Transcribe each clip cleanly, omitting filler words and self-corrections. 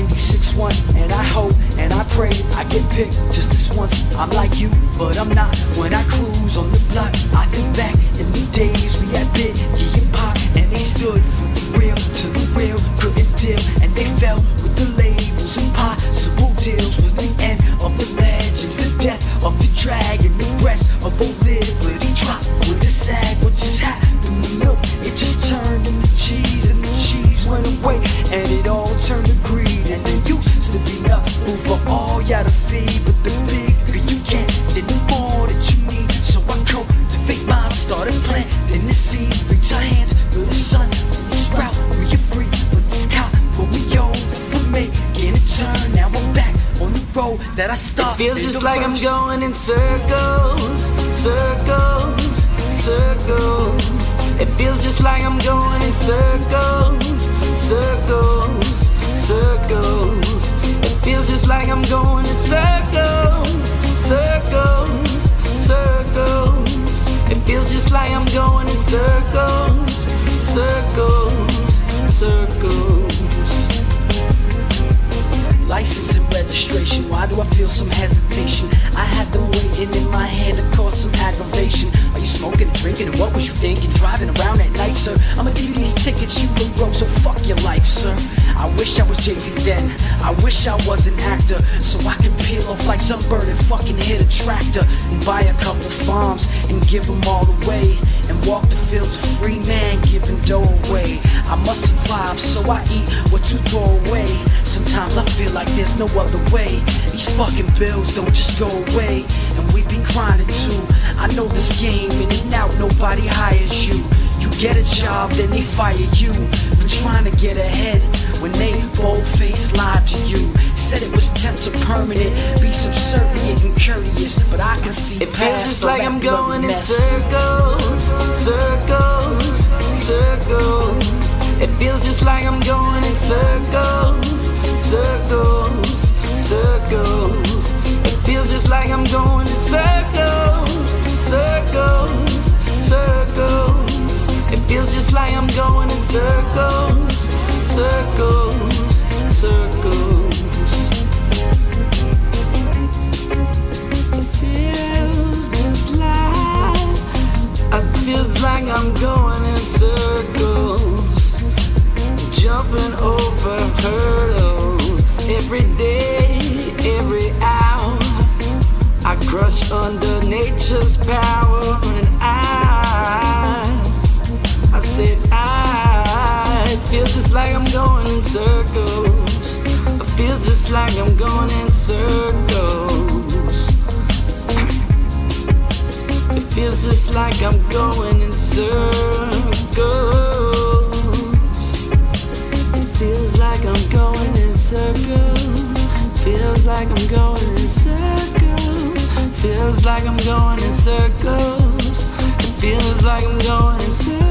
96.1, and I hope and I pray I get picked just this once. I'm like you, but I'm not. When I cruise on the block, I think back in the days we had Biggie and Pop, and they stood for the real to the real, couldn't deal, and they fell with the labels. Impossible deals was the end of the legends, the death of the dragon, the rest of old liberty dropped with the sag. What just happened to milk? It just turned into cheese, and the cheese went away, and it all turned to greed. And there used to be nothing for all y'all to feed, but the bigger you get, then the more that you need. So I cultivate mine, started planting the seed. Reach our hands for the sun, when you sprout, we are free. But this cop pulled me over for making a turn. Now I'm back on the road that I started. It feels just like I'm going in circles, circles, circles. It feels just like I'm going in circles, circles, circles. It feels just like I'm going in circles, circles, circles. It feels just like I'm going in circles, circles, circles. License and registration, why do I feel some hesitation? I had them waiting in my hand to cause some aggravation. Are you smoking and drinking, and what was you thinking? Driving around at night, sir? I'ma give you these tickets you wrote, so fuck your life, sir. I wish I was Jay-Z then, I wish I was an actor, so I could peel off like some bird and fucking hit a tractor, and buy a couple farms and give them all away, and walk the fields a free man giving dough away. I must survive, so I eat what you throw away. Sometimes I feel like there's no other way. These fucking bills don't just go away, and we be grinding too. I know this game, in and out, nobody hires you. You get a job, then they fire you for trying to get ahead, when they bold-faced lied to you. Said it was temp to permanent, be subservient and courteous, but I can see it past feels just all like that I'm going in mess. circles, circles, circles. It feels just like I'm going in circles, circles, circles. It feels just like I'm going in circles, circles, circles. It feels just like I'm going in circles, circles, circles. It feels just like, it feels like I'm going in circles, jumping over hurdles. Every day, every hour, I crush under nature's power, and I said I feel just like I'm going in circles. I feel just like I'm going in circles. It feels just like I'm going in circles. It feels like I'm going in circles. Feels like I'm going in circles. Feels like I'm going in circles. It feels like I'm going in circles.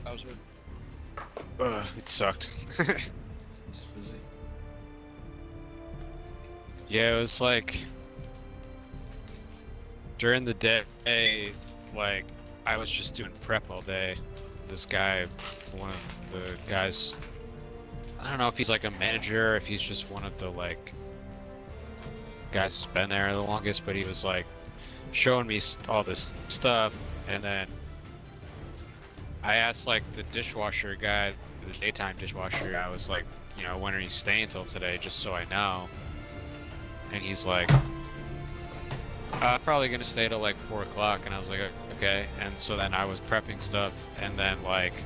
How's work? It sucked. Just busy. Yeah, it was like during the day, like I was just doing prep all day. This guy, one of the guys, I don't know if he's like a manager or if he's just one of the like guys who's been there the longest, but he was like showing me all this stuff, and then I asked like the dishwasher guy, the daytime dishwasher, I was like, you know, when are you staying till today, just so I know. And he's like, probably gonna stay till like 4 o'clock, and I was like, okay. And so then I was prepping stuff, and then like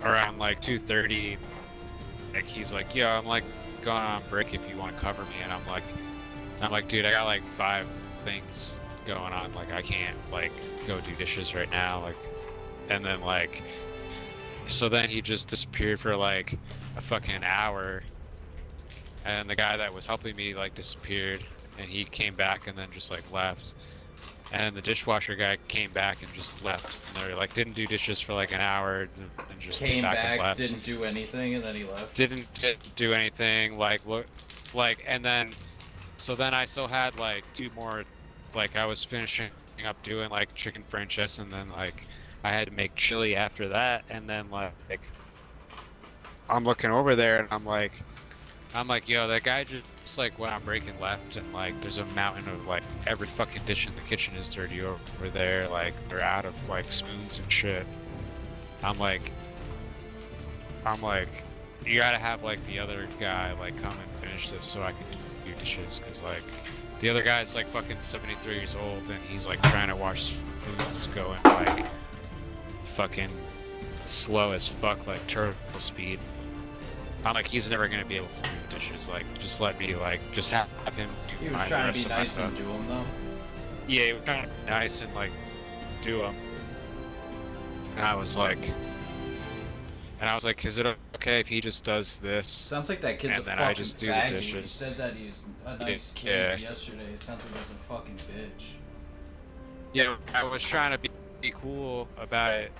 around like 2:30, like he's like, "Yo, I'm like going on break if you want to cover me," and I'm like, dude, I got like 5 things going on, like I can't like go do dishes right now, like, and then like, so then he just disappeared for like a fucking hour, and the guy that was helping me like disappeared, and he came back and then just like left, and the dishwasher guy came back and just left, and they like didn't do dishes for like an hour and just came back and left. didn't do anything, and then he left. Didn't do anything, like look, like, and then so then I still had like 2 more, like I was finishing up doing like chicken Frenchess, and then like I had to make chili after that, and then like I'm looking over there and I'm like, yo, that guy just like went on break and left, and like there's a mountain of like every fucking dish in the kitchen is dirty over there, like they're out of like spoons and shit. I'm like, you gotta have like the other guy like come and finish this so I can do dishes, because like the other guy's like fucking 73 years old and he's like trying to wash spoons going like fucking slow as fuck, like turtle speed. I'm like, he's never gonna be able to do the dishes, like just let me like just have him do He was my trying rest to be of my nice stuff. and do them though. Yeah, he was trying to be nice and like do them. And I was like, is it okay if he just does this? Sounds like that kid's And a then fucking I just do the faggot. dishes. He said that he's a nice Yeah. kid yesterday. It sounds like he's a fucking bitch. Yeah, I was trying to be cool about it,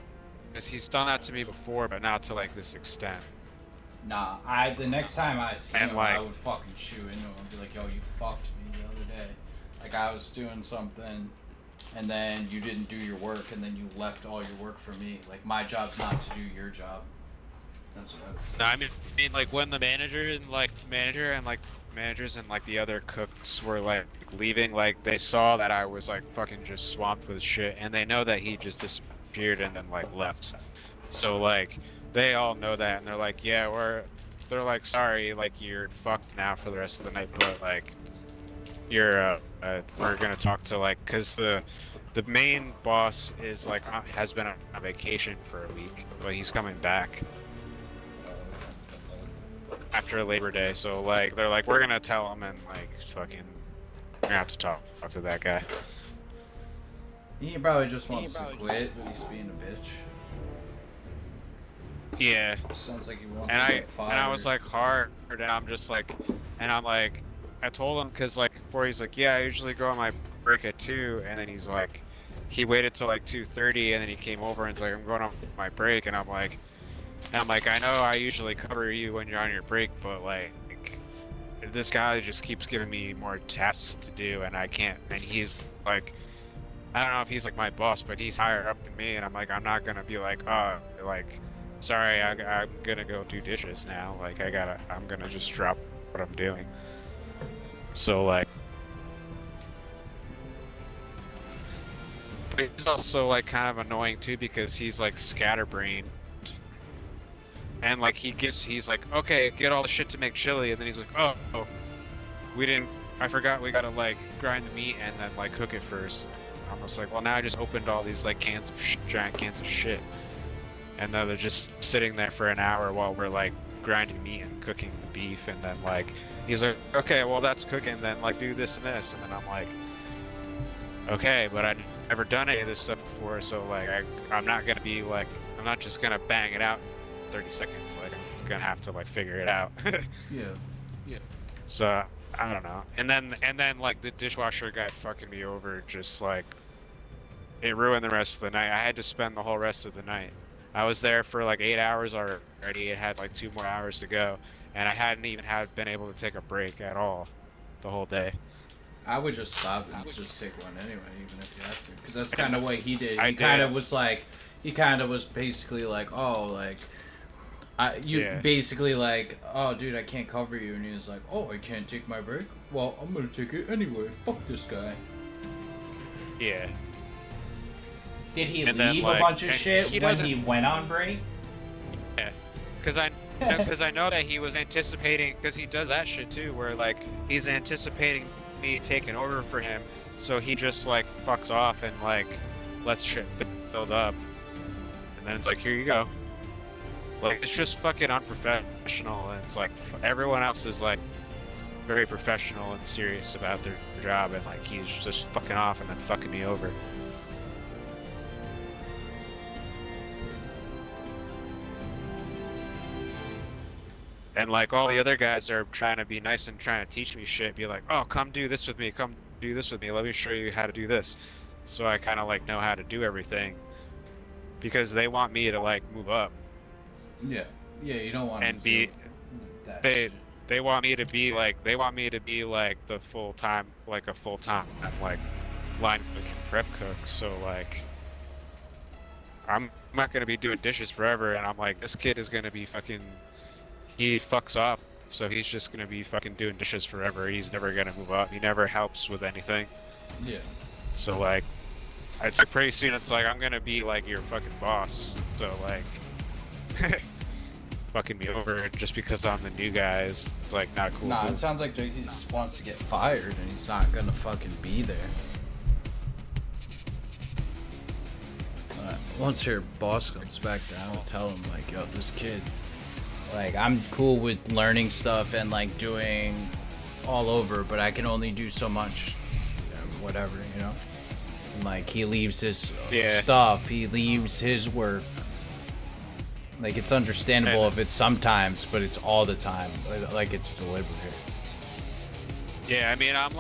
because he's done that to me before, but not to like this extent. Nah, the next time I see And, him, I like- would fucking shoot into him and be like, yo, you fucked me the other day. Like, I was doing something, and then you didn't do your work, and then you left all your work for me. Like, my job's not to do your job. That's what I would say. No, I mean like when the managers and like the other cooks were like leaving, like they saw that I was like fucking just swamped with shit, and they know that he just disappeared and then like left. So like they all know that, and they're like, yeah, they're like, sorry, like you're fucked now for the rest of the night, but like you're we're gonna talk to like, cause the main boss is like has been on vacation for a week, but he's coming back after Labor Day, so like they're like, we're gonna tell him, and like fucking we're gonna have to talk to that guy. He probably just wants to quit, but he's being a bitch. Yeah, Sounds like he wants and to get fired. I was like hard, and I'm just like, and I'm like, I told him, because like before he's like, yeah, I usually go on my break at 2, and then he's like, he waited till like 2:30, and then he came over and he's like, I'm going on my break, and I'm like, I know I usually cover you when you're on your break, but like this guy just keeps giving me more tasks to do, and I can't, and he's like, I don't know if he's like my boss, but he's higher up than me, and I'm like, I'm not gonna be like, oh, like, sorry, I'm gonna go do dishes now, like I'm gonna just drop what I'm doing. So like, but it's also like kind of annoying too, because he's like scatterbrained. And like he's like, okay, get all the shit to make chili, and then he's like, oh, I forgot we gotta like grind the meat and then like cook it first. I'm just like, well, now I just opened all these like giant cans of shit, and then they're just sitting there for an hour while we're like grinding meat and cooking the beef, and then like he's like, okay, well that's cooking, then like do this and this, and then I'm like, okay, but I've never done any of this stuff before, so like I'm not gonna be like, I'm not just gonna bang it out 30 seconds, like I'm gonna have to like figure it out. Yeah. So I don't know. And then like the dishwasher guy fucking me over, just like it ruined the rest of the night. I had to spend the whole rest of the night. I was there for like 8 hours already. It had like 2 more hours to go, and I hadn't even been able to take a break at all the whole day. I would just stop and just take one anyway, even if you have to. Because that's kind of what he did. I He did. kind of was like, basically like, oh, like, Yeah. basically like, oh, dude, I can't cover you. And he was like, oh, I can't take my break? Well, I'm going to take it anyway. Fuck this guy. Yeah. Did he And then, leave like, a bunch of and shit he when doesn't- he went on break? Yeah. Because I know that he was anticipating, because he does that shit too, where like he's anticipating me taking over for him, so he just like fucks off and like lets shit build up, and then it's like, here you go. Like, it's just fucking unprofessional, and it's like everyone else is like very professional and serious about their job, and like he's just fucking off and then fucking me over. And like all the other guys are trying to be nice and trying to teach me shit, be like, oh, come do this with me, come do this with me, let me show you how to do this. So I kind of like know how to do everything because they want me to like move up. Yeah, you don't want And to be do that they shit. they want me to be like the full-time, like a full-time like line cook and prep cook. So like I'm not gonna be doing dishes forever, and I'm like, this kid is gonna be fucking, he fucks off, so he's just gonna be fucking doing dishes forever. He's never gonna move up. He never helps with anything. Yeah. So like it's like pretty soon it's like I'm gonna be like your fucking boss. So like fucking me over just because I'm the new guy is like not cool. Nah, it sounds like he just wants to get fired and he's not gonna fucking be there. Once your boss comes back down, I'll tell him like, yo, this kid, like, I'm cool with learning stuff and like doing all over, but I can only do so much, whatever, you know. And like he leaves his stuff, he leaves his work. Like, it's understandable if it's sometimes, but it's all the time. Like, it's deliberate. Yeah, I mean, I'm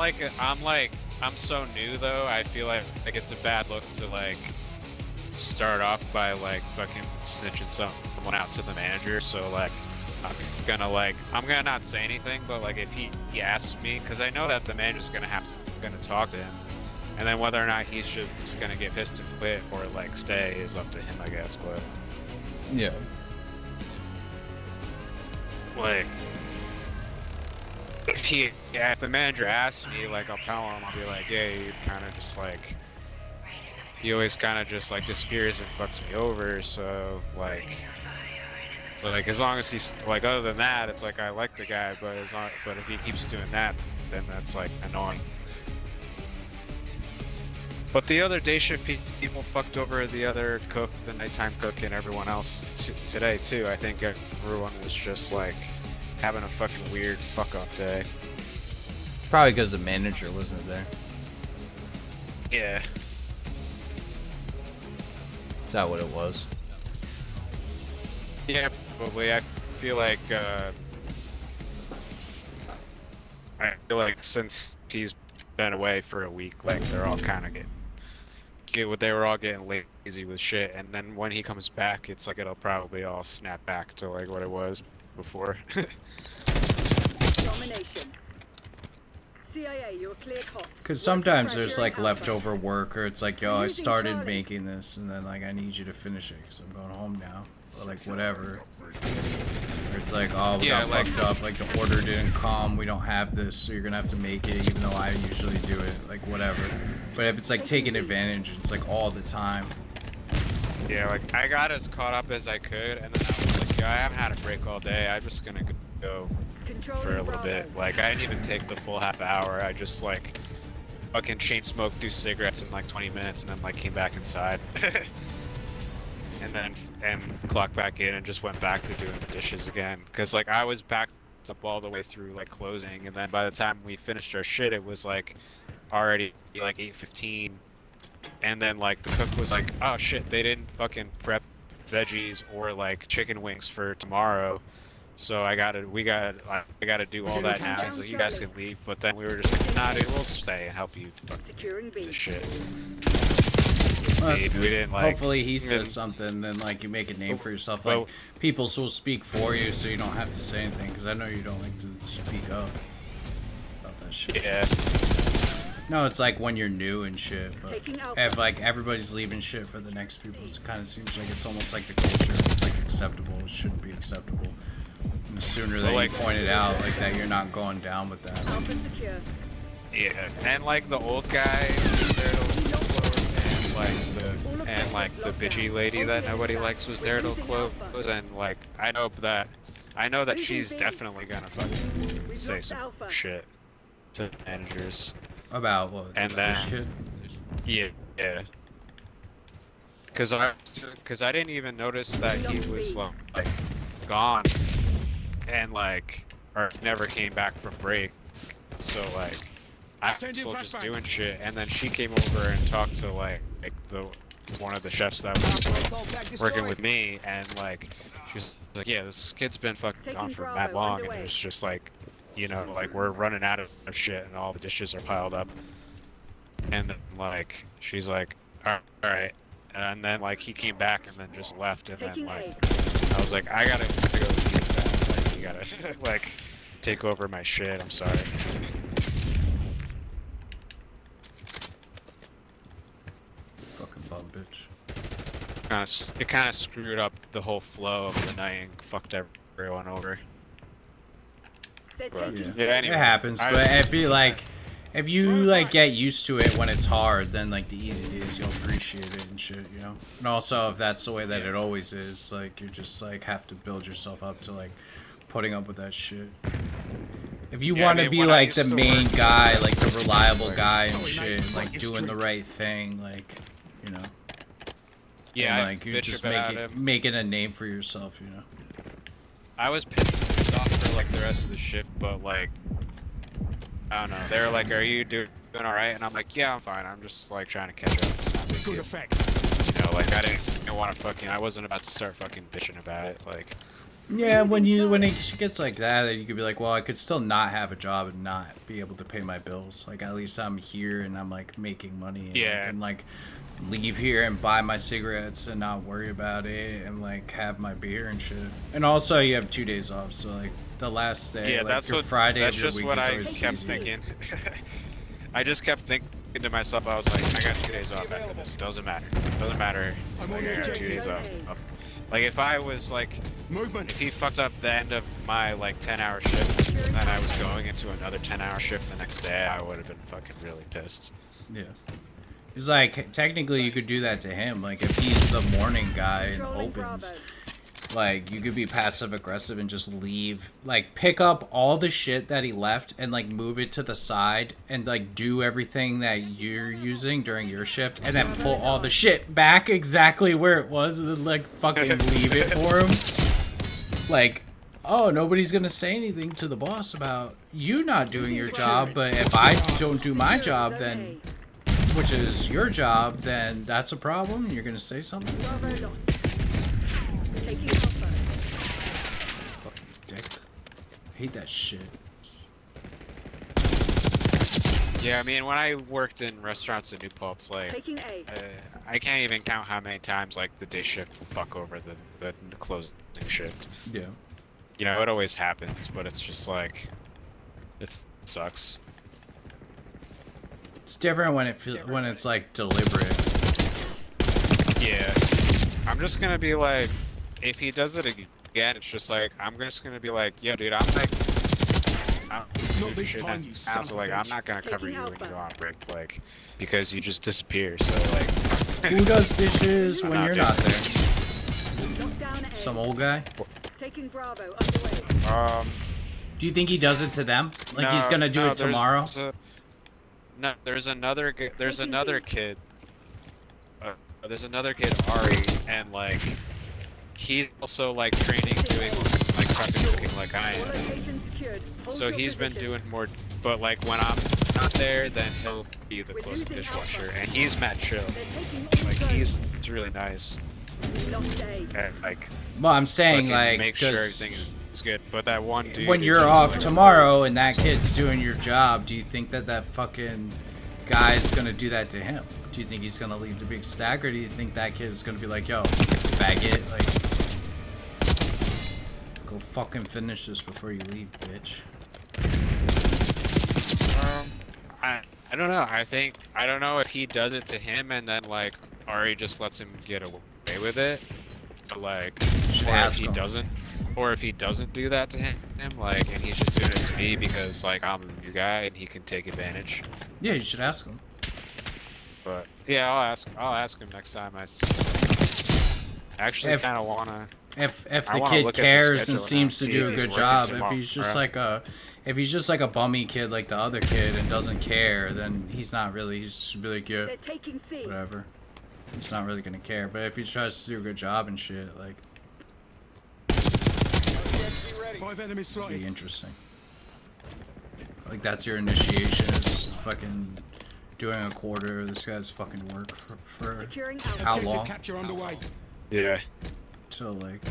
so new though. I feel like it's a bad look to like start off by like fucking snitching someone out to the manager. So like, I'm gonna not say anything, but like if he asks me, because I know that the manager's gonna talk to him, and then whether or not he's just gonna get pissed and quit or like stay is up to him, I guess. But Yeah. like, if the manager asks me, like, I'll tell him, I'll be like, yeah, you kind of just like, he always kind of just like disappears and fucks me over. So like, as long as he's like, other than that, it's like I like the guy, but if he keeps doing that, then that's like annoying. But the other day shift people fucked over the other cook, the nighttime cook, and everyone else today too. I think everyone was just like having a fucking weird fuck off day. Probably because the manager wasn't there. Yeah. Is that what it was? Yeah, probably. I feel like since he's been away for a week, like they're all kind of they were all getting lazy with shit, and then when he comes back, it's like it'll probably all snap back to like what it was before. Domination. CIA, you're clear hot. Because sometimes there's like leftover work, or it's like, yo, I started making this, and then like I need you to finish it because I'm going home now, or like whatever. Or it's like, oh, we got fucked up, like the order didn't come, we don't have this, so you're gonna have to make it, even though I usually do it, like whatever. But if it's like taking advantage, it's like all the time. Yeah, like I got as caught up as I could, and then I was like, yeah, I haven't had a break all day. I'm just gonna go for a little bit. Like I didn't even take the full half hour. I just like fucking chain smoked, do cigarettes in like 20 minutes, and then like came back inside, and clocked back in and just went back to doing the dishes again. Cause like I was backed up all the way through like closing, and then by the time we finished our shit, it was like already like 8:15. And then like the cook was like, oh shit, they didn't fucking prep veggies or like chicken wings for tomorrow, so I gotta do all that now, so you guys can leave. But then we were just like, nah dude, we'll stay and help you Securing do B. this shit. Well, that's We good. didn't like, Hopefully he says something, then like you make a name for yourself. Like people will speak for you, so you don't have to say anything. Because I know you don't like to speak up about that shit. yeah. No, it's like when you're new and shit, but if like everybody's leaving shit for the next people, it kind of seems like it's almost like the culture. It's like acceptable. It shouldn't be acceptable. And the sooner that you point it out, like that, you're not going down with that. Alpha secure. Yeah, and like the old guy was there to close, and like the bitchy lady that nobody likes was there to close, and like I know that she's definitely gonna fucking say some shit to managers. About what? And this then shit? yeah. Cause I didn't even notice that he was like gone, and like, or never came back from break. So like, I was still just doing shit, and then she came over and talked to like the one of the chefs that was working with me, and like, she's like, yeah, this kid's been fucking gone for mad long, and it was just like, you know, like we're running out of shit, and all the dishes are piled up, and then like, she's like, all right, and then like he came back and then just left, and then like, I was like, I gotta go do that, like you gotta like take over my shit. I'm sorry. Fucking bum bitch. It kind of screwed up the whole flow of the night and fucked everyone over. They're But, taking yeah, anyway, It happens, but I feel like if you like get used to it when it's hard, then like the easy days you'll appreciate it and shit, you know. And also if that's the way that it always is, like you just like have to build yourself up to like putting up with that shit. If you Yeah, want I to mean, be when I like the used to main work- guy, like the reliable Sorry. guy and shit, like doing the right thing, like you know. yeah, and, I like you're bitch just about him. making a name for yourself, you know. I was pissed off for like the rest of the shift, but like, I don't know. They were like, "Are you doing all right?" And I'm like, "Yeah, I'm fine. I'm just like trying to catch up." It's not a big deal. You know, like I didn't want to fucking. I wasn't about to start fucking bitching about it. Like, Yeah, when it gets like that, then you could be like, well, I could still not have a job and not be able to pay my bills. Like at least I'm here and I'm like making money. And Yeah. I can like leave here and buy my cigarettes and not worry about it and like have my beer and shit. And also you have 2 days off, so like the last day, yeah, like that's your what. Friday That's of your just week what is I always kept easy. thinking. I just kept thinking to myself. I was like, I got 2 days off after this. Doesn't matter. Doesn't matter. Like, I got 2 days off. Like if I was like, if he fucked up the end of my like 10-hour shift and I was going into another 10-hour shift the next day, I would have been fucking really pissed. Yeah. It's like technically you could do that to him. Like if he's the morning guy and Controlling opens, Bravo. like you could be passive aggressive and just leave, like pick up all the shit that he left and like move it to the side and like do everything that you're using during your shift and then pull all the shit back exactly where it was and then like fucking leave it for him. Like, oh, nobody's gonna say anything to the boss about you not doing your job, but if I don't do my job, then which is your job, then that's a problem. You're gonna say something? Bravo lost. Taking Alpha. Fucking dick. Hate that shit. Yeah, I mean, when I worked in restaurants in New Paltz, like, Taking A. I can't even count how many times like the day shift will fuck over the closing shift. Yeah. You know, it always happens, but it's just like, it sucks. It's different when when it's like deliberate. Yeah, I'm just gonna be like, if he does it again, it's just like, I'm just gonna be like, yo, dude, I'm like, Not this time, you son so of a like, I'm bitch. not gonna cover Taking you when Alpha. you go on break, like, because you just disappear. So like, Who does dishes when Not you're doing not there? Lockdown A. Some old guy? Taking Bravo underway. Do you think he does it to them? Like he's gonna do it tomorrow? No, there's another there's another kid. There's another kid, Ari, and like, he's also like training, doing like prepping cooking like I All am. locations secured. Hold So your he's been position. doing more, but like when I'm not there, then he'll be the We're closing losing dishwasher, Alpha. and he's mad chill. They're taking all Like zones. he's really nice, Lost A. and like Well, I'm saying fucking like make sure does everything is good. But that one dude, when is you're just, off like, tomorrow and that kid's doing your job, do you think that that fucking guy's gonna do that to him? Do you think he's gonna leave the big stack, or do you think that kid's gonna be like, yo, faggot, like, go fucking finish this before you leave, bitch? I don't know. I don't know if he does it to him and then like Ari just lets him get away with it, but like, should or if ask he him. doesn't, or if he doesn't do that to him, like, and he's just doing it to me because like I'm the new guy and he can take advantage. Yeah, you should ask him. But yeah, I'll ask him next time I see him. I actually If- kind of wanna. If I the wanna kid look at the cares schedule and now seems to see do if a he's good working job, tomorrow, if he's just right? like a bummy kid like the other kid and doesn't care, then he's not really. He's just be like, yeah, They're taking C. whatever. He's not really gonna care. But if he tries to do a good job and shit, like, 5 enemies Be slotted. interesting. Like that's your initiation, is fucking doing a quarter of this guy's fucking work for Securing how Alpha. Objective long? capture underway. Yeah. So like,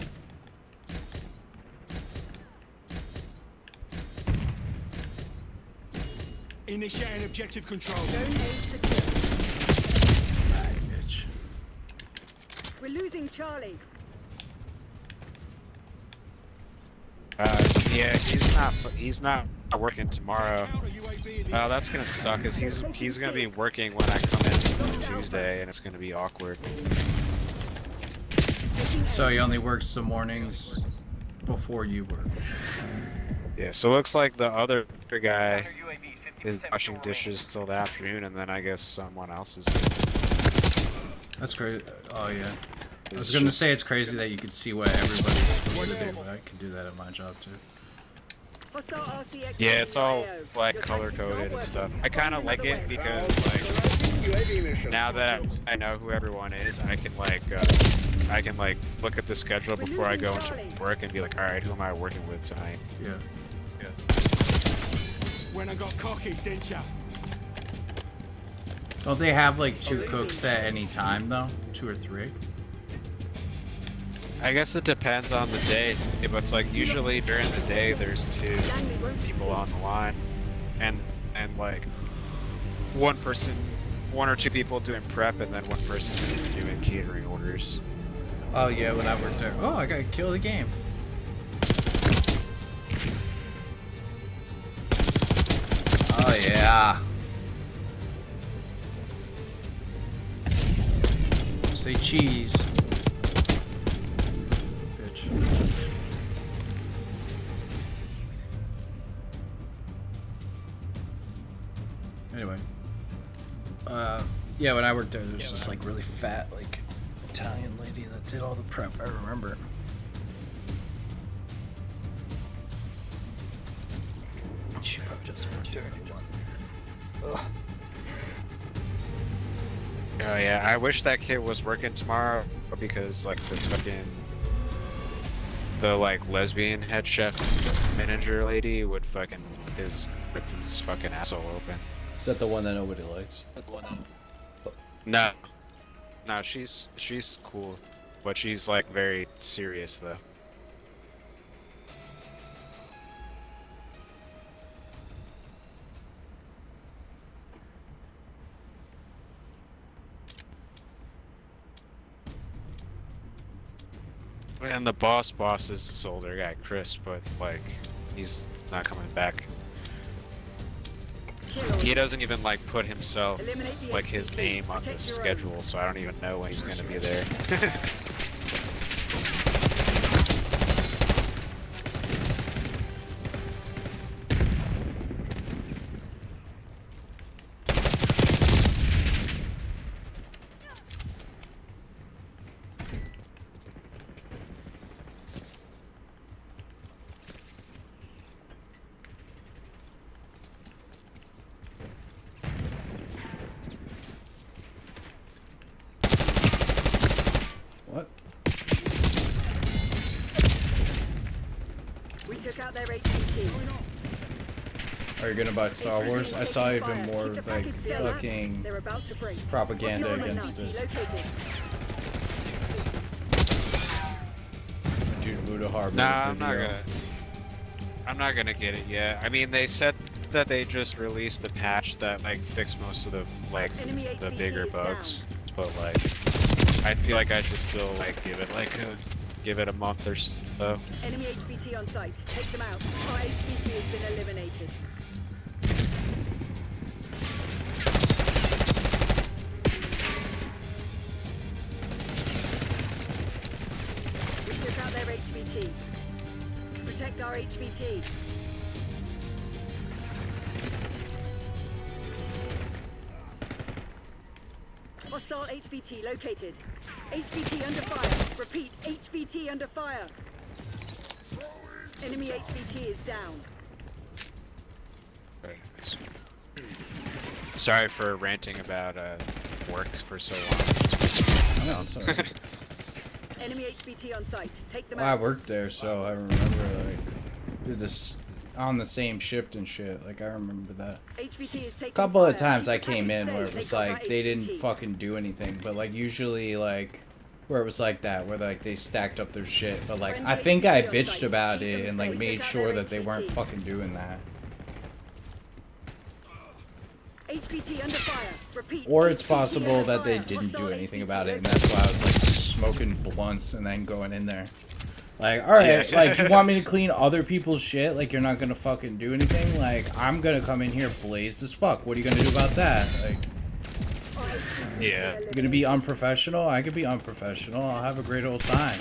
Initiating objective control. Zone A secure. bitch. We're losing Charlie. Yeah, he's not working tomorrow. Counter UAV in the Oh, that's gonna suck, cause he's gonna be working when I come in Tuesday, and it's gonna be awkward. So he only works the mornings before you work. Yeah, so it looks like the other guy is washing dishes till the afternoon, and then I guess someone else is. That's great. Oh yeah. I was It's gonna just- say it's crazy that you can see what everybody's supposed to do, but I can do that at my job too. Hostile RCX. Yeah, it's all IO. like Your color tactics aren't coded and working. stuff. I kind of Find like another it way. because like now that I know who everyone is, I can like look at the schedule before I go into work and be like, all right, who am I working with tonight? Yeah. When I got cocky, didn't ya? Don't they have like 2 cooks at any time though? 2 or 3? I guess it depends on the day, but it's like usually during the day there's 2 people on the line, and like one or 2 people doing prep, and then one person doing catering orders. Oh yeah, when I worked there. Oh, I gotta kill the game. Oh yeah. Say cheese. Bitch. Anyway. Yeah, when I worked there, there was this like really fat, like Italian lady that did all the prep. I remember. She probably doesn't work there anymore. Ugh. Oh yeah, I wish that kid was working tomorrow because like the lesbian head chef manager lady would fucking rip his fucking asshole open. Is that the one that nobody likes? No, she's cool, but she's like very serious though. And the boss is this older guy, Chris, but like he's not coming back. He doesn't even like put himself like his name on the schedule, so I don't even know when he's gonna be there. What? We took out their HVT. Are you gonna buy Star Wars? I saw even Fire. more Keep the like package safe. fucking They're about to break. propaganda What's your against Nazi it. located? Dude, Mudahar Nah, made a video. I'm not gonna get it yet. I mean, they said that they just released the patch that like fixed most of the Enemy the HVT bigger is bugs, but like I feel like I should still like give it a month or so. Enemy HVT on site. Take them out. Our HVT has been eliminated. We took out their HVT. Protect our HVT. Hostile HVT located. HVT under fire. Repeat, HVT under fire. Enemy HVT is down. Sorry for ranting about work for so long. No, it's alright. Enemy HVT on site. Take them Well, I out. worked there, so I remember like did this on the same shift and shit. Like I remember that. HVT is taking A couple of fire. times Keep I the came package in where safe. it was They got like our they didn't HVT. fucking do anything, but like usually like where it was like that, where like they stacked up their shit. But like I think I bitched about it and like made sure that they weren't fucking doing that. HVT under fire. Repeat. Or it's HVT possible under that they fire. didn't do Hostile anything HVT about it, and located. that's why I was like smoking blunts and then going in there. Like, alright, Yeah. like, you want me to clean other people's shit? Like, you're not gonna fucking do anything? Like, I'm gonna come in here blazed as fuck. What are you gonna do about that? Like, Yeah. you're gonna be unprofessional? I could be unprofessional. I'll have a great old time.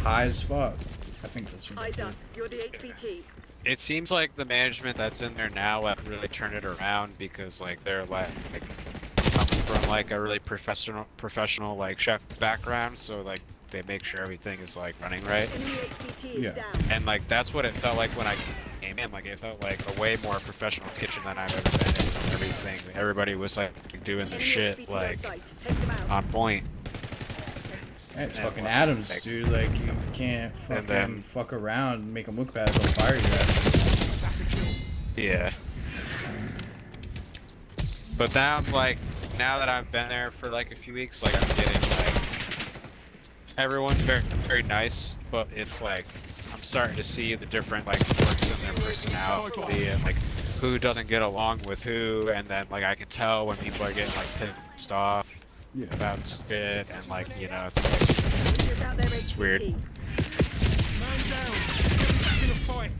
High as fuck. I think that's what they IDUC, did. you're the HVT. It seems like the management that's in there now like really turned it around because like they're like coming from like a really professional like chef background, so like they make sure everything is like running right. Enemy HVT is Yeah. down. And like that's what it felt like when I came in. Like it felt like a way more professional kitchen than I've ever been in. Everything, everybody was like doing the Enemy shit HVT on like site. Take them out. on point. It's And fucking what- Adams, like- dude. Like, you can't fucking then- fuck around and make them look bad. They'll fire your ass. That's a kill. Yeah. But now I'm like, now that I've been there for like a few weeks, like I'm getting like, everyone's very nice, but it's like, I'm starting to see the different like quirks in their personality and like who doesn't get along with who, and then like I can tell when people are getting like pissed off Yeah. about shit, and like, you know, it's like, Get out their HVT. weird. Man down. Back in the fight.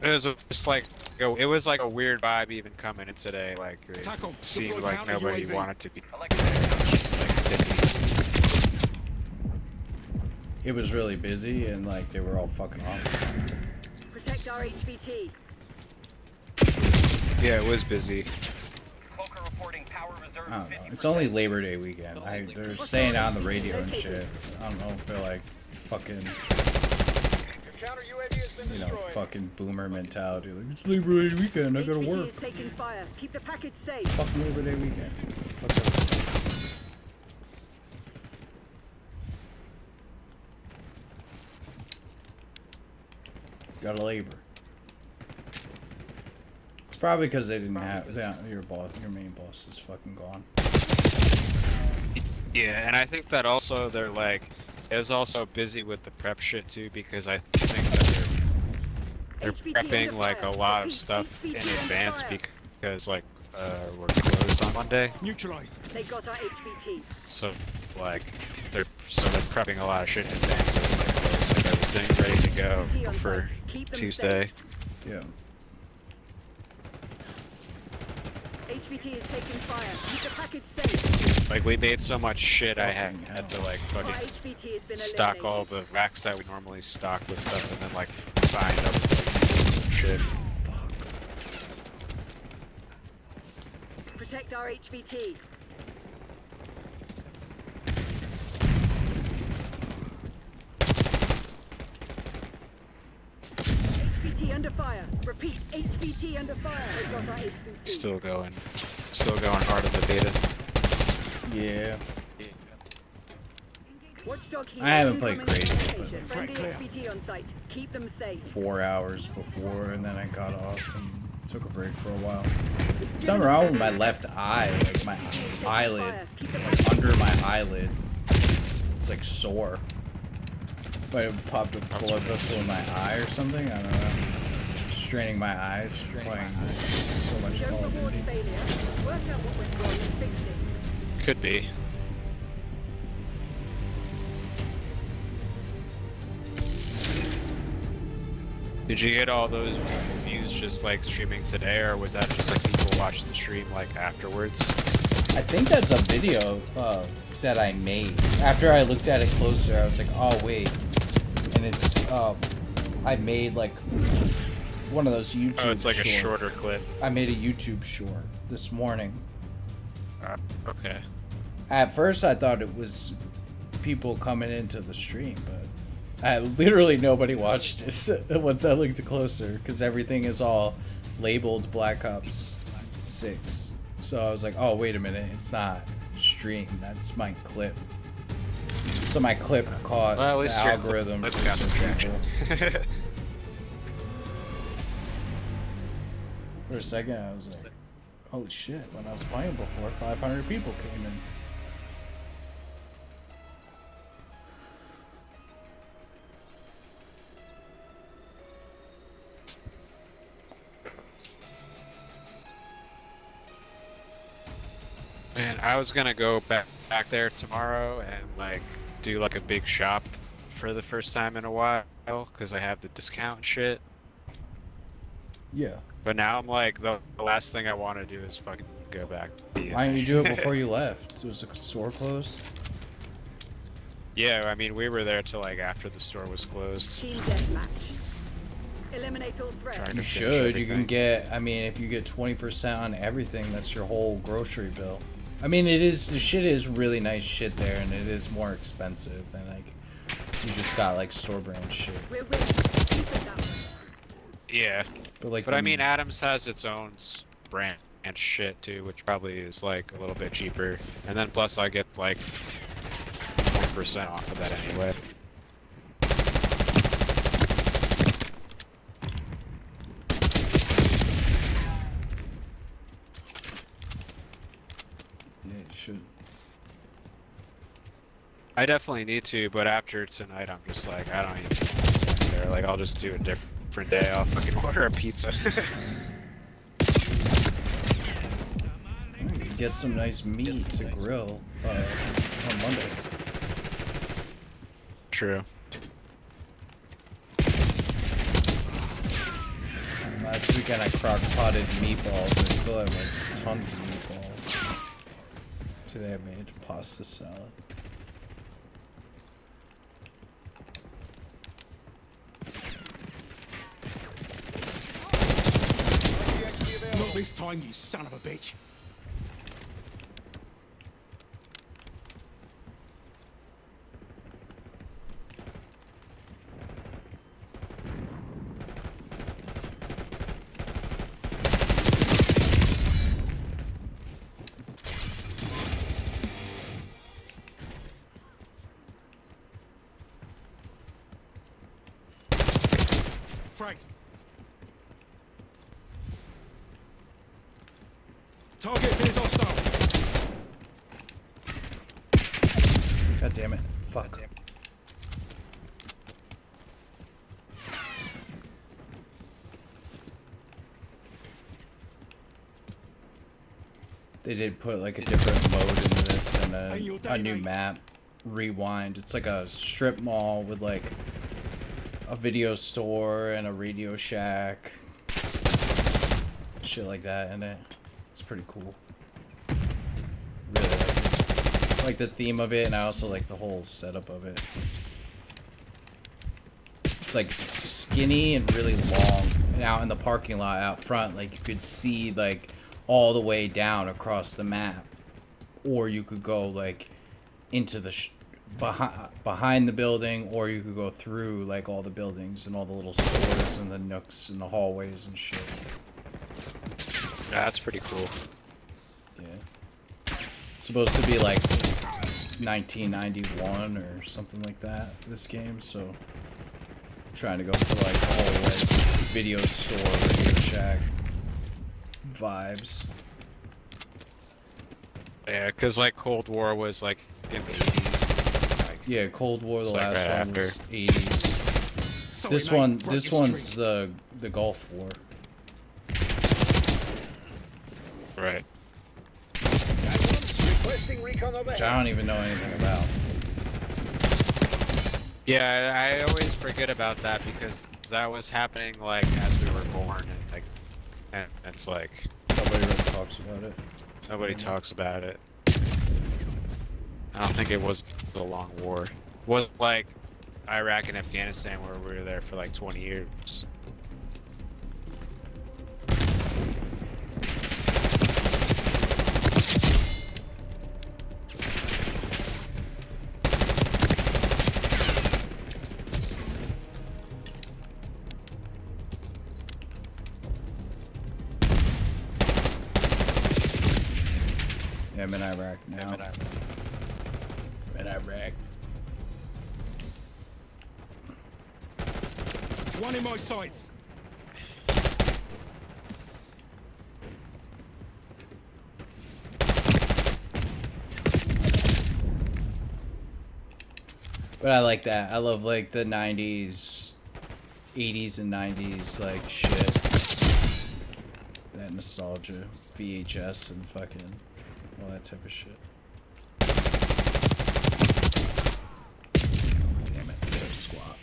it was just like, it was like a weird vibe even coming in today, like it Tackle. seemed Deploy like counter nobody UAV. wanted to be there. It was just like busy. It was really busy and like they were all fucking off. Protect our HVT. Yeah, it was busy. I don't know. It's only Labor Day weekend. They're saying it on the radio and shit. I don't know if they're like fucking, you know, fucking boomer mentality. Like, it's Labor Day weekend, I gotta HVT work. is taking fire. Keep the package safe. It's fucking Labor Day weekend. Fuck that. Gotta labor. It's probably because they didn't have your boss. Your main boss is fucking gone. Yeah, and I think that also they're like, is also busy with the prep shit too, because I think that they're HVT prepping under like a fire. lot of Repeat, stuff in HVT under advance fire. because like we're closed on Monday, Neutralized. They got our HVT. so like they're prepping a lot of shit in advance, so it's like, there's, like everything ready to go HVT on for site. Keep them Tuesday. Yeah. HVT is taking fire. Keep the package safe. Like we made so much shit, I Fucking had to like Our fucking HVT has been stock eliminated. all the racks that we normally stock with stuff, and then like find other places and shit. Protect our HVT. HVT under fire. Repeat, HVT under fire. They got our HVT. Still going hard in the beta. Yeah. Watchdog Hero I haven't played incoming crazy, location. but- Friendly Clear. HVT on site. Keep them safe. 4 hours before, and then I got off and took a break for a while. Something wrong with my left eye, like my eyelid, like under my eyelid. It's like sore. Might have popped a blood vessel in my eye or something. I don't know. Straining my eyes, playing so much Don't Call of reward Duty. failure. Work out what went wrong and fix it. Could be. Did you get all those views just like streaming today, or was that just like people watched the stream like afterwards? I think that's a video that I made. After I looked at it closer, I was like, oh wait. And it's, I made like one of those YouTube Oh, it's like a short- shorter clip. I made a YouTube short this morning. Okay. At first, I thought it was people coming into the stream, but literally nobody watched this once I looked closer, because everything is all labeled Black Ops 6. So I was like, oh, wait a minute, it's not stream, that's my clip. So my clip caught Well, at least the your algorithm clip for got some some traction. people. For a second, I was like, holy shit, when I was playing before, 500 people came in. And I was gonna go back there tomorrow and like do like a big shop for the first time in a while because I have the discount and shit. Yeah. But now I'm like the last thing I want to do is fucking go back. Why didn't you do it before you left? Was the store closed? Yeah, I mean we were there till like after the store was closed. Team deathmatch. Eliminate all threats. Trying to You finish should. You everything. can get, I mean, if you get 20% on everything, that's your whole grocery bill. I mean, it is, the shit is really nice shit there, and it is more expensive than, like, you just got, like, store brand shit. We're winning. Keep it up. Yeah, But, like, but I the- mean Adams has its own brand and shit too, which probably is like a little bit cheaper. And then plus I get like 1% off of that anyway. yeah, you should. I definitely need to, but after tonight I'm just like, I don't even care. Like I'll just do a different day. I'll fucking order a pizza. Get some nice meat to grill on Monday. True. Last weekend I crock-potted meatballs. I still have like tons of meatballs. Today I made pasta salad. Not this time, you son of a bitch. Frag. Target is hostile. God damn it. Fuck. They did put like a different mode into this and a new map. Rewind. It's like a strip mall with like a video store and a Radio Shack. Shit like that in it. It's pretty cool. Really like it. I like the theme of it, and I also like the whole setup of it. It's like skinny and really long. And out in the parking lot out front, like you could see like all the way down across the map. Or you could go like into the behind the building, or you could go through like all the buildings and all the little stores and the nooks and the hallways and shit. That's pretty cool. Yeah. Supposed to be like 1991 or something like that, this game, so I'm trying to go for like the whole like video store, Radio Shack vibes. Yeah, because like Cold War was like in the 80s. Like, Yeah, Cold War, the It's like last right one was after. 80s. Sorry, This mate, one, broke this your one's streak. the Gulf War. right. Which I don't even know anything about. Yeah, I always forget about that because that was happening like as we were born, and like, and it's like Nobody really talks about it. nobody talks about it. I don't think it was a long war. It wasn't like Iraq and Afghanistan where we were there for like 20 years. Yeah, I'm in Iraq now. I'm in Iraq. One in my sights. But I like that. I love like the 90s, 80s and 90s like shit. That nostalgia, VHS and fucking all that type of shit. Damn it, I tried to squat.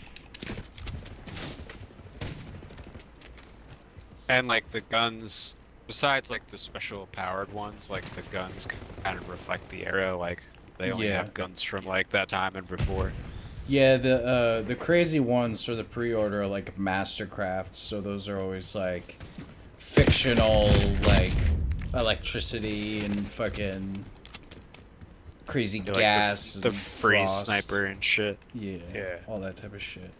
And like the guns, besides like the special powered ones, like the guns kind of reflect the era. Like they only Yeah. have guns from like that time and before. Yeah, the crazy ones for the pre-order are like Mastercraft, so those are always like fictional, like electricity and fucking crazy Like gas, the and free frost. sniper and shit. Yeah, Yeah. all that type of shit.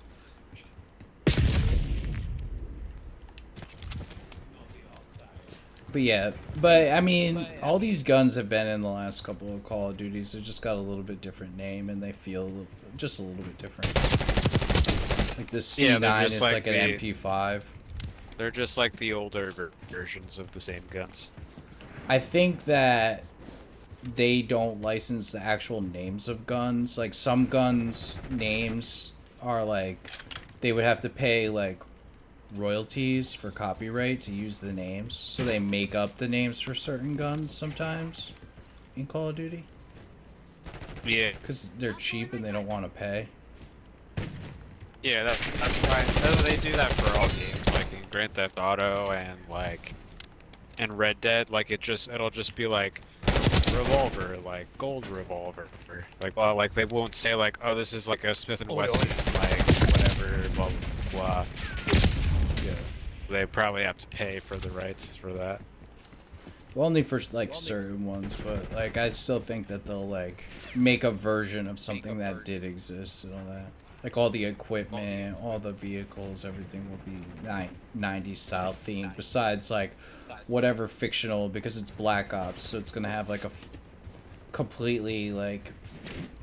But yeah, but I mean, all these guns have been in the last couple of Call of Duties. They just got a little bit different name, and they feel just a little bit different. Like this Yeah, C9 they're is just like like an the- MP5. They're just like the older versions of the same guns. I think that they don't license the actual names of guns. Like some guns' names are like they would have to pay like royalties for copyright to use the names, so they make up the names for certain guns sometimes in Call of Duty Yeah, because they're cheap and they don't want to pay. yeah, that's why they do that for all games, like in Grand Theft Auto and like in Red Dead. Like it'll just be like revolver, like gold revolver, like well, like they won't say like, oh, this is like a Smith and Wesson, like whatever, blah blah blah. Yeah. They probably have to pay for the rights for that. Well, only for like certain ones, but like I still think that they'll like make a version of something that did exist and all that. Like all the equipment, all the vehicles, everything will be 90s style themed. Besides like whatever fictional, because it's Black Ops, so it's gonna have like a completely like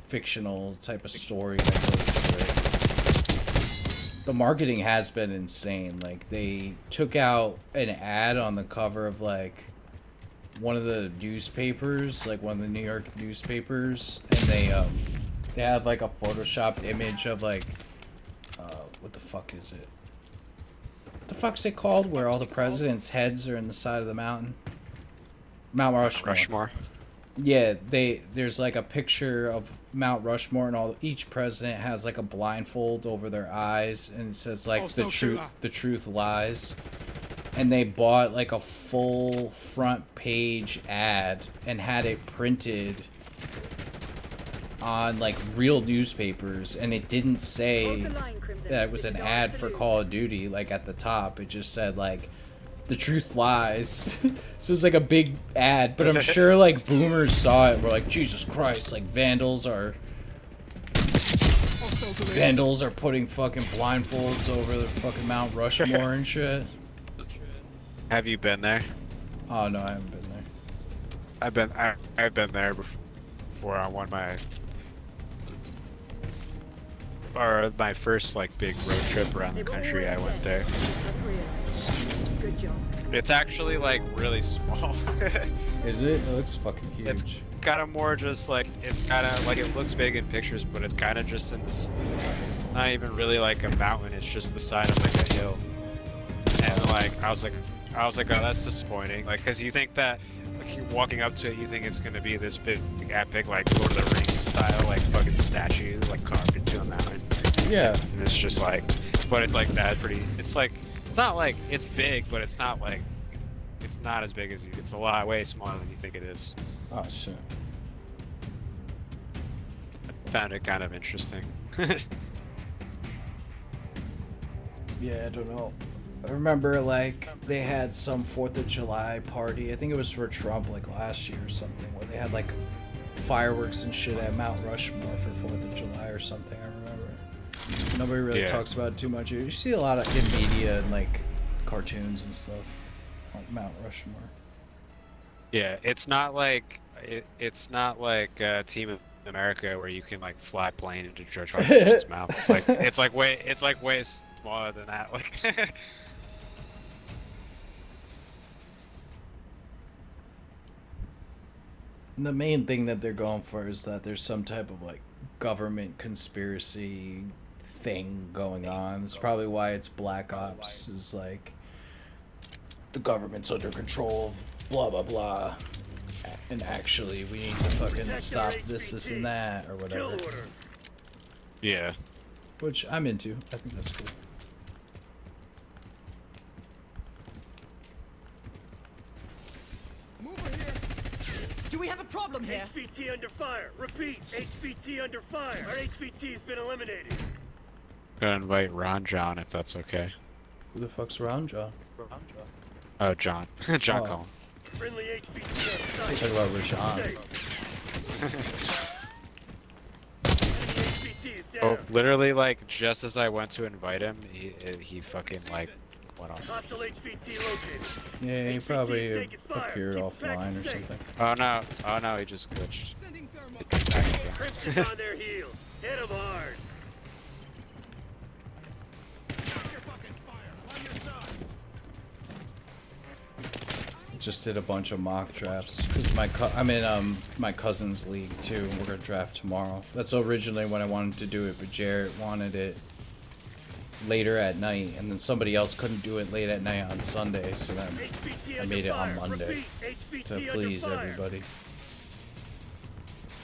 fictional type of story that goes through it. The marketing has been insane. Like they took out an ad on the cover of like one of the newspapers, like one of the New York newspapers, and they have like a photoshopped image of like what the fuck is it? What the fuck's it called? Where all the presidents' heads are in the side of the mountain? Mount Rushmore. Rushmore. Yeah, there's like a picture of Mount Rushmore, and each president has like a blindfold over their eyes, and it says like Hostile shooter. the truth lies. And they bought like a full front page ad and had it printed on like real newspapers, and it didn't say Hold the line, Crimson. that it was an It's ad dark for blue. Call of Duty. Like at the top, it just said like the truth lies. So it's like a big ad, but I'm sure like boomers saw it and were like, Jesus Christ, like vandals are putting fucking blindfolds over the fucking Mount Rushmore and shit. Have you been there? Oh no, I haven't been there. I've been there before on one of my first like big road trip around the They've all country. I went there. Good job. It's actually like really small. Is it? It looks fucking huge. It's kind of more just like it's kind of like it looks big in pictures, but it's kind of just in this, not even really like a mountain. It's just the side of like a hill. And like I was like, oh, that's disappointing. Like, cause you think that like you're walking up to it, you think it's gonna be this big, epic, like Lord of the Rings style, like fucking statue, like carved into a mountain. Yeah. And it's just like, but it's like that pretty. It's like it's not like it's big, but it's not like it's not as big as you. It's a lot way smaller than you think it is. Oh shit. I found it kind of interesting. Yeah, I don't know. I remember like they had some 4th of July party. I think it was for Trump like last year or something, where they had like fireworks and shit at Mount Rushmore for 4th of July or something. I remember. Nobody really Yeah. talks about it too much. You see a lot of in media and like cartoons and stuff on Mount Rushmore. Yeah, it's not like Team America where you can like fly a plane into George W. Bush's mouth. It's like way smaller than that. Like The main thing that they're going for is that there's some type of like government conspiracy thing going on. It's probably why it's Black Ops. Is like the government's under control of blah blah blah, and actually we need to fucking stop this and that or whatever. Yeah. Which I'm into. I think that's cool. Do we have a problem here? HVT under fire. Repeat, HVT under fire. Our HVT's been eliminated. Gonna invite Ron John if that's okay. Who the fuck's around, John? Oh, John. John Oh. Cullen. Friendly HVT on Talk site. about Rashawn. HVT is down. Oh, literally, like, just as I went to invite him, he fucking, like, went off. Hostile HVT located. Yeah, he HVT probably is taking fire. appeared Keep offline packing or safe. something. Oh no, he just glitched. Crimson's on their heels. Hit them hard. Just did a bunch of mock drafts because I'm in my cousin's league too. And we're gonna draft tomorrow. That's originally when I wanted to do it, but Jarrett wanted it later at night, and then somebody else couldn't do it late at night on Sunday, so then HVT I made it on under fire. Monday Repeat, HVT to under please fire. everybody.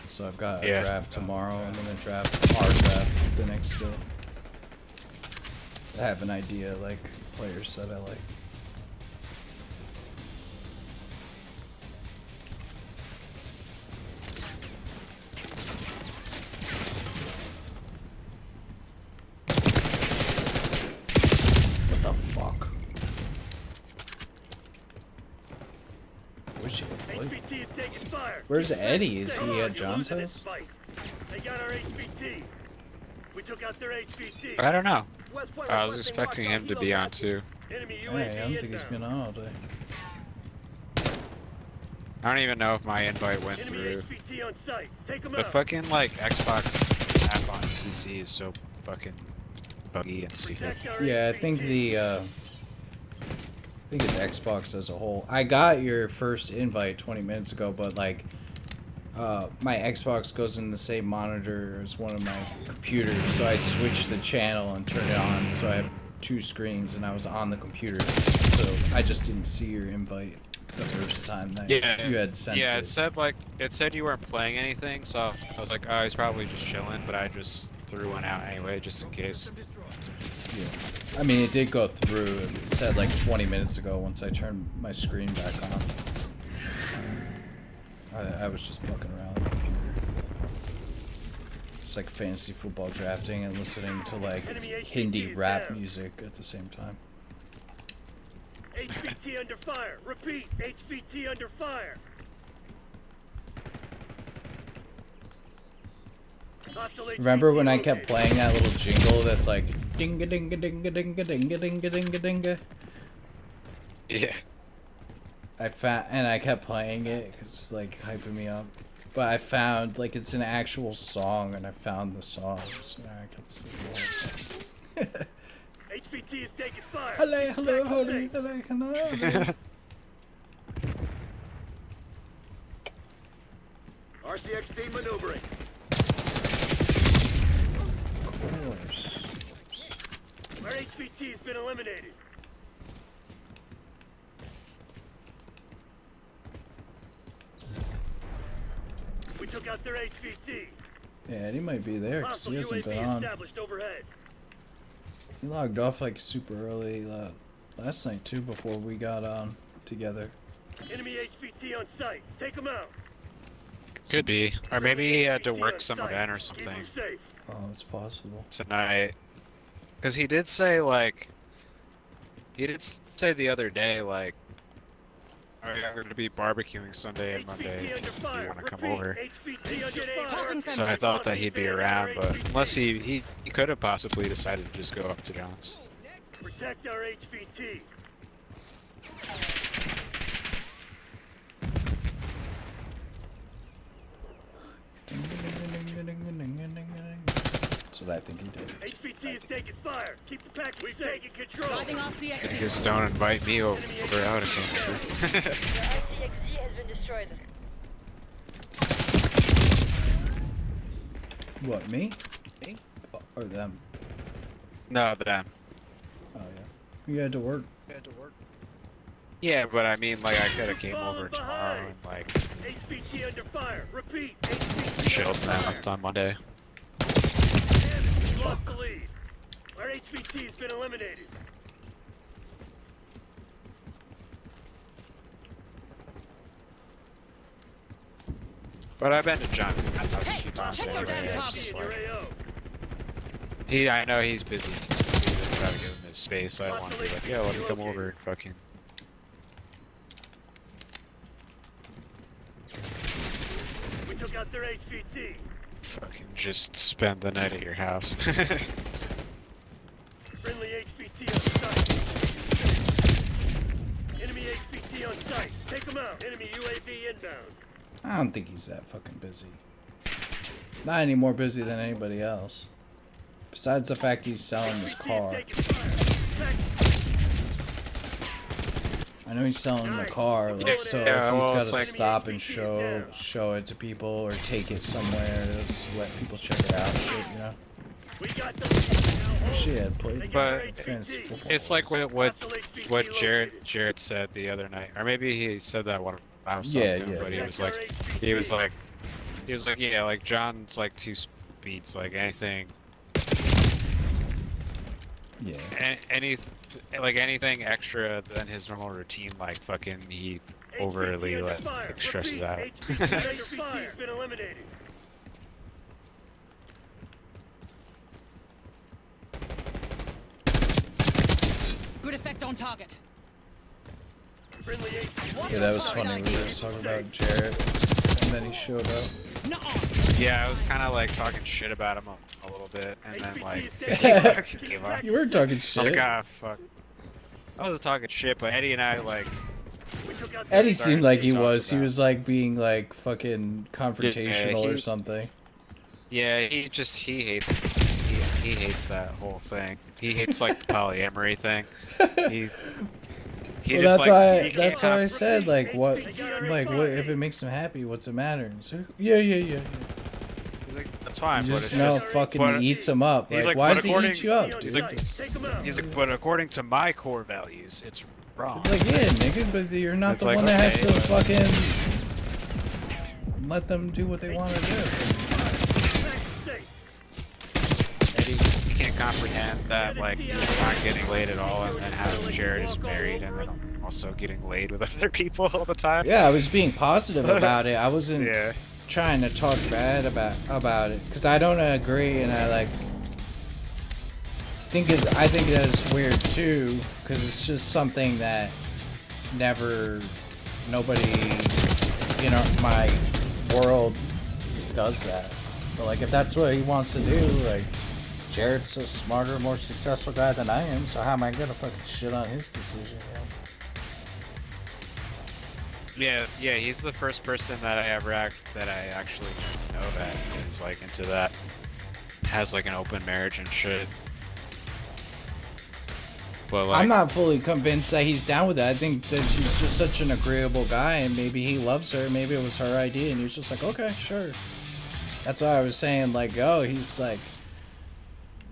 So I've got a Yeah. draft tomorrow. I'm gonna draft our draft the next day. I have an idea, like players that I like. What the fuck? Where's she? HVT is taking fire. Where's Keep Eddie? Is packing he safe. at John's You're losing this house? fight. They got our HVT. We took out their HVT. I don't know. West Point I was requesting expecting him to hostile be helo on too. Enemy UAV Hey, I don't think he's inbound. been on all day. I don't even know if my invite went Enemy through. HVT on site. Take them The out. fucking, like, Xbox app on PC is so fucking buggy and stupid. Protect our Yeah, I think HVT. I think it's Xbox as a whole. I got your first invite 20 minutes ago, but like, my Xbox goes in the same monitor as one of my computers, so I switched the channel and turned it on, so I have two screens, and I was on the computer, so I just didn't see your invite the first time that Yeah, you had sent yeah, it. it said you weren't playing anything, so I was like, oh, he's probably just chilling, but I just threw one out anyway, just in case. Yeah. I mean, it did go through. It said like 20 minutes ago once I turned my screen back on. I was just fucking around with the computer. It's like fantasy football drafting and listening to like Hindi rap music at the same time. HVT under fire. Repeat, HVT under fire. Hostile Remember HVT when I kept located. playing that little jingle that's like dinga dinga dinga dinga dinga dinga dinga dinga? Yeah. I kept playing it because it's like hyping me up. But I found like it's an actual song, and I found the song. So now I kept listening to the whole song. HVT is taking fire. Hello, Keep hello, packing hello, safe. hello, hello. RCXD maneuvering. Of course. Our HVT has been eliminated. We took out their HVT. Yeah, he might be there because Hostile he hasn't UAV been on. established overhead. He logged off like super early last night too before we got on together. Enemy HVT on site. Take them out. Could be. Or maybe he had to HVT work on some site. event or Keep something 'em safe. Oh, it's possible. tonight. Because he did say, like, he did say the other day, like, oh, yeah, we're going to be barbecuing Sunday and Monday HVT if under you fire. want to come Repeat, over. HVT under fire. Tossing So I thought that he'd be around, but unless he could have possibly decided to just go up to John's. Protect our HVT. That's what I think he did. HVT is taking fire. Keep the pack. We've taken control. Driving RCXD. Just don't invite me over out again. Your RCXD has been destroyed. What, me? Or them? No, them. Oh yeah. You had to work. Yeah, but I mean, like, I could have came Falling over tomorrow behind. and, like, HVT under fire. Repeat. HVT chilled under and fire. left on Monday. Damn it, we lost the lead. Our HVT has been eliminated. But I've been to John Green's house a few Hey, times check your anyway. damn It's just Your like, AO. I know he's busy. I'm trying to give him his space, so I don't want to be like, yo, let me come over and fucking. We took out their HVT. Fucking just spend the night at your house. Friendly HVT on site. Enemy HVT on site. Take them out. Enemy UAV inbound. I don't think he's that fucking busy. Not any more busy than anybody else. Besides the fact he's selling his car. Taking fire. I know he's selling the car, like, so Yeah, if he's well, gotta it's like- stop and show it to people or take it somewhere, just let people check it out and shit, you know? We got the lead. Now hold. Shit, played But fantasy football. it's like what Hostile HVT what located. Jared said the other night, or maybe he said that when I was Yeah, talking, yeah. but he was Protect like, our HVT. he was like, yeah, like John's like 2 speeds, like anything, Yeah. anything extra than his normal routine, like fucking he overly HVT under like fire. stresses Repeat, out. HVT under fire. Has been eliminated. Good effect on target. Friendly HVT. Yeah, that was funny. We were just talking about Jarrett, and then he showed up. Nuh-uh. Yeah, I was kind of like talking shit about him a little bit, and then like HVT he is down. fucking gave up. You were talking I was shit. like, ah, fuck. I wasn't talking shit, but Eddie and I like. We took out their Eddie Sorry, seemed like he talked was. He about- was like being like fucking confrontational or he- something. Yeah, he hates that whole thing. He hates like the polyamory thing. He Well, just that's like why. he can't That's why I have- said like what, HVT like what if it makes him happy? What's the matter? So, yeah. He's like, that's fine, You but just it's know just. fucking but- eats him up. he's Like, like, why but does he according- eat you up? on Dude? He's like- site. Take them out. He's like, but according to my core values, it's wrong. It's like, yeah, nigga, but you're not It's the like, one that has okay, to but- fucking let them do what they want to do. Back safe. Eddie can't comprehend that like he's not getting laid at all, and then how Jared is married and then also getting laid with other people all the time. Yeah, I was being positive about it. I wasn't Yeah. trying to talk bad about it because I don't agree, and I like I think that is weird too because it's just something that nobody in my world does that. But like if that's what he wants to do, like Jared's a smarter, more successful guy than I am, so how am I gonna fucking shit on his decision? You know? Yeah, he's the first person that I actually know that is like into that, has like an open marriage and shit. But like, I'm not fully convinced that he's down with that. I think that she's just such an agreeable guy, and maybe he loves her. Maybe it was her idea, and he was just like, okay, sure. That's why I was saying, like, oh, he's like,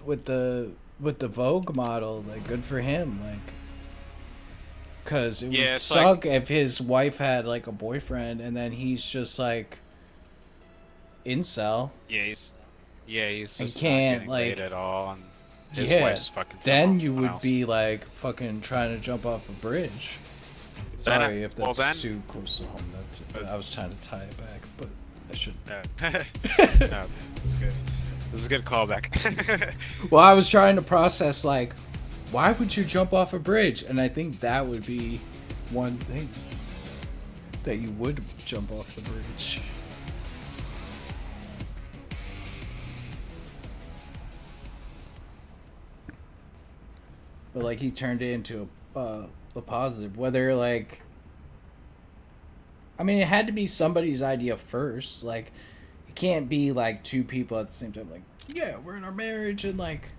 with the Vogue model, like, good for him, like, because it Yeah, would it's suck if his wife had like a boyfriend, and then he's just like, incel. he's just can't, not getting like- laid at all, and his Yeah, wife's fucking. then you someone would else. be like fucking trying to jump off a bridge. Sorry if well, that's then- too close to home. I was trying to tie it back, but I should. No, that's good. This is a good callback. Well, I was trying to process like, why would you jump off a bridge? And I think that would be one thing that you would jump off the bridge. But like he turned it into a positive. Whether like, I mean, it had to be somebody's idea first. Like, it can't be like two people at the same time. Like, yeah, we're in our marriage and like.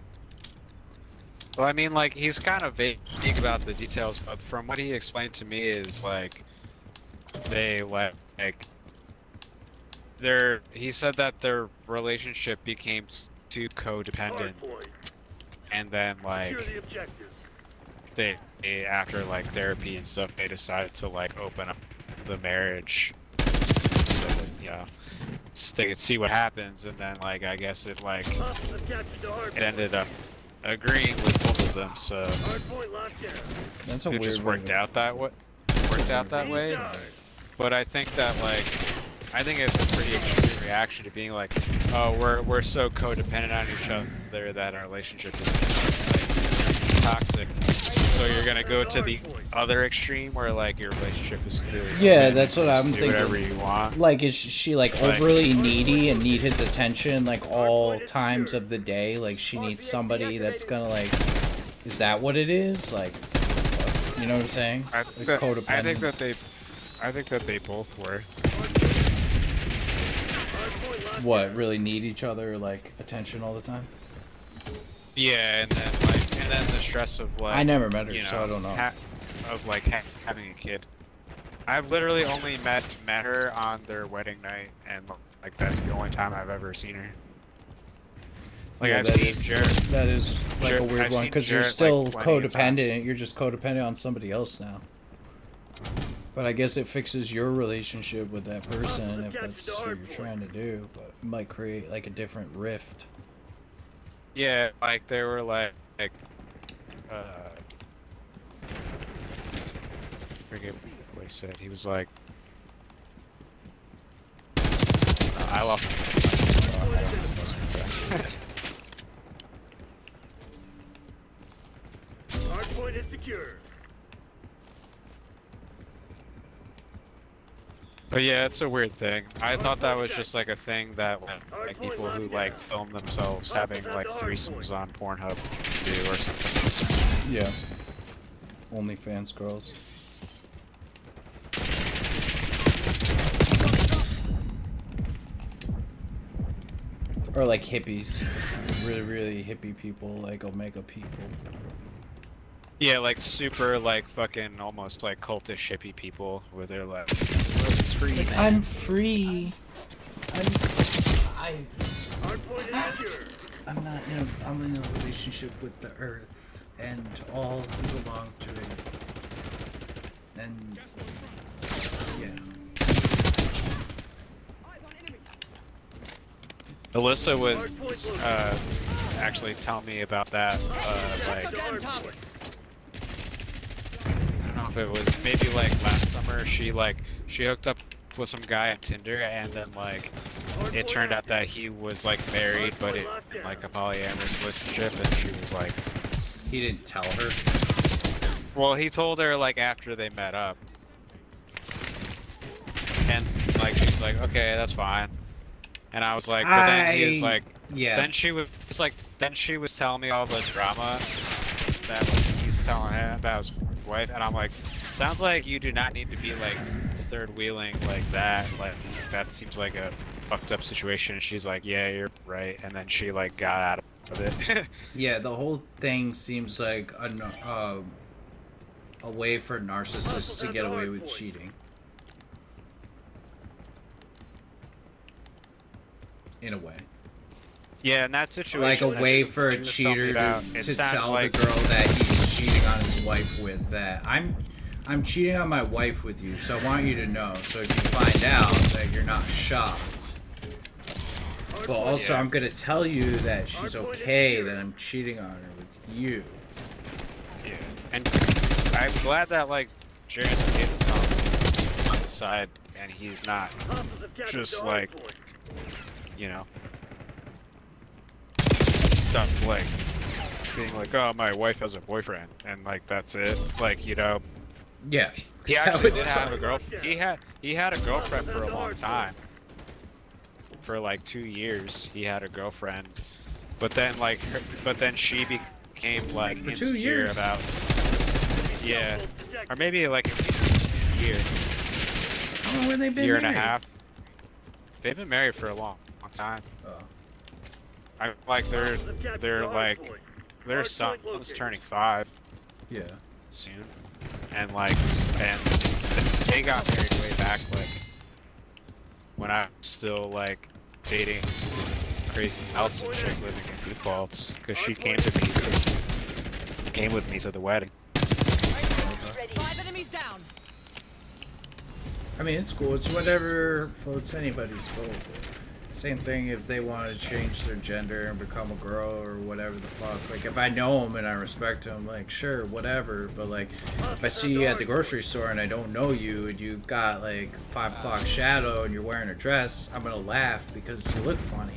Well, I mean, like, he's kind of vague about the details, but from what he explained to me is, like, they he said that their relationship became too codependent, Hardpoint. and then like Secure the objective. they after like therapy and stuff, they decided to like open up the marriage so that, you know, they could see what happens, and then like I guess it like Hostiles have captured the hardpoint. it ended up agreeing with both of them, so Hardpoint locked down. That's a it weird just worked way to- out that way. Worked out that way. Inside. But I think that like, I think it's a pretty extreme reaction to being like, oh, we're so codependent on each other that our relationship is like, toxic. So you're gonna go to the other extreme where like your relationship is clearly Yeah, open, that's what you I'm just do whatever thinking. you want. Like, is she like Like- overly needy and need his attention like all times of the day? Like, she needs somebody that's gonna like. Is that what it is? Like, you know what I'm saying? I Like think that codependent. I think that they both were. Hardpoint locked What, down. really need each other like attention all the time? Yeah, and then the stress of like I never met her, you know, so I don't know. Of like having a kid. I've literally only met her on their wedding night, and like that's the only time I've ever seen her. Like Yeah, I've that seen is- Jared. That is like a Jared- weird I've one seen because you're Jared, still like, plenty of times. codependent. You're just codependent on somebody else now. But I guess it fixes your relationship with that person if that's what you're trying to do. But it might create like a different rift. Yeah, like they were like forget what he said. He was like, I lost. I don't know what I was gonna say. Hardpoint is secure. But yeah, it's a weird thing. I thought that was just like a thing that like people who like film themselves having like threesomes on Pornhub do or something. Yeah. OnlyFans girls. Or like hippies. Really, really hippie people, like Omega people. Yeah, like super like fucking almost like cultish hippie people where they're like, "Oh, it's free, man." I'm free. Hardpoint is secure. I'm in a relationship with the earth and all who belong to it. And yeah. Alyssa was actually telling me about that. Like, Down targets. I don't know if it was maybe like last summer. She hooked up with some guy on Tinder, and then like it turned out that he was like married, but in like a polyamorous relationship, and she was like, He didn't tell her. well, he told her like after they met up, and like she's like, okay, that's fine. And I was like, but then he was like, yeah. then she was like, then she was telling me all the drama that like, he's telling him about his wife, and I'm like, sounds like you do not need to be like third wheeling like that. Like that seems like a fucked up situation. And she's like, yeah, you're right. And then she like got out of it. Yeah, the whole thing seems like a way for narcissists to get away with cheating. In a way. Yeah, in that Like situation. a that way she- for she a was telling me cheater about, to it sounded tell like, the girl that he's cheating on his wife with that I'm cheating on my wife with you, so I want you to know. So if you find out that you're not shocked. But also Yeah. I'm gonna tell you that she's okay that I'm cheating on her with you. Yeah, and I'm glad that like Jared's kids on the side, and he's not Hostiles have captured just the like, hardpoint. you know, stuff like being like, oh, my wife has a boyfriend, and like that's it. Like, you know, Yeah. he That actually was- did have a girlfriend. He had a girlfriend for a long time. For like 2 years, he had a girlfriend, but then like, but then she became like For 2 insecure years? about, yeah, or maybe like a year, How long have they been year and a married? half. They've been married for a long time. Oh. I like Hostiles have captured their the like hardpoint. their Hardpoint son is located. turning 5 Yeah. soon, and like and they got married way back like when I was still like dating crazy Allison chick living in Defaults, because she came with me to the wedding. 5 enemies down. I mean, it's cool. It's whatever floats anybody's boat. Same thing if they want to change their gender and become a girl or whatever the fuck. Like, if I know them and I respect them, like, sure, whatever. But, like, if I see you at the grocery store and I don't know you and you got, like, 5 o'clock shadow and you're wearing a dress, I'm going to laugh because you look funny.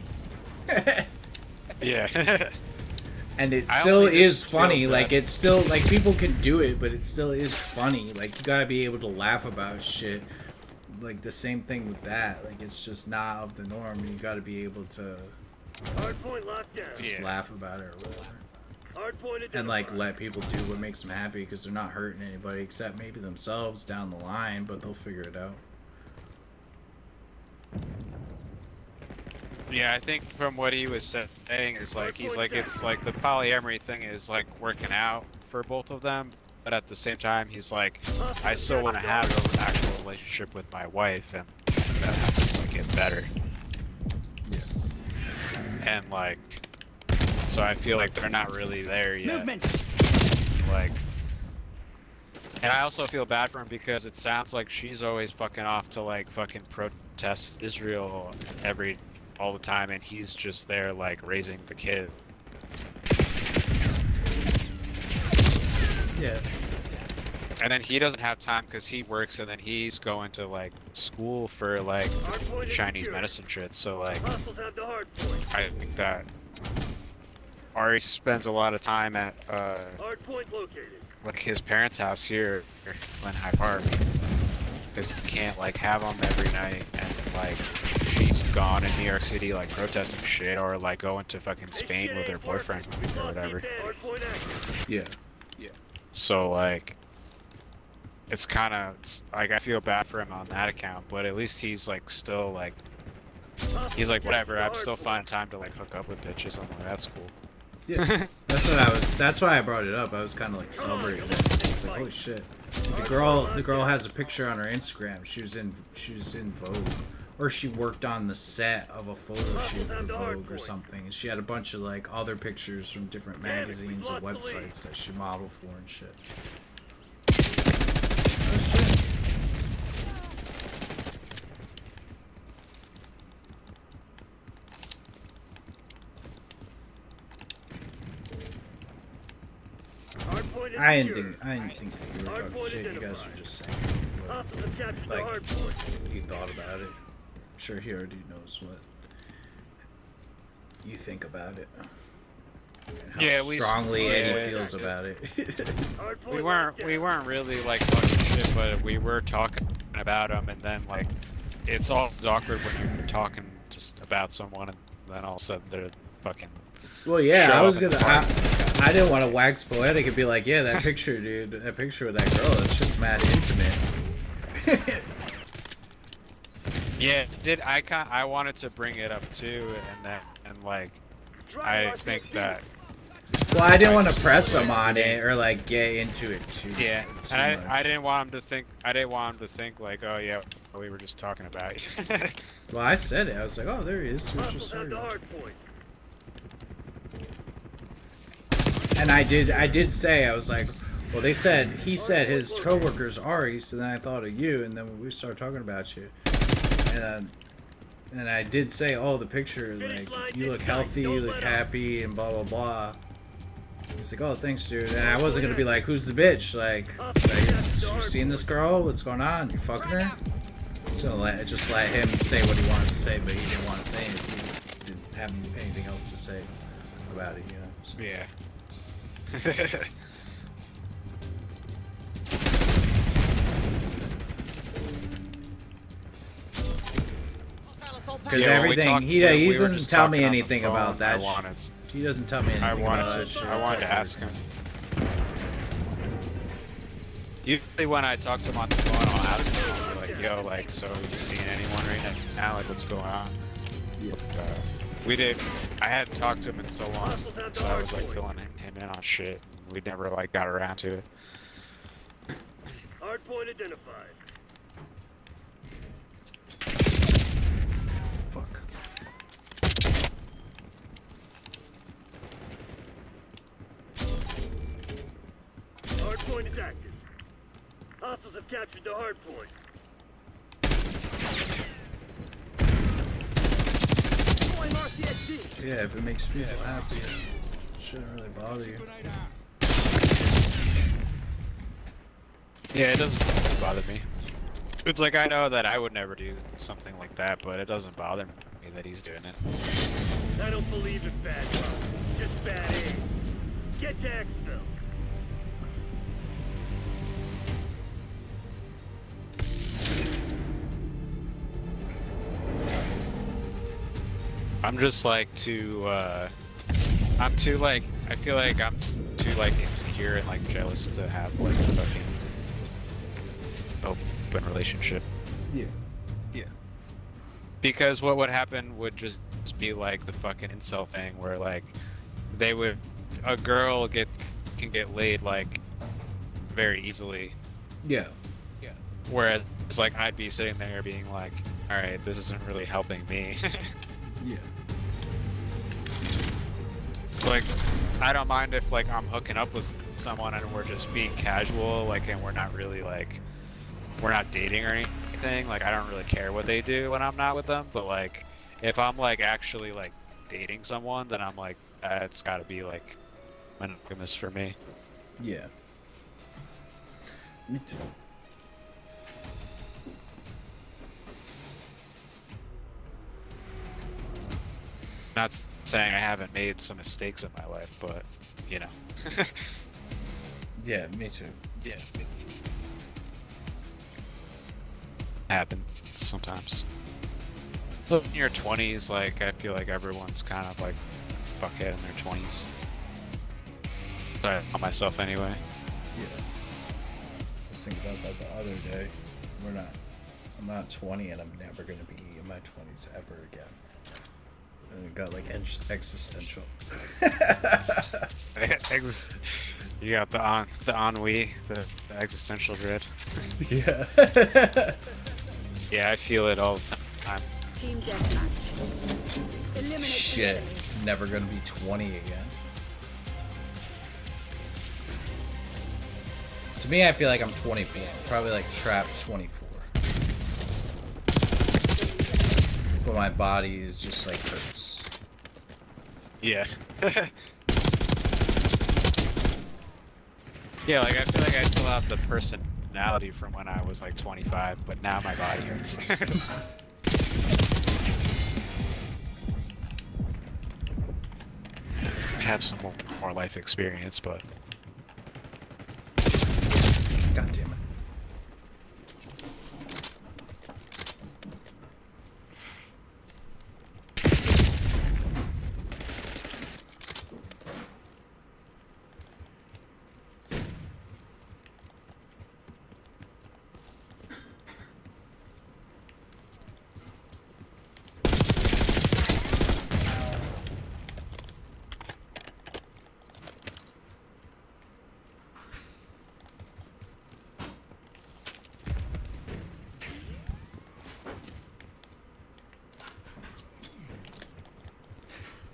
Yeah. And it I still only is just feel funny. bad. Like, it's still, like, people can do it, but it still is funny. Like, you gotta be able to laugh about shit. Like, the same thing with that. Like, it's just not of the norm. You gotta be able to Hardpoint locked down. just laugh about it or whatever. Hardpoint identified. And, like, let people do what makes them happy because they're not hurting anybody except maybe themselves down the line, but they'll figure it out. Yeah, I think from what he was saying is like he's like it's like the polyamory thing is like working out for both of them, but at the same time he's like I still want to have an actual relationship with my wife, and that has to like get better. Yeah. And like, so I feel like they're not really there yet. Movement. Like, and I also feel bad for him because it sounds like she's always fucking off to like fucking protest Israel all the time, and he's just there like raising the kid. Yeah. And then he doesn't have time because he works, and then he's going to like school for like Hardpoint is Chinese secure. medicine shit. So like, Hostiles have the hardpoint. I think that Ari spends a lot of time at Hardpoint located. like his parents' house here in High Park, because he can't like have them every night, and like she's gone in New York City like protesting shit, or like going to fucking Spain with her boyfriend or whatever. Hardpoint active. Yeah. So like, it's kind of like I feel bad for him on that account, but at least he's like still like he's like whatever. I'm still finding time to like hook up with bitches. I'm like that's cool. Yeah. That's why I brought it up. I was kind of like celebrating it. It's like, holy shit. The girl has a picture on her Instagram. She was in Vogue, or she worked on the set of a photo shoot for Vogue or something. And she had a bunch of like other pictures from different magazines and websites that she modeled for and shit. Oh shit. Hardpoint is I secure. didn't think you were talking shit. You guys were just saying what Hostiles have captured like, the hardpoint. he thought about it. I'm sure he already knows what you think about it. And how Yeah, we- strongly Eddie yeah. feels about it. Hardpoint We locked down. weren't really like talking shit, but we were talking about him, and then like it's all awkward when you're talking just about someone, and then all of a sudden they're fucking. Well, yeah, Show I was up in gonna. the park. I didn't want to wax poetic and be like, yeah, that picture, dude, that picture with that girl, that shit's mad intimate. Yeah, I wanted to bring it up too, and like I think that Well, I didn't want to press him on it or like get into it too. yeah, too and I much. didn't want him to think like, oh yeah, we were just talking about you. Well, I said it. I was like, oh, there he is. He was Hostiles just have the sorry. hardpoint. And I did say, I was like, well, he said his coworker's Ari, so then I thought of you, and then we started talking about you. And I did say, oh, the picture, like, you look healthy, you look happy, and blah, blah, blah. He's like, oh, thanks, dude. And I wasn't going to be like, who's the bitch? Like, you seen this girl? What's going on? You fucking her? So just let him say what he wanted to say, but he didn't want to say anything. He didn't have anything else to say about it, you know? So. Yeah. Hostile assault Because package. everything, he doesn't tell me anything about that shit. He doesn't tell me anything about that shit. I wanted to ask him. Usually when I talk to him on the phone, I'll ask him, I'll be like, yo, like, so are you seeing anyone right now? Like, what's going on? Yeah. I hadn't talked to him in so long, so I was like filling him in on shit. We never like got around to it. Hardpoint identified. Fuck. Hardpoint is active. Hostiles have captured the hardpoint. Deploying RCXD. Yeah, if it makes people happy, it shouldn't really bother you. Yeah, it doesn't bother me. It's like, I know that I would never do something like that, but it doesn't bother me that he's doing it. I don't believe in bad luck, just bad aim. Get to Exfil. I'm just like I'm too like, I feel like I'm too like insecure and like jealous to have like a fucking open relationship. Yeah. Yeah. Because what would happen would just be like the fucking incel thing where like a girl can get laid like very easily. Yeah. Yeah. Whereas like I'd be sitting there being like, all right, this isn't really helping me. Yeah. Like, I don't mind if like I'm hooking up with someone and we're just being casual, like, and we're not really like, we're not dating or anything. Like, I don't really care what they do when I'm not with them. But like, if I'm like actually like dating someone, then I'm like, it's got to be like monogamous for me. Yeah. Me too. Not saying I haven't made some mistakes in my life, but you know. Yeah, me too. Yeah. Happens sometimes. In your 20s, like, I feel like everyone's kind of like fuckhead in their 20s. But on myself anyway. Yeah. I was thinking about that the other day. I'm not 20 and I'm never gonna be in my 20s ever again. And it got like existential. You got the ennui, the existential dread. Yeah. Yeah, I feel it all the time. Team deathmatch. Eliminate the Shit. enemy. Never gonna be 20 again. To me, I feel like I'm 24. Probably like trapped 24. But my body is just like hurts. Yeah. Yeah, like I feel like I still have the personality from when I was like 25, but now my body hurts. I have some more life experience, but God damn it.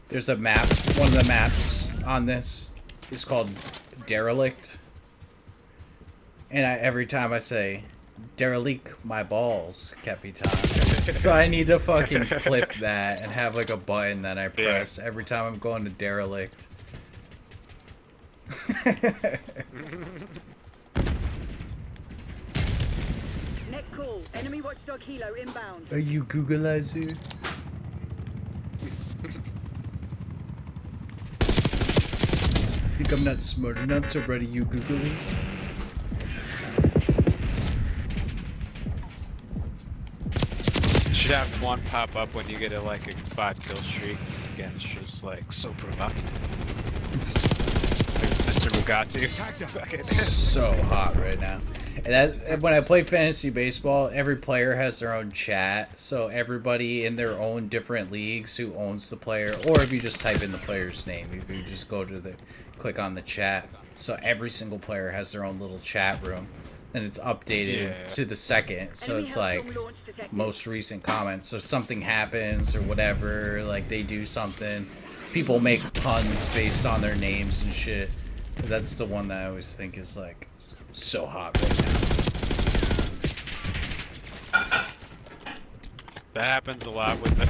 There's a map. One of the maps on this is called Derelict. And every time I say, derelict my balls, Capitan. So I need to fucking clip that and have like a button that I press every time I'm going to Derelict. Net call. Enemy watchdog helo inbound. Are you Googleizer? Think I'm not smart enough to write a you Googling? you should have one pop up when you get a like a 5-kill streak. Again, it's just like so provocative. Mr. Bugatti. So hot right now. And when I play fantasy baseball, every player has their own chat, so everybody in their own different leagues who owns the player, or if you just type in the player's name, you can just go to click on the chat. So every single player has their own little chat room and it's updated Yeah. to the second. So Enemy it's Hellstorm like launch detected. most recent comments. So something happens or whatever, like they do something. People make puns based on their names and shit. That's the one that I always think is like so hot right now. That happens a lot with the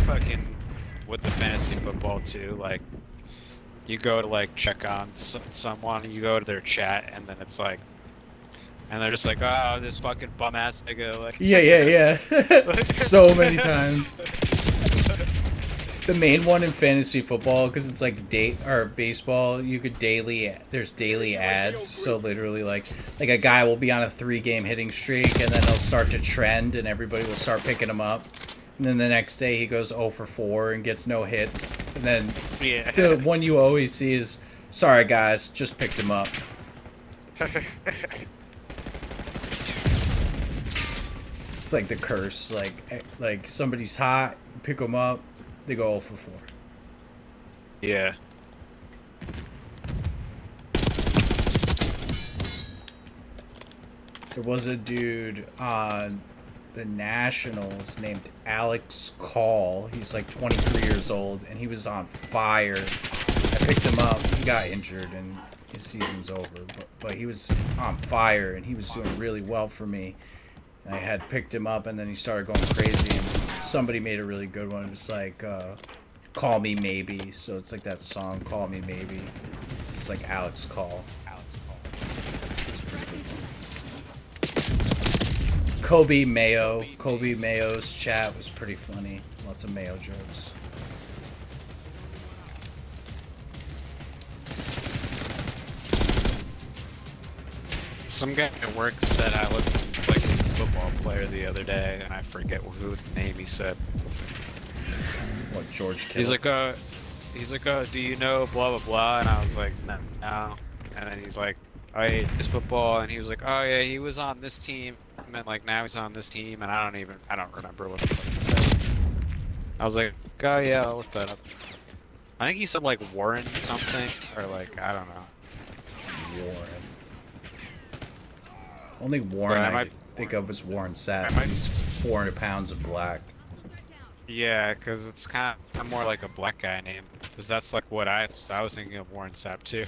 fantasy football too. Like, you go to like check on someone, you go to their chat, and then it's like, and they're just like, oh, this fucking bum ass nigga. Like, Yeah. So many times. The main one in fantasy football, because it's like baseball, you could there's daily ads. So literally like a guy will be on a 3-game hitting streak, and then he'll start to trend, and everybody will start picking him up. And then the next day he goes 0 for 4 and gets no hits. And then yeah. the one you always see is, sorry guys, just picked him up. It's like the curse. Like somebody's hot, pick them up, they go 0 for 4. Yeah. There was a dude on the Nationals named Alex Call. He's like 23 years old, and he was on fire. I picked him up. He got injured, and his season's over. But he was on fire, and he was doing really well for me. I had picked him up, and then he started going crazy, and somebody made a really good one. It was like, Call Me Maybe. So it's like that song, Call Me Maybe. It's like Alex Call. It's pretty good. Kobe Mayo's chat was pretty funny. Lots of Mayo jokes. Some guy at work said I looked like a football player the other day, and I forget whose name he said. What, George Kittle? He's like, oh, do you know blah blah blah? And I was like, no. And then he's like, oh, yeah, it's football, and he was like, oh yeah, he was on this team, and like now he's on this team, and I don't remember what the fuck he said. I was like, oh yeah, I'll look that up. I think he said like Warren something, or like, I don't know. Warren. Only Warren But I think of as Warren Sapp. He's 400 pounds of black. Yeah, because it's kind of more like a black guy name. Because that's like what I was thinking of Warren Sapp too.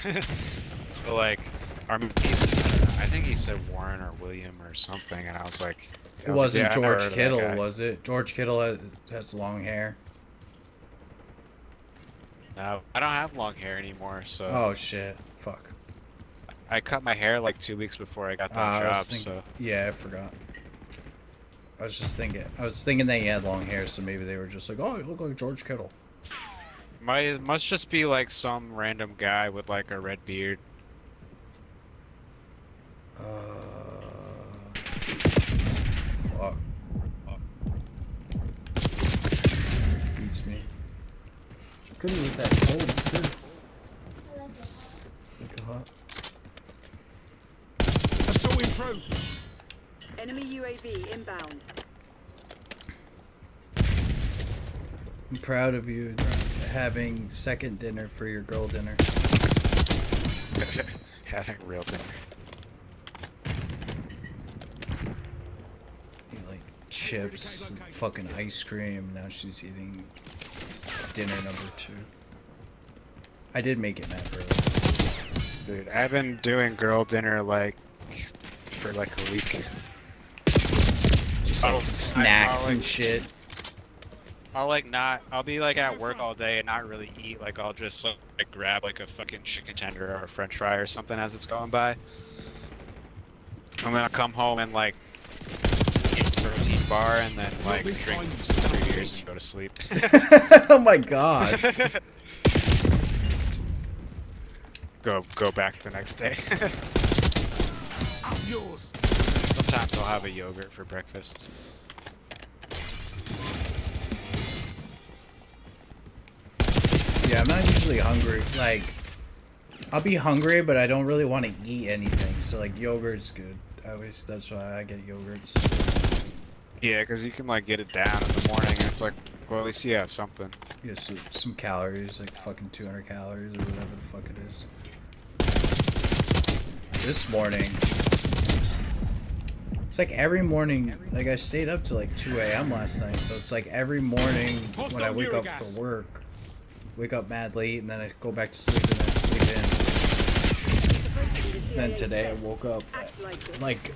But like, I think he said Warren or William or something, and I was like, It wasn't I never heard George of that Kittle, guy. was it? George Kittle has long hair. No, I don't have long hair anymore, so Oh shit. Fuck. I cut my hair like 2 weeks before I got that I job. was thinking, So yeah, I forgot. I was thinking that he had long hair, so maybe they were just like, oh, you look like George Kittle. it must just be like some random guy with like a red beard. Fuck. Beats me. Couldn't eat that cold, too. Look how hot. Enemy UAV inbound. I'm proud of you having second dinner for your girl dinner. Having real dinner. You like chips, and fucking ice cream. Now she's eating dinner number 2. I did make it that early. Dude, I've been doing girl dinner like for like a week. Just like Oh, snacks I and like- shit. I'll be like at work all day and not really eat. Like I'll just like grab like a fucking chicken tender or a french fry or something as it's going by. I'm gonna come home and like eat a protein bar and then like drink 3 beers and go to sleep. Oh my god. go back the next day. Sometimes I'll have a yogurt for breakfast. Yeah, I'm not usually hungry. Like, I'll be hungry, but I don't really want to eat anything. So like, yogurt's good. That's why I get yogurts. Yeah, because you can like get it down in the morning and it's like, well, at least you have something. Yeah, so some calories, like fucking 200 calories or whatever the fuck it is. This morning, It's like every morning, like I stayed up till like 2 a.m. last night, but it's like every morning when I wake up for work, wake up mad late, and then I go back to sleep and then sleep in. And then today I woke up at like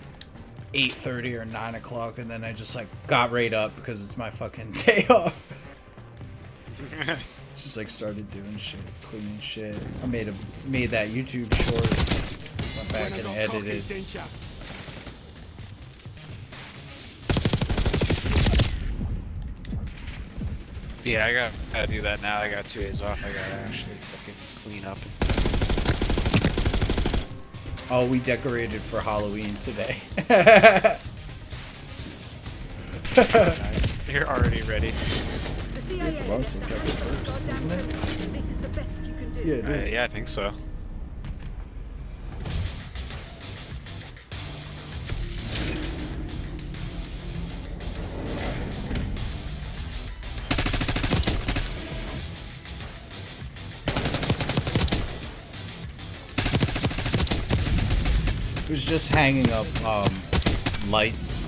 8:30 or 9 o'clock, and then I just like got right up because it's my fucking day off. Just like started doing shit, cleaning shit. I made that YouTube short, went back and edited. Yeah, I gotta do that now. I got 2 days off. I gotta actually fucking clean up. Oh, we decorated for Halloween today. Nice. You're already ready. It's supposed to October 1st, isn't it? This is the best you can do. Yeah, it is. Yeah, I think so. It was just hanging up lights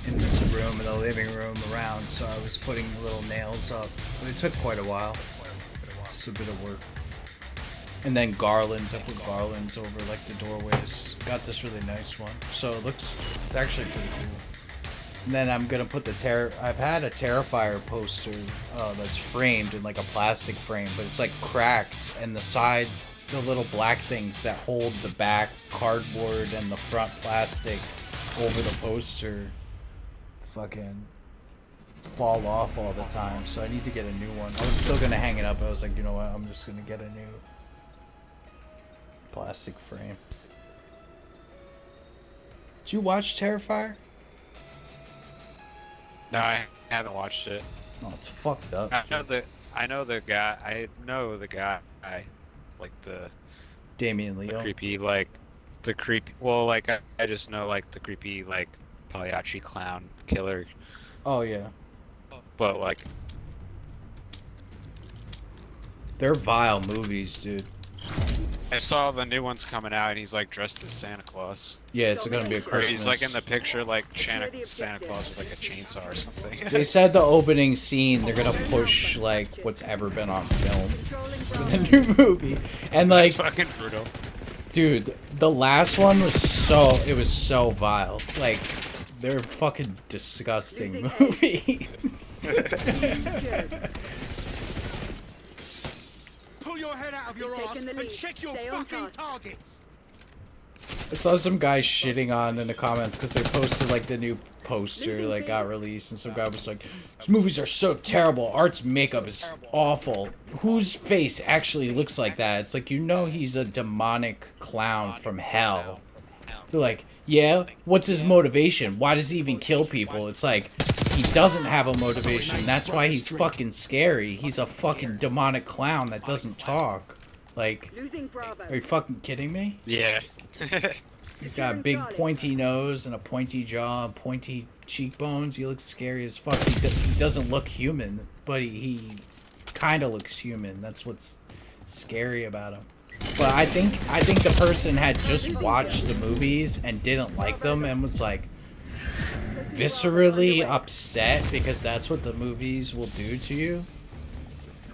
in this room, in the living room around, so I was putting little nails up, but it took quite a while. It's a bit of work. And then garlands, I put garlands over like the doorways. Got this really nice one, so it's actually pretty cool. And then I'm gonna put I've had a Terrifier poster that's framed in like a plastic frame, but it's like cracked, and the side, the little black things that hold the back cardboard and the front plastic over the poster fucking fall off all the time, so I need to get a new one. I was still gonna hang it up, I was like, you know what, I'm just gonna get a new plastic frame. Did you watch Terrifier? No, I haven't watched it. Oh, it's fucked up. I know the guy, like the Damien Leo. creepy, like the creepy. Well, like I just know like the creepy like Pagliacci clown killer, Oh yeah. but like They're vile movies, dude. I saw the new one's coming out and he's like dressed as Santa Claus. Yeah, it's gonna be a Or Christmas. he's like in the picture like Santa Claus with like a chainsaw or something. They said the opening scene, they're gonna push like what's ever been on film for the new movie. And like, It's fucking brutal. dude, the last one was so vile. Like, they're fucking disgusting movies. Pull your head out of your You've ass taken the and lead. check your Stay on fucking task. targets. I saw some guy shitting on in the comments because they posted like the new poster like got released, and some guy was like, "These movies are so terrible. Art's makeup is awful. Whose face actually looks like that?" It's like, you know, he's a demonic clown from hell. They're like, "Yeah, what's his motivation? Why does he even kill people?" It's like, he doesn't have a motivation. That's why he's fucking scary. He's a fucking demonic clown that doesn't talk. Like, Losing Bravo. are you fucking kidding me? Yeah. He's got a big pointy nose and a pointy jaw, pointy cheekbones. He looks scary as fuck. He doesn't look human, but he kind of looks human. That's what's scary about him. But I think the person had just watched the movies and didn't like them and was like viscerally upset because that's what the movies will do to you.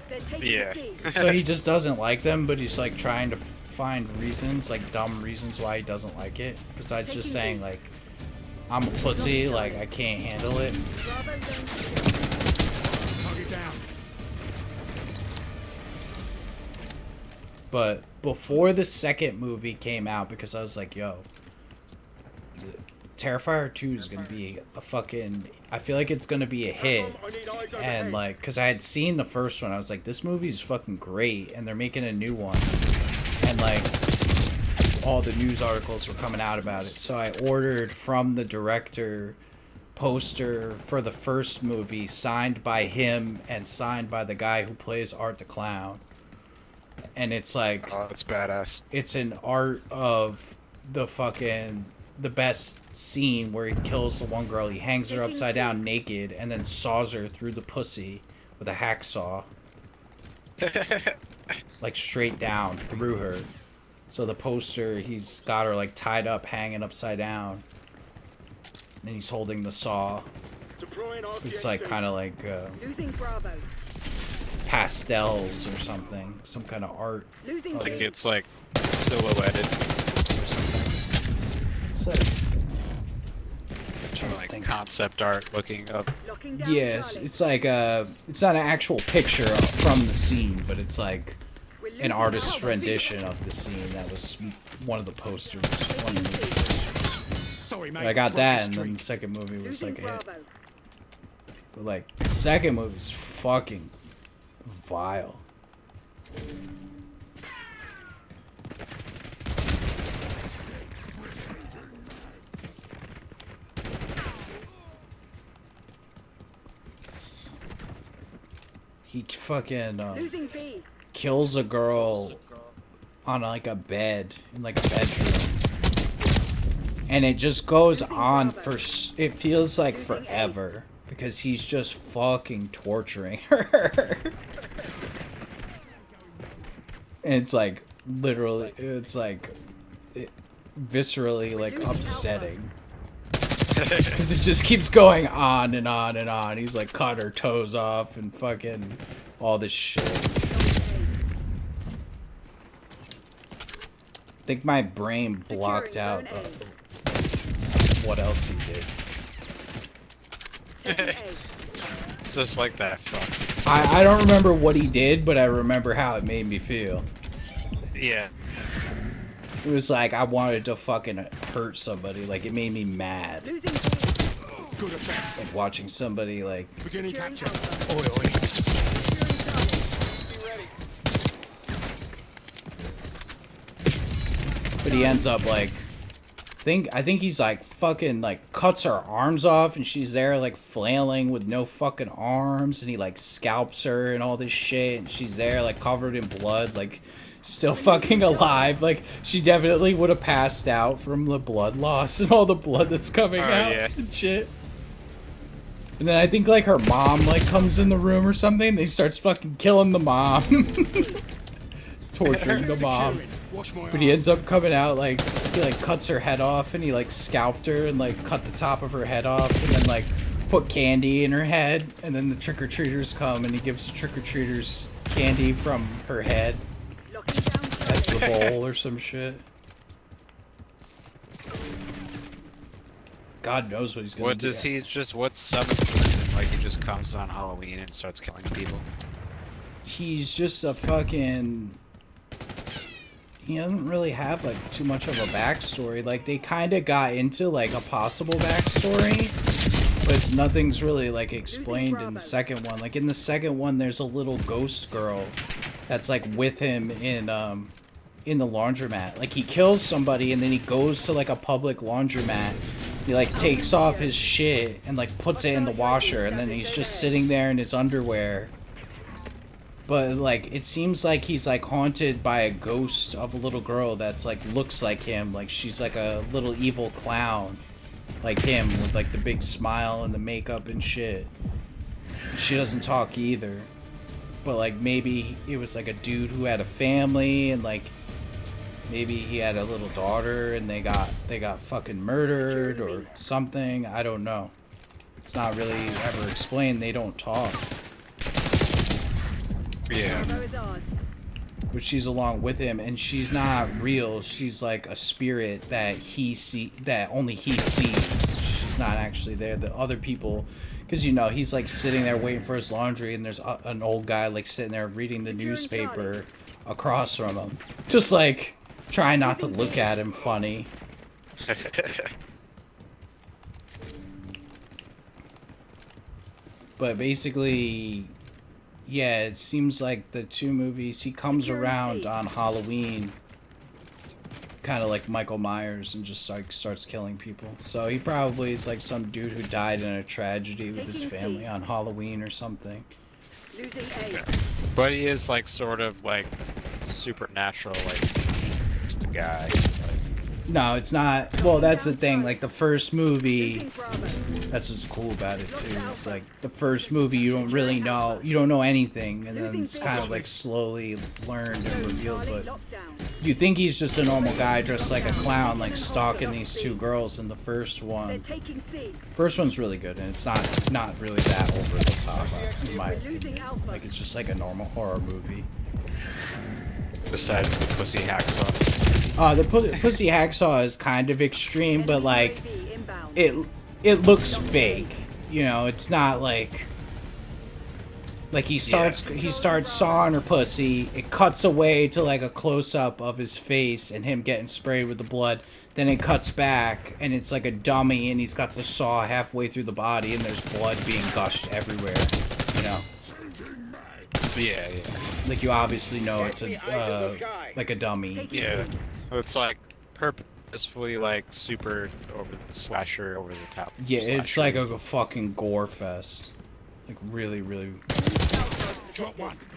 They're taking Yeah. the lead. So he just doesn't like them, but he's like trying to find reasons, like dumb reasons why he doesn't like it, besides just saying like, I'm a pussy, like I can't handle it. Bravo zone. Target down. But before the second movie came out, because I was like, yo, Terrifier 2 is gonna be a fucking, I feel like it's gonna be a hit. I need eyes And overhead. like, because I had seen the first one, I was like, this movie's fucking great, and they're making a new one. And like, all the news articles were coming out about it. So I ordered from the director poster for the first movie, signed by him and signed by the guy who plays Art the Clown. And it's like, Oh, that's badass. it's an art of the best scene where he kills the one girl. He hangs her upside down naked and then saws her through the pussy with a hacksaw, like straight down through her. So the poster, he's got her like tied up, hanging upside down. and he's holding the saw. Deploying all It's like kind of like Losing Bravo. pastels or something, some kind of art. Losing Like B. it's like silhouetted or something. It's like, Or like concept art looking up. Locking down yes, Charlie. it's like it's not an actual picture from the scene, but it's like We're an losing artist's Alpha. rendition of the scene. That was one of the posters, one of the movie posters. Sorry, But I got that, and then the second movie was Losing like a hit. Bravo. But like, the second movie's fucking vile. He fucking Losing B. kills a girl on like a bed in like a bedroom, and it just goes on for it feels like forever because he's just fucking torturing her. And it's like literally, it's like viscerally like upsetting. Because it just keeps going on and on and on. He's like cut her toes off and fucking all this shit. I think my brain blocked out what else he did. Taking A. It's just like that. Fuck. I don't remember what he did, but I remember how it made me feel. Yeah. It was like I wanted to fucking hurt somebody. Like it made me mad. Losing B. Good effect. Like watching somebody like Beginning Securing capture. Alpha. Oi, oi. Securing Charlie. but he ends up like I think he's like fucking like cuts her arms off and she's there like flailing with no fucking arms and he like scalps her and all this shit and she's there like covered in blood like still fucking alive. Like she definitely would have passed out from the blood loss and all the blood that's coming out yeah. and shit. And then I think like her mom like comes in the room or something and he starts fucking killing the mom. Torturing the mom. Wash my But he ass. ends up coming out like he like cuts her head off and he like scalped her and like cut the top of her head off and then like put candy in her head and then the trick-or-treaters come and he gives the trick-or-treaters candy from her head Locking down as the Charlie. bowl or some shit. God knows what he's gonna What do. does he just? What's seventh? Like he just comes on Halloween and starts killing people. He's just a fucking... He doesn't really have like too much of a backstory. Like they kind of got into like a possible backstory, but nothing's really like explained in the second one. Like in the second one, there's a little ghost girl that's like with him in the laundromat. Like he kills somebody and then he goes to like a public laundromat. He like takes off his shit and like puts it in the washer and then he's just sitting there in his underwear. But like it seems like he's like haunted by a ghost of a little girl that's like looks like him. Like she's like a little evil clown like him with like the big smile and the makeup and shit. She doesn't talk either. But like maybe it was like a dude who had a family and like maybe he had a little daughter and they got fucking murdered or something. I don't know. It's not really ever explained. They don't talk. Yeah. Bravo is ours. But she's along with him and she's not real. She's like a spirit that that only he sees. She's not actually there. The other people, because you know he's like sitting there waiting for his laundry and there's an old guy like sitting there reading the newspaper across from him, just like trying not to look at him funny. But basically, yeah, it seems like the two movies, he comes around on Halloween, kind of like Michael Myers, and just like starts killing people. So he probably is like some dude who died in a tragedy with his family on Halloween or something. Losing A. But he is like sort of like supernatural, like just a guy. It's like, No, it's not. Well, that's the thing. Like the first movie, Losing Bravo. that's what's cool about it too. It's like the first movie, you don't really know, you don't know anything, and then it's kind of like slowly learned and revealed. Charlie But locked down. You think he's just a normal guy dressed like a clown, like stalking these two girls in the first They're one. taking C. First one's really good, and it's not really that over the top, in my We're losing opinion. Alpha. Like, it's just like a normal horror movie. Besides the pussy hacksaw. The Pussy Hacksaw is kind of extreme, but like, UAV inbound. it looks fake. You know, it's not like he starts sawing her pussy. It cuts away to like a close up of his face and him getting sprayed with the blood. Then it cuts back and it's like a dummy and he's got the saw halfway through the body and there's blood being gushed everywhere. You know, Yeah. like you obviously know it's a like a dummy. Yeah. It's like purposefully like super over the slasher, over the top. Yeah, it's slasher. like a fucking gore fest. Like really, really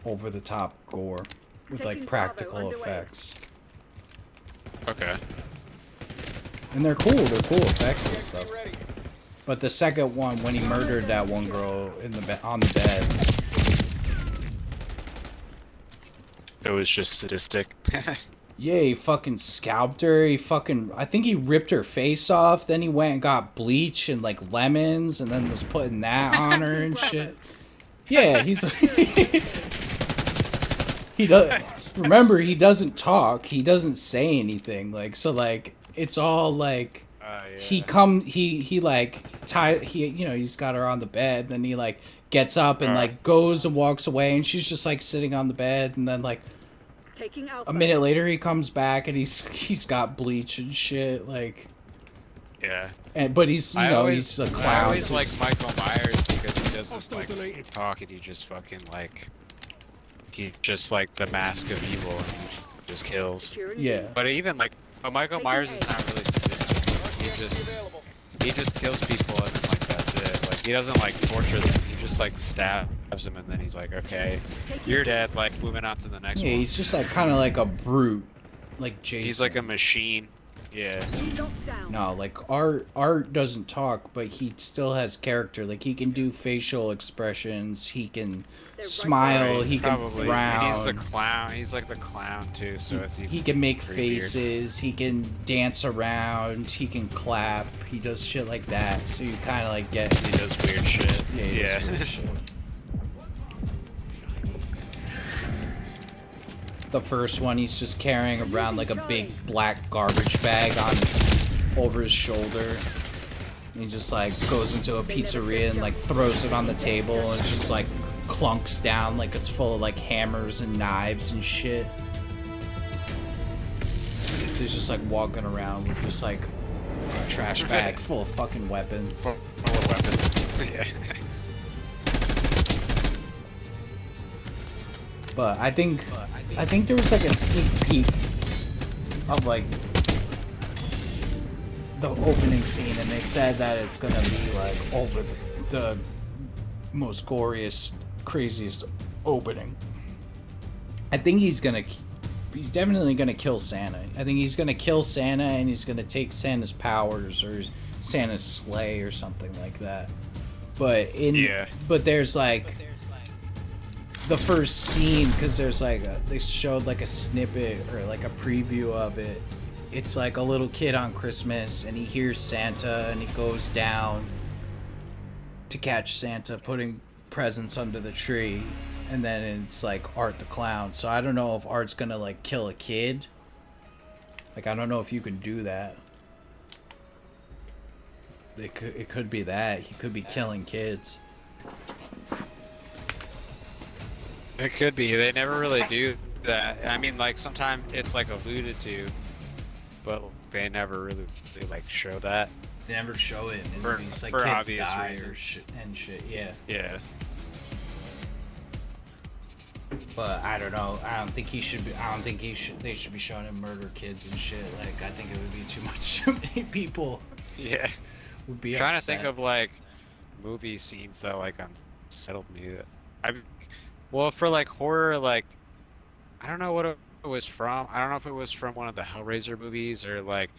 over the top gore with like Taking practical Bravo underway. effects. Okay. And they're cool effects and stuff. But the second one, when he murdered that one girl in the on the bed, It was just sadistic. yeah, he fucking scalped her. I think he ripped her face off. Then he went and got bleach and like lemons, and then was putting that on her and shit. Yeah, he's he does. Remember, he doesn't talk. He doesn't say anything. Like so, like it's all like. Yeah. He like he's got her on the bed, then he like gets up and like goes and walks away and she's just like sitting on the bed, and then like Taking Alpha. a minute later he comes back and he's got bleach and shit, like, Yeah. but he's he's a I clown. always so- like Michael Myers because he doesn't like talk and he just fucking like he just like the mask of evil and he just kills. Securing Yeah. B. But even like Michael Myers is not really sadistic. He just kills people and then like that's it. Like he doesn't like torture them. He just like stabs them and then he's like, okay, you're dead. Like moving on to the next Yeah, one. he's just like kind of like a brute, like Jason. He's like a machine. Yeah. Locked down. No, like Art doesn't talk, but he still has character. Like he can do facial expressions. He can smile. Right, He can probably. frown. He's the clown. He's like the clown too. So it's even He can make pretty weird. faces. He can dance around. He can clap. He does shit like that. So you kind of like get. He does weird shit. Yeah. He Yeah. does weird shit. The first one, he's just carrying around like a big black garbage bag over his shoulder. And he just like goes into a pizzeria and like throws it on the table and it just like clunks down like it's full of like hammers and knives and shit. So he's just like walking around with just like a trash bag full of fucking weapons. Full of weapons. Yeah. But I think there was like a sneak peek of like the opening scene, and they said that it's gonna be like over the most goriest, craziest opening. I think he's definitely gonna kill Santa. I think he's gonna kill Santa, and he's gonna take Santa's powers or Santa's sleigh or something like that. But but there's like the first scene, because there's like they showed like a snippet or like a preview of it. It's like a little kid on Christmas and he hears Santa and he goes down to catch Santa putting presents under the tree, and then it's like Art the Clown. So I don't know if Art's gonna like kill a kid. Like I don't know if you can do that. It could be that he could be killing kids. It could be. They never really do that. I mean, like sometimes it's like alluded to, but they never really like show that. They never show it in For- movies. Like for kids obvious die or reasons. shit and shit. Yeah. Yeah. But I don't know. I don't think he should be. I don't think he should. They should be showing him murder kids and shit. Like I think it would be too much. Too many people Yeah. would be Trying upset. to think of like movie scenes that like unsettled me. Well, for like horror, like I don't know what it was from. I don't know if it was from one of the Hellraiser movies or like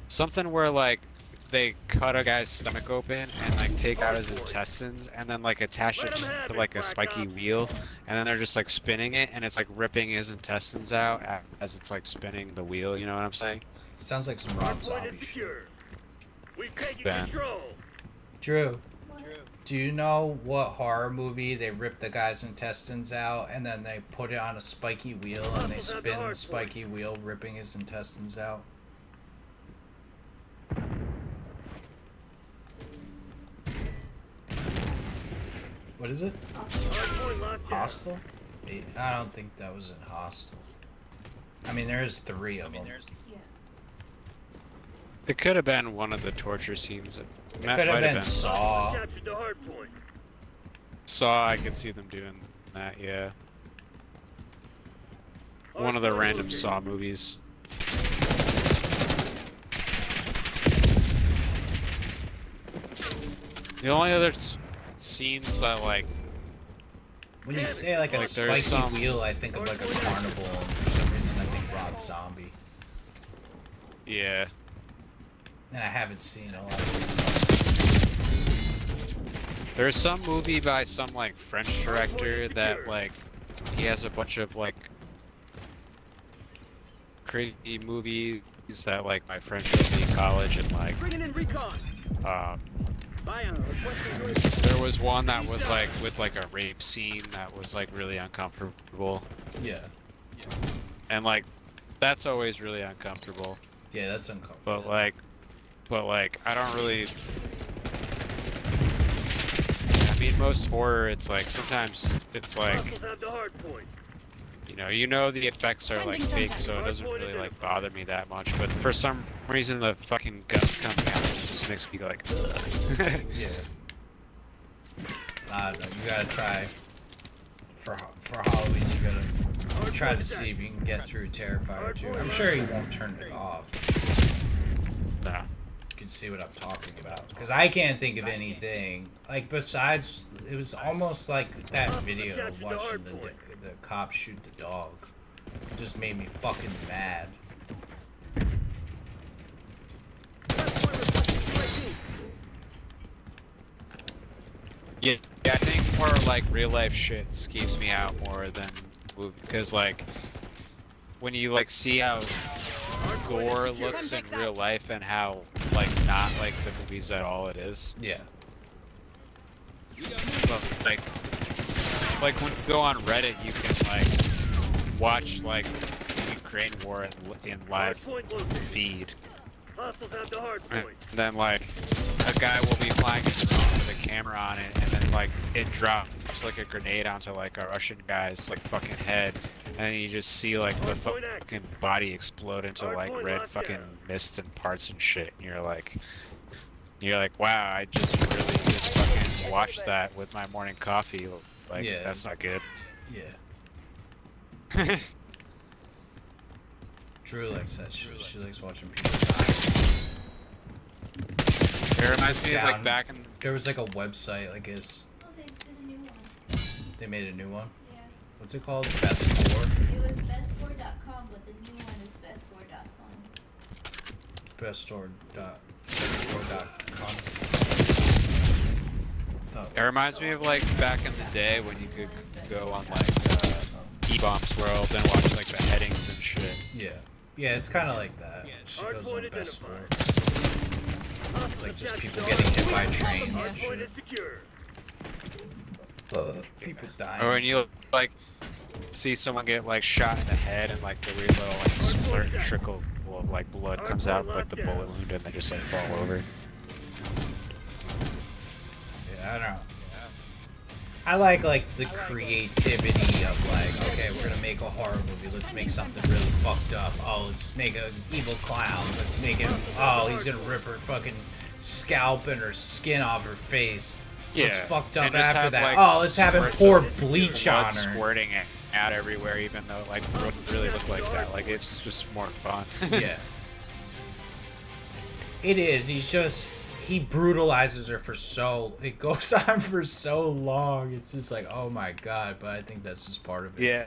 something where like they cut a guy's stomach open and like take out his intestines and then like attach it to like a spiky wheel, and then they're just like spinning it and it's like ripping his intestines out as it's like spinning the wheel. You know what I'm saying? Sounds like some Rob Hardpoint Zombie is shit. secure. We've taken Ben. control. Drew, do you know what horror movie they rip the guy's intestines out and then they put it on a spiky wheel and they spin the spiky wheel, ripping his intestines out? What is it? Hardpoint locked down. Hostel? I don't think that was in Hostel. I mean, there's 3 of them. It could have been one of the torture scenes. It could have been Saw. Captured the hardpoint. Saw, I could see them doing that, yeah. One of the Hardpoint random located. Saw movies. The only other scenes that like When you say like a Like, there's spiky some- wheel, I think of like a carnival, and for some reason I think Rob Zombie. yeah, And I haven't seen a lot of his stuff. there's some movie by some like French director that like he has a bunch of like crazy movies that like my friend showed me in college, and like Bringing in recon. Bio, requesting your there was one that was like with like a rape scene that was like really uncomfortable, Yeah. and like that's always really uncomfortable. Yeah, that's uncomfortable. But like I don't really. I mean, most horror, it's like sometimes it's like Hostiles have the hardpoint. you know the effects are like Sending fake, so it doesn't Hardpoint really like identified. bother me that much. But for some reason, the fucking guts coming out just makes me like. Ugh. Yeah. I don't know. You gotta try. For Halloween, you gotta try to see if you can get through Terrifier 2. I'm sure he won't turn it off. Nah. You can see what I'm talking about. Because I can't think of anything. Like, besides, it was almost like that video of watching the cop shoot the dog. It just made me fucking mad. Yeah, I think more like real life shit skeeves me out more than movie, because like when you like see how gore looks in real life and how like not like the movies at all it is. Yeah. But, like when you go on Reddit, you can like watch like the Ukraine war in live Hardpoint located. feed. Hostiles have the And hardpoint. then like a guy will be flying a drone with a camera on it, and then like it drops like a grenade onto like a Russian guy's like fucking head, and then you just see like the fucking body explode into like red fucking mist and parts and shit, and you're like wow, I just really just fucking watched that with my morning coffee. Like Yeah, that's not good. Yeah. Drew likes that shit. She likes watching people die. It reminds me of Down. like back in. There was like a website, I guess. Oh, they did a new one. They made a new one. Yeah. What's it called? Best Four? It was bestfor.com, but the new one is bestfor.com. It reminds me of like back in the day when you could go on like E-Bombs World and watch like the headings and shit. Yeah. Yeah, it's kind of like that. She goes on Hardpoint Best Four. identified. It's like just people getting hit by trains and Hardpoint shit. is secure. People dying. Or when you like see someone get like shot in the head and like the weird little like splurt and trickle of like blood comes out like the bullet wound and they just like fall over. Yeah, I don't know. I like the creativity of like, okay, we're gonna make a horror movie. Let's make something really fucked up. Oh, let's make an evil clown. Let's make him. Oh, he's gonna rip her fucking scalp and her skin off her face. What's Yeah, fucked up and just after have, that? like, Oh, let's have him spurts pour of bleach blood on her. squirting out everywhere, even though it like wouldn't really look like that. Like it's just more fun. Yeah. It is. He brutalizes her for it goes on for so long. It's just like, oh my god, but I think that's just part of it. Yeah.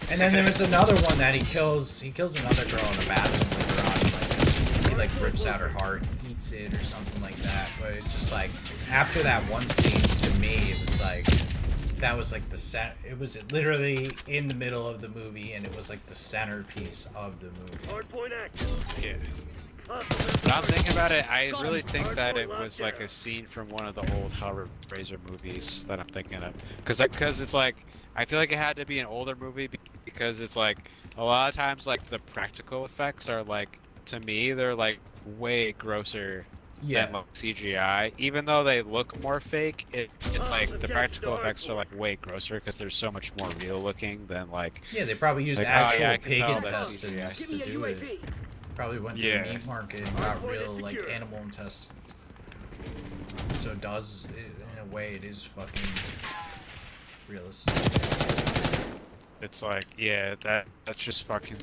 And then there was another one that he kills another girl in the bathroom later on. Like, he like rips out her heart, eats it or something like that. But it's just like after that one scene, to me, it was like that was like the center. It was literally in the middle of the movie, and it was like the centerpiece of the movie. Hardpoint active. Yeah. Hostiles Now I'm have thinking about it, I really think Hardpoint that it locked was like down. a scene from one of the old Hellraiser movies that I'm thinking of. Cause it's like, I feel like it had to be an older movie because it's like, a lot of times like the practical effects are like, to me, they're like way grosser Yeah. than like CGI. Even though they look more fake, it's like the practical effects are like way grosser because they're so much more real looking than like, Yeah, they probably used Like, oh, actual yeah, I can pig tell that's intestines Give me to a do it. UAV. Probably went to Yeah. the meat market and got Hardpoint is real like secure. animal intestines. So it does, in a way, it is fucking realistic. it's like, yeah, that's just fucking,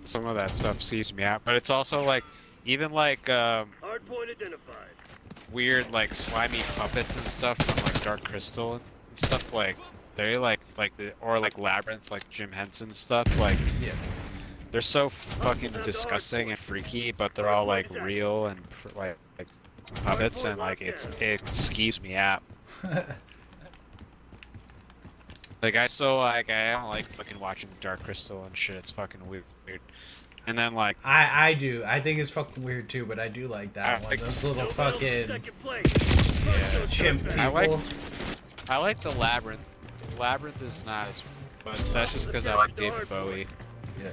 some of that stuff sees me out. But it's also like, even like, Hardpoint identified. weird like slimy puppets and stuff from like Dark Crystal and stuff like they like the or like Labyrinth, like Jim Henson stuff, like Yeah. they're so fucking disgusting and freaky, but they're all like real and like puppets, and like it skeeves me out. Like I don't like fucking watching Dark Crystal and shit. It's fucking weird. And then like I do. I think it's fucking weird too, but I do like that one. like- Those little No battles in fucking second place. chimp people. I like the Labyrinth. Labyrinth is not as, but that's just because I like David Bowie. Yeah.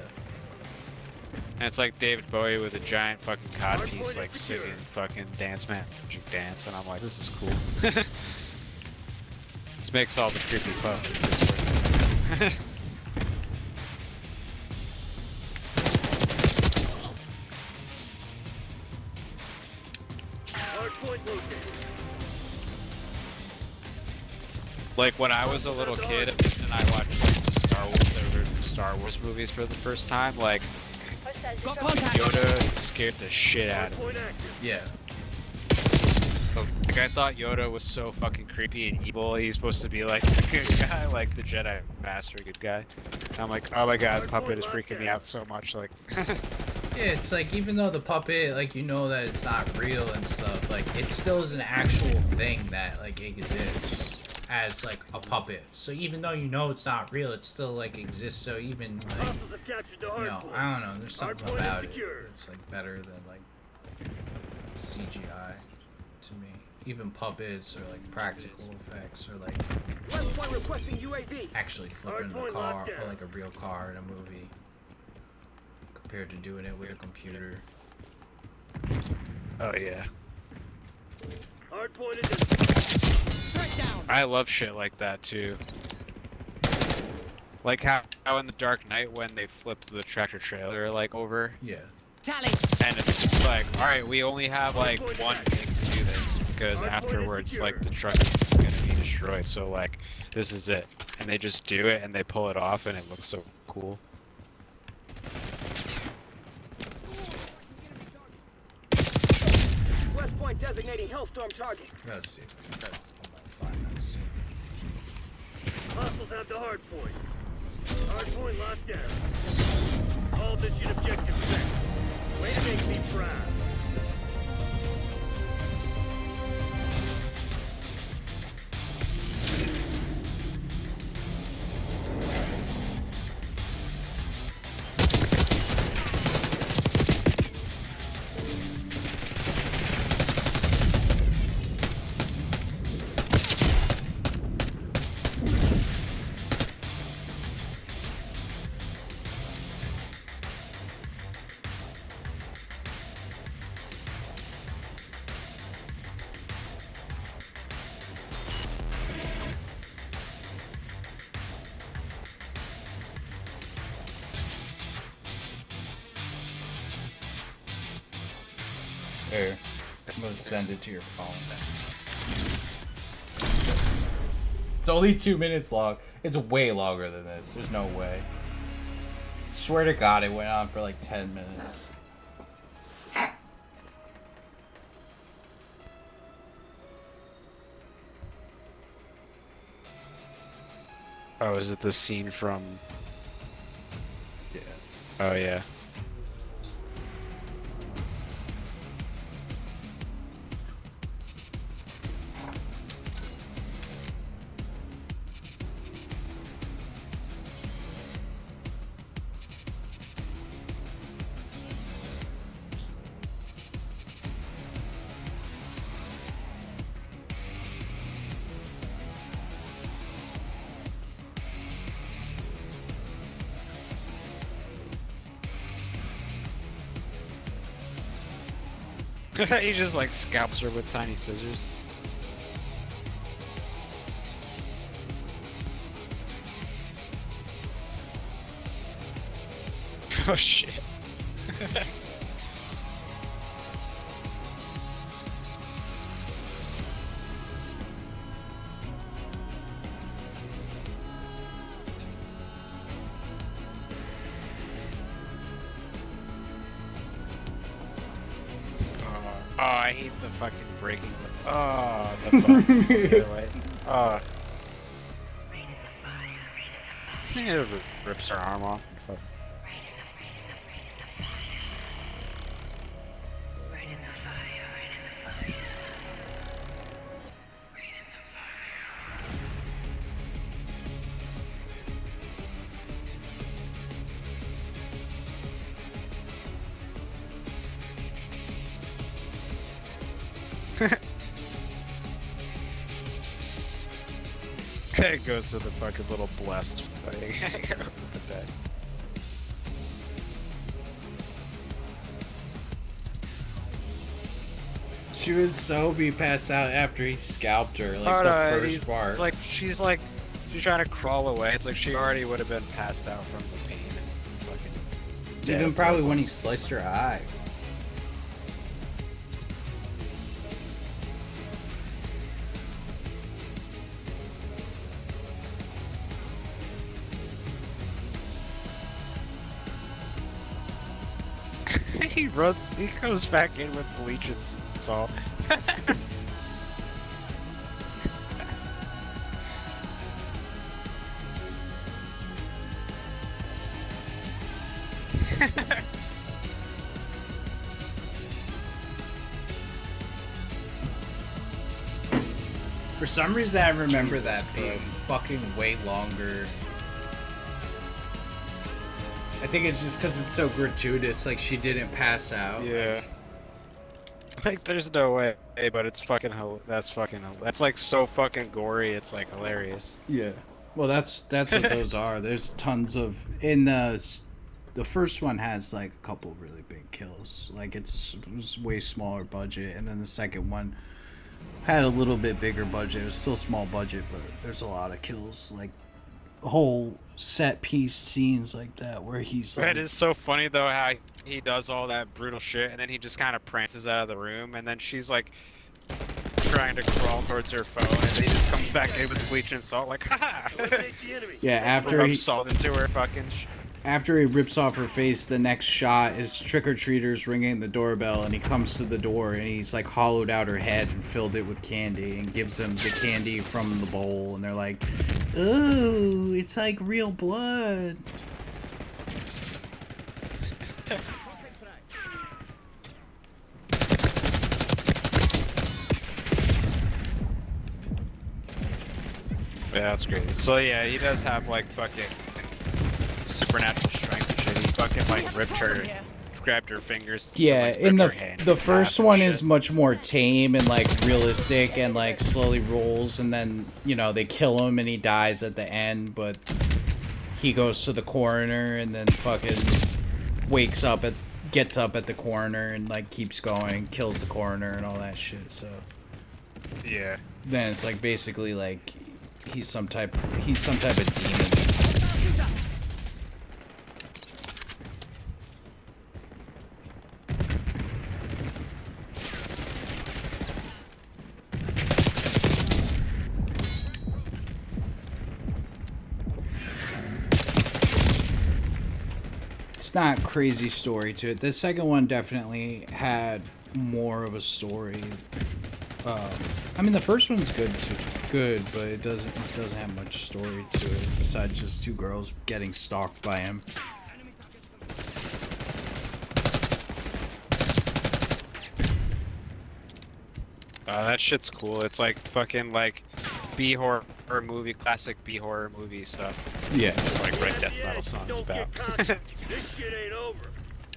And it's like David Bowie with a giant fucking codpiece, like singing fucking Dance Magic Dance, and I'm like, this is cool. This makes all the creepy puppets work. Hardpoint located. Like when I was a little kid and I watched like the Star Wars movies for the first time, like Got contact. Yoda scared the shit out of me. Hardpoint active. Yeah. Like I thought Yoda was so fucking creepy and evil. He's supposed to be like the good guy, like the Jedi Master good guy. And I'm like, oh my god, the puppet is freaking me out so much. Like, Yeah, it's like even though the puppet, like you know that it's not real and stuff, like it still is an actual thing that like exists as like a puppet. So even though you know it's not real, it still like exists. So even like Hostiles have captured the you know, hardpoint. I don't know, there's something Hardpoint is about it. secure. It's like better than like CGI to me. Even puppets or like practical effects or like West Point requesting UAV. actually flipping a Hardpoint car locked or down. like a real car in a movie compared to doing it with a computer. oh yeah, Hardpoint identified. Threat down. I love shit like that too. Like how in the Dark Knight when they flipped the tractor trailer like over, Yeah. Tally. and it's like, all right, we only have like one thing to do this because afterwards, like the truck is gonna be destroyed. So like, this is it, and they just do it and they pull it off, and it looks so cool. West Point designating Hellstorm target. Let's see. Hold on, find that scene. Hostiles have the hardpoint. Hardpoint locked down. All mission objectives set. Way to make me proud. Here, I'm gonna send it to your phone. It's only 2 minutes long. It's way longer than this. There's no way. Swear to God, it went on for like 10 minutes. Oh, is it the scene from? Yeah. Oh yeah. He just like scalps her with tiny scissors. Oh shit. Oh, I hate the fucking breaking. Oh, the fuck. Get away. Oh. I think it rips her arm off. And fuck. It goes to the fucking little blessed thing. With that. She would so be passed out after he scalped her, like Oh, the no, first part. It's like she's trying to crawl away. It's like she already would have been passed out from the pain and fucking dead. Even probably when he sliced her eye. He goes back in with bleach and salt. For some reason, I remember Jesus that being Christ. fucking way longer. I think it's just because it's so gratuitous, like she didn't pass out. Yeah. Like, there's no way, but it's fucking that's like so fucking gory. It's like hilarious. Yeah. Well, that's what those are. There's tons of the first one has like a couple really big kills. Like it was way smaller budget, and then the second one had a little bit bigger budget. It was still small budget, but there's a lot of kills, like whole set piece scenes like that where he's like, It is so funny though how he does all that brutal shit, and then he just kind of prances out of the room, and then she's like trying to crawl towards her phone, and then he just comes back in with bleach and salt, like ha. Eliminate the enemy. yeah. After Rubs he salt into her fucking. after he rips off her face, the next shot is trick-or-treaters ringing the doorbell, and he comes to the door, and he's like hollowed out her head and filled it with candy, and gives them the candy from the bowl, and they're like, ooh, it's like real blood. Yeah, that's great. So yeah, he does have like fucking supernatural strength and shit. He fucking like ripped her, grabbed her fingers. Yeah, like, in ripped her hand the in first half and one shit. is much more tame and like realistic and like slowly rolls, and then they kill him and he dies at the end, but he goes to the coroner and then fucking gets up at the coroner and like keeps going, kills the coroner and all that shit. So Yeah. then it's like basically like he's some type of demon. It's not crazy story to it. The second one definitely had more of a story. I mean, the first one's good, but it doesn't have much story to it besides just two girls getting stalked by him. That shit's cool. It's like fucking like B horror movie, classic B horror movie stuff. Yeah. Just like write death metal songs Don't about. get cocky. This shit ain't over.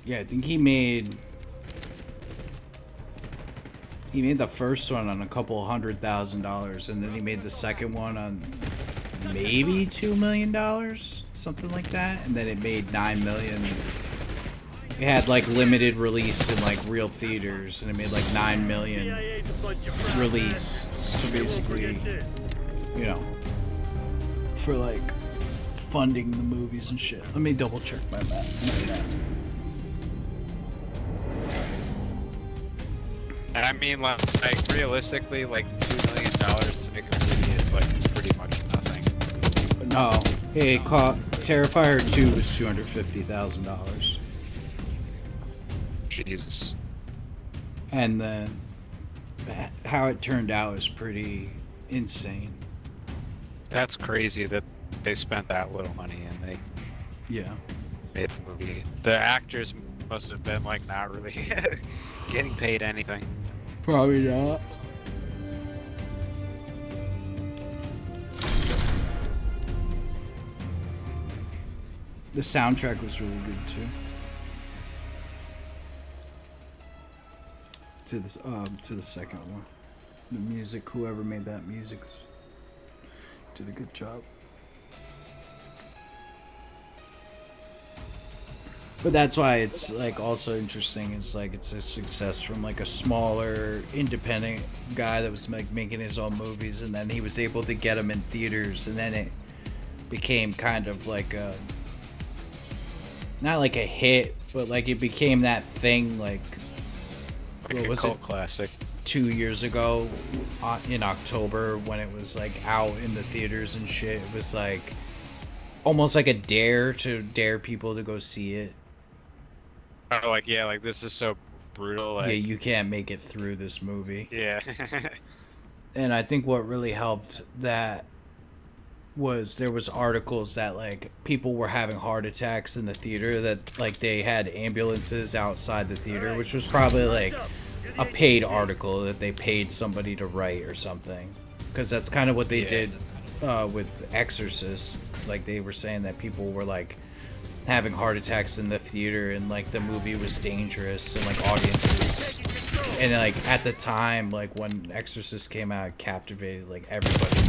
Yeah, I think he made the first one on a couple $100,000, and then he made the second one on maybe $2 million, something like that, and then it made $9 million it had like limited release in like real theaters, and it made like 9 million CIA's a bunch of frauds, release. So man. They won't basically, forget this. you know, for like funding the movies and shit. Let me double check my math. And I mean, like realistically, like $2 million to make a movie is like pretty much nothing. No, hey, Terrifier 2 was $250,000, Jesus. and then how it turned out is pretty insane. That's crazy that they spent that little money and they Yeah. made the movie. The actors must have been like not really getting paid anything. Probably not. The soundtrack was really good too. To the second one. The music, whoever made that music did a good job. But that's why it's like also interesting. It's like it's a success from like a smaller independent guy that was like making his own movies, and then he was able to get them in theaters, and then it became kind of like a not like a hit, but like it became that thing like Like what a was cult it? classic. 2 years ago in October when it was like out in the theaters and shit. It was like almost like a dare to dare people to go see it. Oh, like yeah, like this is so brutal. Like Yeah, you can't make it through this movie. yeah. And I think what really helped that was there was articles that like people were having heart attacks in the theater, that like they had ambulances outside the theater, which was probably like a paid article that they paid somebody to write or something, because that's kind of what they Yeah. did with Exorcist. Like they were saying that people were like having heart attacks in the theater, and like the movie was dangerous, and like audiences, and like at the time, like when Exorcist came out, it captivated like everybody.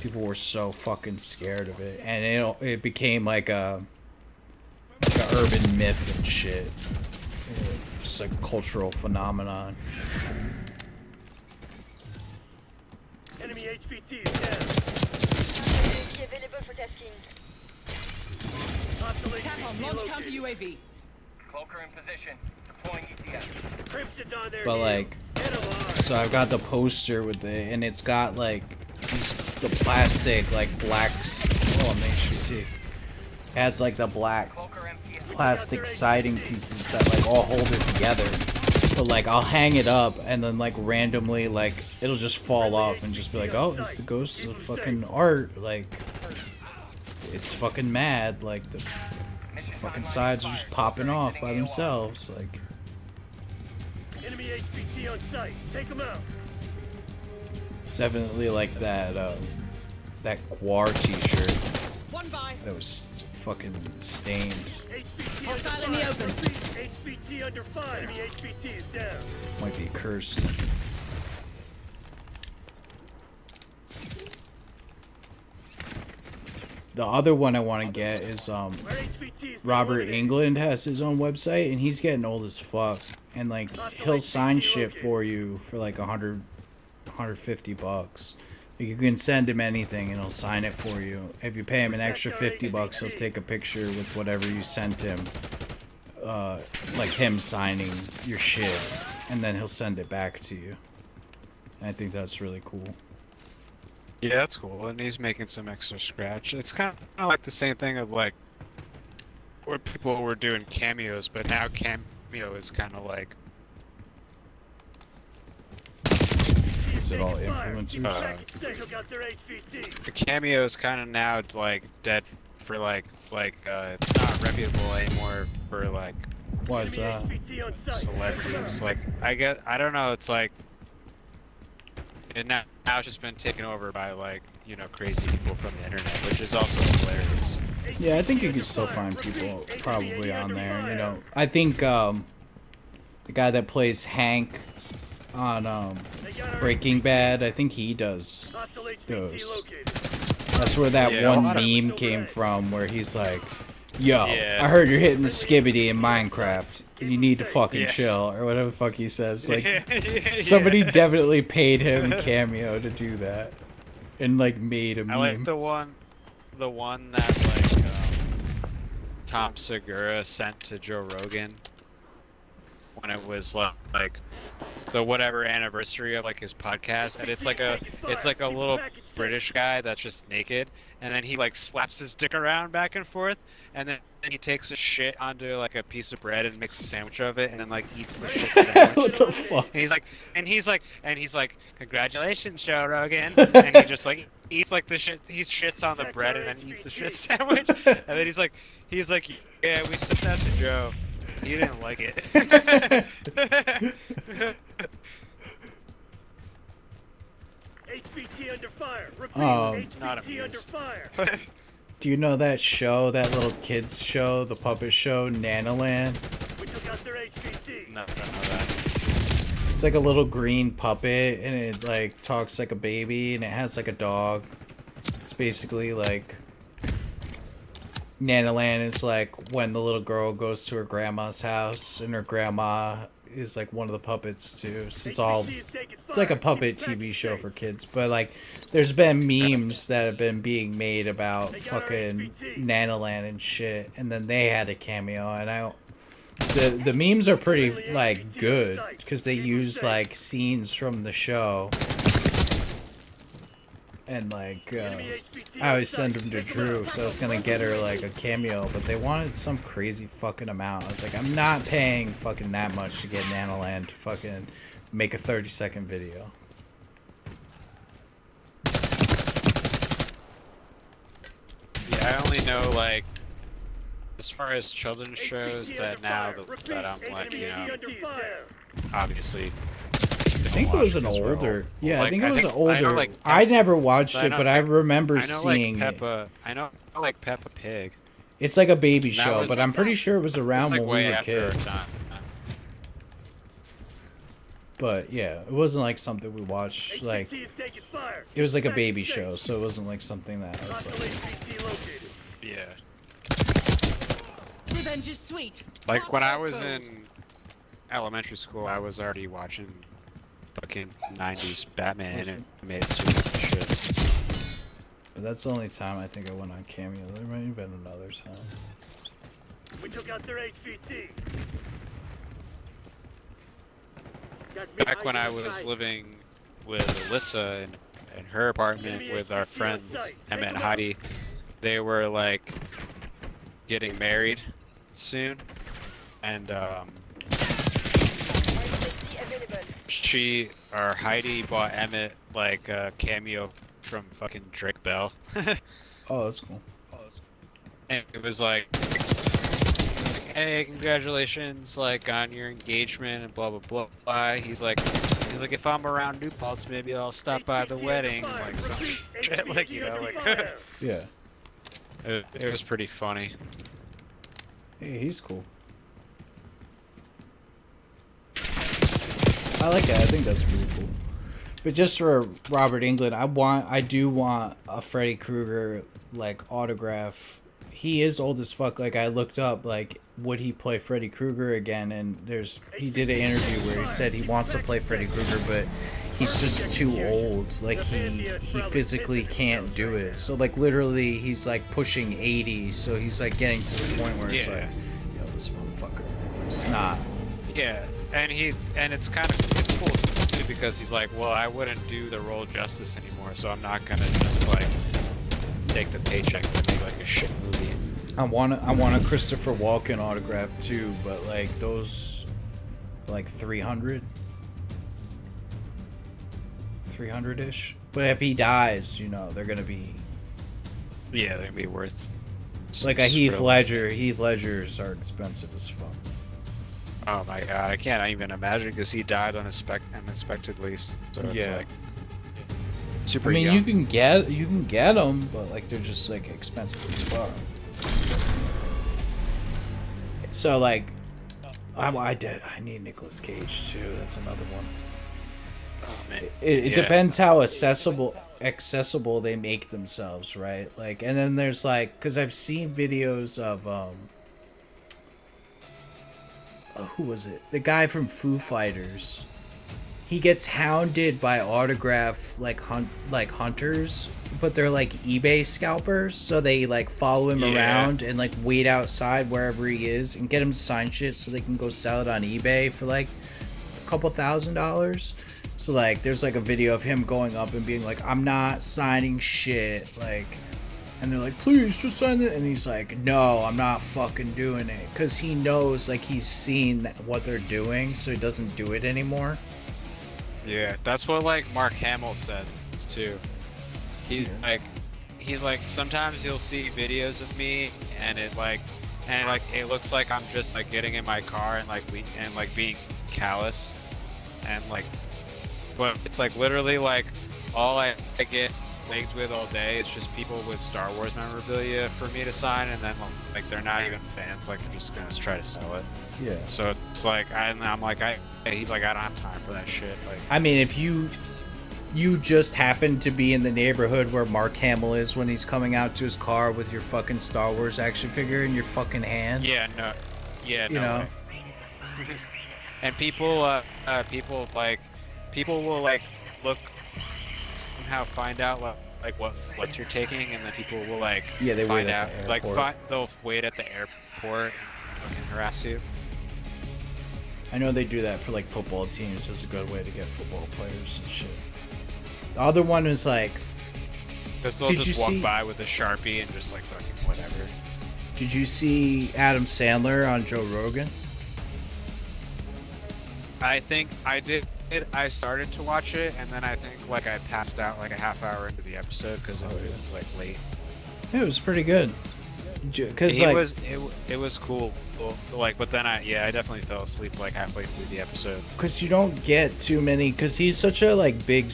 People were so fucking scared of it, and it became like a urban myth and shit. Just like a cultural phenomenon. Enemy HVT is down. Available for tasking. Hostile Tap on HVT launch counter located. UAV. Cloaker in position. Deploying ETS. Crimson's on there. But Neil. like, Hit 'em hard. so I've got the poster with it, and it's got like the plastic like blacks. Oh, I'm HVT. It has like the black Cloaker MTS. plastic siding pieces that like all hold it together. But like I'll hang it up, and then like randomly like it'll just fall off and just be like, oh, it's the ghost of fucking art. Like it's fucking mad. Like the fucking sides are just popping off by themselves. Like Enemy HVT on site. Take 'em out. it's definitely like that that Guar t-shirt One by. that was fucking stained. HVT Hostile under in the fire. open. Repeat, HVT under fire. Enemy HVT is down. Might be cursed. The other one I want to get is Our HVT is Robert eliminated. England has his own website, and he's getting old as fuck, and like he'll sign shit for you for like 150 bucks. Like you can send him anything and he'll sign it for you. If you pay him an extra 50 bucks, he'll take a picture with whatever you sent him, like him signing your shit, and then he'll send it back to you. And I think that's really cool. Yeah, that's cool. And he's making some extra scratch. It's kind of like the same thing of like where people were doing cameos, but now Cameo is kind of like Is it all Fire. influencers? They took out their HVT. the Cameo is kind of now like dead for like it's not reputable anymore for like Why is that? Enemy HVT on site. celebrities. Like I don't know. It's like and now it's just been taken over by like crazy people from the internet, which is also hilarious. Yeah, I think you can still find people probably on there. You know, I think the guy that plays Hank on Breaking Bad, I think he does Hostile HVT those. located. That's where that Yeah, a one lot of- meme came from, where he's like, yo, Yeah. I heard you're hitting the skibbity in Minecraft. You need to fucking Yeah. chill, or whatever the fuck he says. Like, Yeah. somebody definitely paid him Cameo to do that, and like made a meme. I like the one that like Tom Segura sent to Joe Rogan when it was like the whatever anniversary of like his podcast, and it's like a little British guy that's just naked, and then he like slaps his dick around back and forth, and then he takes a shit onto like a piece of bread and makes a sandwich of it, and then like eats the shit sandwich. What the fuck? And he's like, congratulations, Joe Rogan, and he just like eats like the shit. He shits on the bread and then eats the shit sandwich, and then he's like, yeah, we sent that to Joe. He didn't like it. HVT under fire. Repeat, Not HVT under amused. fire. Do you know that show, that little kids show, the puppet show, Nanoland? We took out their HVT. No, don't know that. It's like a little green puppet, and it like talks like a baby, and it has like a dog. It's basically like Nanoland is like when the little girl goes to her grandma's house, and her grandma is like one of the puppets too. So it's like a puppet TV show for kids. But like, there's been memes that have been being made about fucking Nanoland and shit, and then they had a cameo, and the memes are pretty like good because they use like scenes from the show, and like I always send them to Drew, so I was gonna get her like a cameo, but they wanted some crazy fucking amount. I was like, I'm not paying fucking that much to get Nanoland to fucking make a 30-second video. Yeah, I only know like as far as children's shows that now that I'm like, you know, obviously. I think it was an older. Yeah, I think it was an older. I never watched it, but I remember seeing it. I know like Peppa Pig. It's like a baby That show, was- but I'm pretty sure it was around It's like when way we were after our kids. time. But yeah, it wasn't like something we watched. Like, it was like a baby show, so it wasn't like something that I was like. Yeah. Revenge is sweet. Like when I was in elementary school, I was already watching fucking 90s Batman animated series and shit. But that's the only time I think I went on Cameo. There might have been another time. We took out their HVT. Back when I was living with Alyssa in her apartment with our friends Emma and Heidi, they were like getting married soon, and Heidi bought Emmett like a cameo from fucking Drake Bell. Oh, that's cool. And it was like, hey, congratulations, like on your engagement and blah blah blah blah. He's like, if I'm around New Paltz, maybe I'll stop by the wedding, like some shit, like, you know, like. Yeah. It was pretty funny. Hey, he's cool. I like it. I think that's pretty cool. But just for Robert Englund, I do want a Freddy Krueger like autograph. He is old as fuck. Like, I looked up like, would he play Freddy Krueger again? And he did an interview where he said he wants to play Freddy Krueger, but he's just too old. Like, he physically can't do it. So like, literally he's like pushing 80, so he's like getting to the point where it's like, yo, this motherfucker, it's not. Yeah, and it's cool too because he's like, well, I wouldn't do the role justice anymore, so I'm not gonna just like take the paycheck to make like a shit movie. I want a Christopher Walken autograph too, but like those, like 300-ish. But if he dies, you know, they're gonna be. Yeah, they're gonna be worth. Like a Heath Ledger. Heath Ledgers are expensive as fuck. Oh my god, I can't even imagine because he died unexpectedly. So it's like super. I mean, young. you can get them, but like they're just like expensive as fuck. So like, I need Nicolas Cage too. That's another one. Oh, man. It depends how accessible. accessible they make themselves, right? Like, and then there's like, because I've seen videos of who was it? The guy from Foo Fighters. He gets hounded by autograph hunters, but they're like eBay scalpers, so they like follow him around and like wait outside wherever he is and get him to sign shit so they can go sell it on eBay for like a couple $1,000s. So like there's like a video of him going up and being like, I'm not signing shit, like, and they're like, please just sign it, and he's like, no, I'm not fucking doing it, because he knows, like, he's seen what they're doing, so he doesn't do it anymore. Yeah, that's what like Mark Hamill says too. He's like sometimes you'll see videos of me and it looks like I'm just like getting in my car and being callous and like, but it's like literally like all I get legged with all day. It's just people with Star Wars memorabilia for me to sign, and then like they're not even fans. Like they're just gonna try to sell it. Yeah. So it's like I'm like he's like I don't have time for that shit. Like I mean, if you just happen to be in the neighborhood where Mark Hamill is when he's coming out to his car with your fucking Star Wars action figure in your fucking hand. Yeah, no. Yeah, you no know. Way. And people will like look somehow find out like what flights you're taking, and then people will like they find wait out at the like airport. they'll wait at the airport and fucking harass you. I know they do that for like football teams as a good way to get football players and shit. The other one is like, Because they'll just walk by with a Sharpie and just like fucking whatever. Did you see Adam Sandler on Joe Rogan? I think I did. I started to watch it, and then I think like I passed out like a half hour into the episode because it was like late. It was pretty good. Because it was cool. Like, but then I definitely fell asleep like halfway through the episode. Because you don't get too many. Because he's such a like big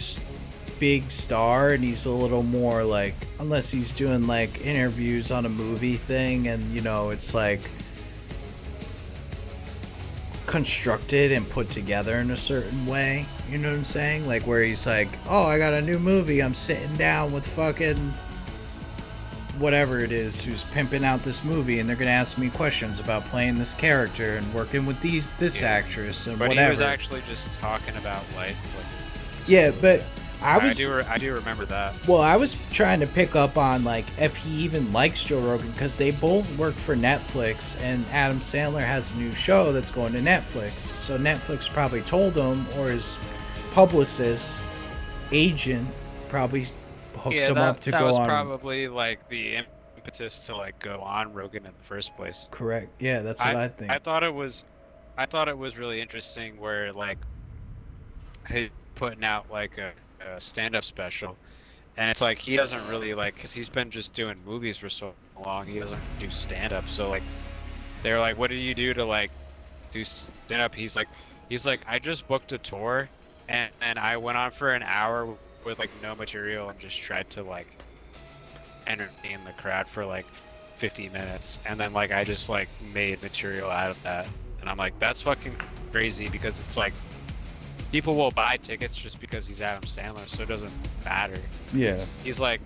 star, and he's a little more like, unless he's doing like interviews on a movie thing, and you know it's like constructed and put together in a certain way, you know what I'm saying? Like where he's like, oh, I got a new movie, I'm sitting down with fucking whatever it is who's pimping out this movie, and they're gonna ask me questions about playing this character and working with this actress and but whatever. He was actually just talking about life. Yeah, but I do remember that. Well, I was trying to pick up on like if he even likes Joe Rogan, because they both work for Netflix, and Adam Sandler has a new show that's going to Netflix. So Netflix probably told him, or his publicist, agent, probably hooked him up to go on. That was probably like the impetus to like go on Rogan in the first place. Correct. Yeah, that's what I think. I thought it was really interesting where like he putting out like a stand-up special, and it's like he doesn't really like, because he's been just doing movies for so long, he doesn't do stand-up. So like they're like, what do you do to like do stand-up? He's like I just booked a tour and I went on for an hour with like no material and just tried to like entertain the crowd for like 50 minutes, and then like I just like made material out of that. And I'm like, that's fucking crazy, because it's like people will buy tickets just because he's Adam Sandler, so it doesn't matter. Yeah. He's like,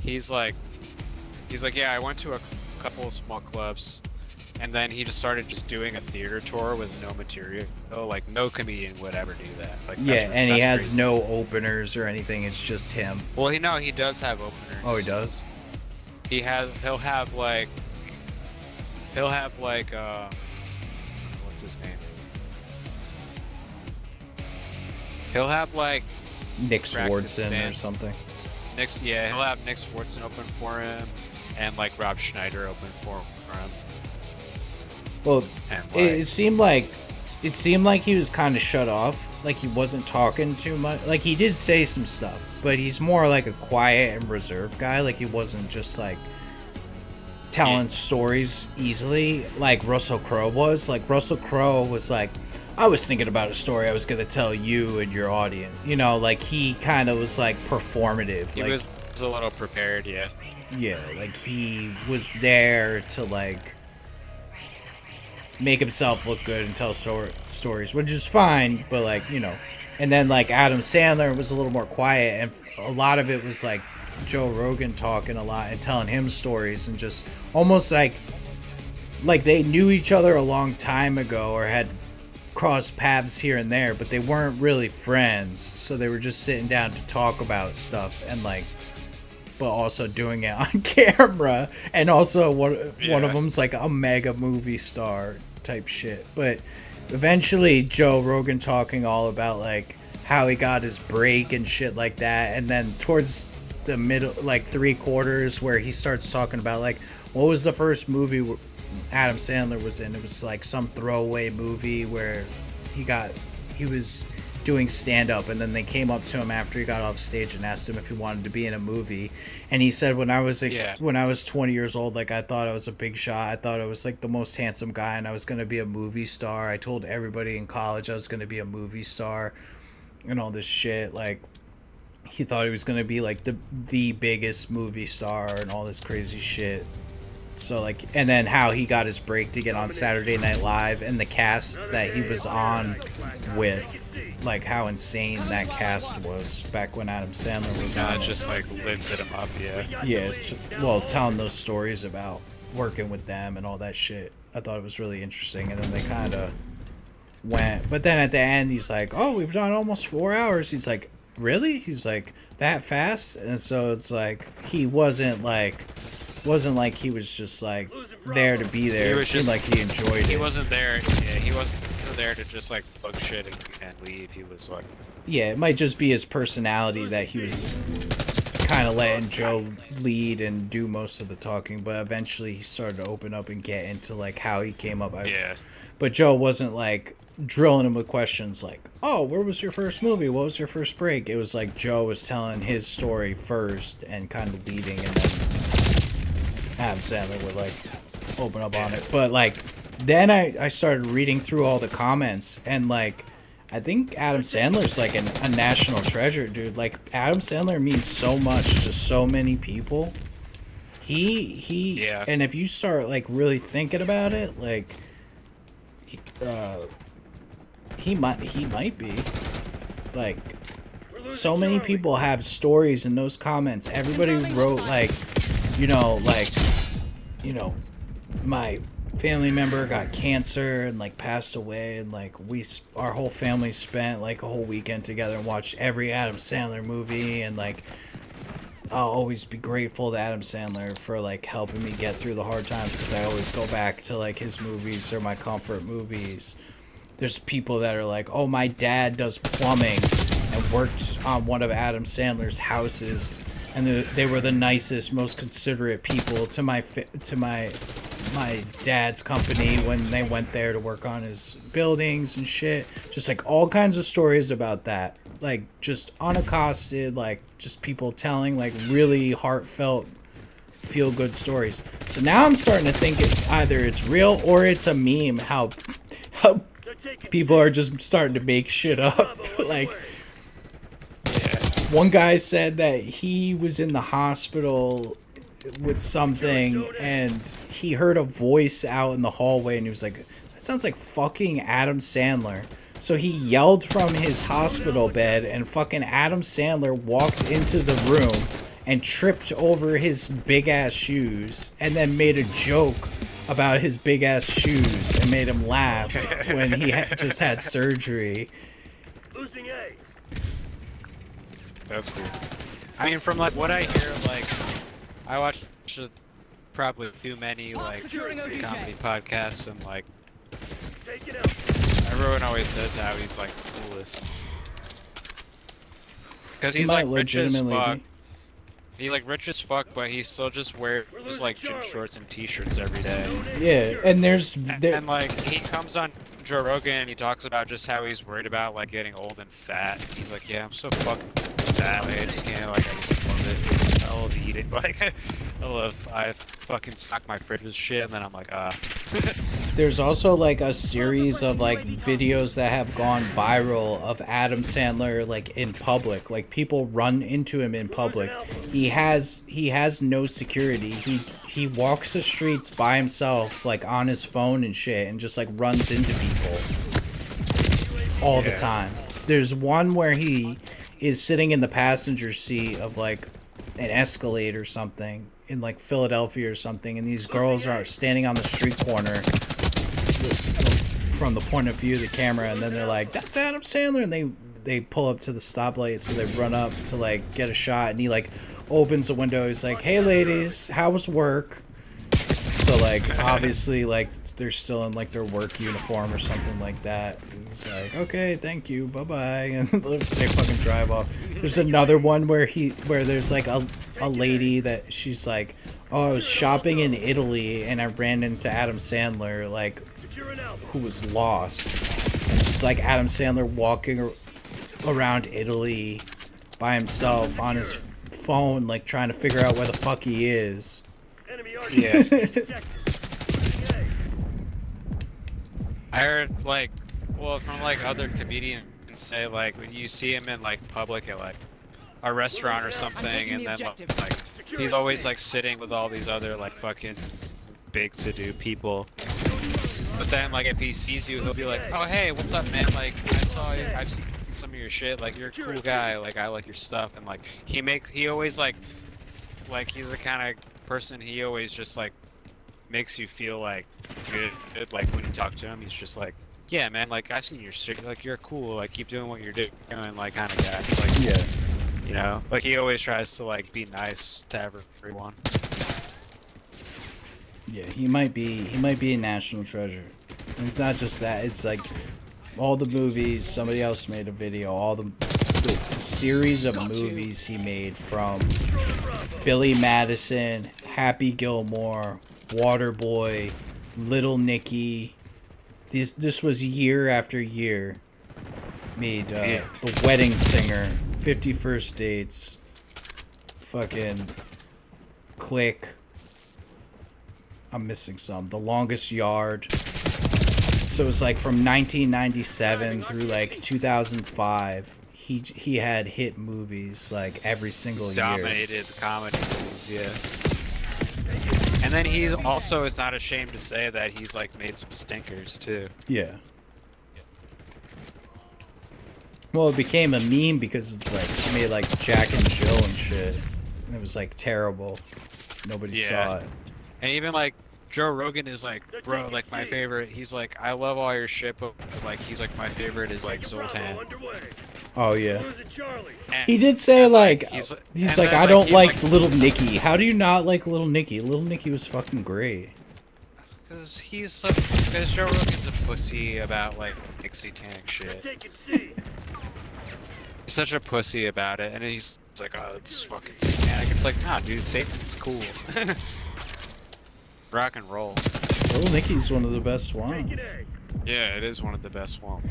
yeah, I went to a couple of small clubs, and then he just started just doing a theater tour with no material. Oh, like no comedian would ever do that. Like, yeah, and he has crazy. no openers or anything. It's just him. Well, he does have openers. Oh, he does? He'll have like what's his name? He'll have like Nick practice Swardson or stand. something. He'll have Nick Swardson open for him, and like Rob Schneider open for him. Well, And, it seemed like he was kind of shut off. Like he wasn't talking too much. Like he did say some stuff, but he's more like a quiet and reserved guy. Like he wasn't just like telling stories easily like Russell Crowe was. Like Russell Crowe was like, I was thinking about a story I was going to tell you and your audience. You know, like he kind of was like performative. He like, was a little prepared, yeah. Yeah, like he was there to like make himself look good and tell stories, which is fine, but like, you know, And then like Adam Sandler was a little more quiet, and a lot of it was like Joe Rogan talking a lot and telling him stories, and just almost like they knew each other a long time ago or had crossed paths here and there, but they weren't really friends. So they were just sitting down to talk about stuff, and like, but also doing it on camera. And also one of them's like a mega movie star type shit. But eventually Joe Rogan talking all about like how he got his break and shit like that. And then towards the middle, like 3/4, where he starts talking about like, what was the first movie Adam Sandler was in? It was like some throwaway movie where he was doing stand-up, and then they came up to him after he got off stage and asked him if he wanted to be in a movie. And he said, when I was 20 years old, like, I thought I was a big shot. I thought I was like the most handsome guy, and I was going to be a movie star. I told everybody in college I was going to be a movie star and all this shit. Like, he thought he was going to be like the biggest movie star and all this crazy shit. So like, and then how he got his break to get on Saturday Night Live, and the cast that he was on with, like how insane that cast was back when Adam Sandler was on. Just like lifted him up, Yeah, well, telling those stories about working with them and all that shit. I thought it was really interesting, and then they kind of went. But then at the end, he's like, "Oh, we've done almost 4 hours." He's like, "Really?" He's like, "That fast?" And so it's like he wasn't like he was just like there to be there. It seemed like he enjoyed it. He wasn't there. Yeah, he wasn't there to just like bug shit and leave. He was like, yeah, it might just be his personality that he was kind of letting Joe lead and do most of the talking. But eventually he started to open up and get into like how he came up. Yeah. But Joe wasn't like drilling him with questions like, "Oh, where was your first movie? What was your first break?" It was like Joe was telling his story first and kind of leading, and then Adam Sandler would like open up on it. But like then I started reading through all the comments, and like I think Adam Sandler's like a national treasure, dude. Like Adam Sandler means so much to so many people. He and if you start like really thinking about it, like he might be like, so many people have stories in those comments. Everybody wrote like, my family member got cancer and like passed away, and like our whole family spent like a whole weekend together and watched every Adam Sandler movie, and like I'll always be grateful to Adam Sandler for like helping me get through the hard times, because I always go back to like his movies or my comfort movies. There's people that are like, "Oh, my dad does plumbing and worked on one of Adam Sandler's houses, and they were the nicest, most considerate people to my dad's company when they went there to work on his buildings and shit." Just like all kinds of stories about that, like just unaccosted, like just people telling like really heartfelt, feel good stories. So now I'm starting to think either it's real or it's a meme. How people are just starting to make shit up. Like, one guy said that he was in the hospital with something, and he heard a voice out in the hallway, and he was like, "That sounds like fucking Adam Sandler." So he yelled from his hospital bed, and fucking Adam Sandler walked into the room and tripped over his big ass shoes, and then made a joke about his big ass shoes and made him laugh when he just had surgery. Losing A. That's cool. I mean, from like what I hear, like I watch probably too many like comedy podcasts, and like everyone always says how he's like the coolest because he's like rich as fuck. He's like rich as fuck, but he still just wears like gym shorts and t-shirts every day. Yeah, and and like he comes on Joe Rogan and he talks about just how he's worried about like getting old and fat. He's like, "Yeah, I'm so fucking fat. Like, I just can't. Like, I just love it. I love eating. Like, I fucking stock my fridge with shit, and then I'm like, ah." There's also like a series of like videos that have gone viral of Adam Sandler like in public. Like people run into him in public. He has no security. He walks the streets by himself, like on his phone and shit, and just like runs into people all the time. there's one where he is sitting in the passenger seat of like an Escalade or something in like Philadelphia or something, and these girls are standing on the street corner from the point of view of the camera, and then they're like, "That's Adam Sandler," and they pull up to the stoplight, so they run up to like get a shot, and he like opens the window. He's like, "Hey ladies, how was work?" So like obviously like they're still in like their work uniform or something like that. And he's like, "Okay, thank you, bye bye," and they fucking drive off. There's another one where there's like a lady that she's like, "Oh, I was shopping in Italy and I ran into Adam Sandler, like who was lost." And it's just like Adam Sandler walking around Italy by himself on his phone, like trying to figure out where the fuck he is. Yeah. I heard like, well, from like other comedians say like when you see him in like public at like a restaurant or something, and then like he's always like sitting with all these other like fucking big to do people. But then like if he sees you, he'll be like, "Oh hey, what's up, man? Like I've seen some of your shit. Like you're a cool guy. Like I like your stuff." And like he always like he's the kind of person, he always just like makes you feel like good. Like when you talk to him, he's just like, "Yeah, man. Like I've seen your shit. Like you're cool. Like keep doing what you're doing." Like kind of guy. Like Yeah. you know, like he always tries to like be nice to everyone. Yeah, he might be a national treasure. And it's not just that, it's like all the movies, somebody else made a video, all the series of movies he made, from Billy Madison, Happy Gilmore, Waterboy, Little Nicky. This was year after year. Made The Wedding Singer, 50 First Dates, fucking Click. I'm missing some. The Longest Yard. So it was like from 1997 through like 2005. He had hit movies like every single year. Dominated the comedy movies, yeah. And then he's also is not ashamed to say that he's like made some stinkers too. Yeah. Well, it became a meme because it's like he made like Jack and Jill and shit. And it was like terrible. Nobody saw it. And even like Joe Rogan is like, "Bro, like my favorite." He's like, "I love all your shit, but like he's like my favorite is like Zoltan." Oh yeah. And, He did say like he's he's and like, then, "I don't he's like Little Nicky." How do you not like Little Nicky? Little Nicky was fucking great. Because because Joe Rogan's a pussy about like satanic shit. He's such a pussy about it, and he's like, "Oh, it's fucking satanic." It's like, nah, dude, Satan's cool. Rock and roll. Little Nicky's one of the best ones. Yeah, it is one of the best ones.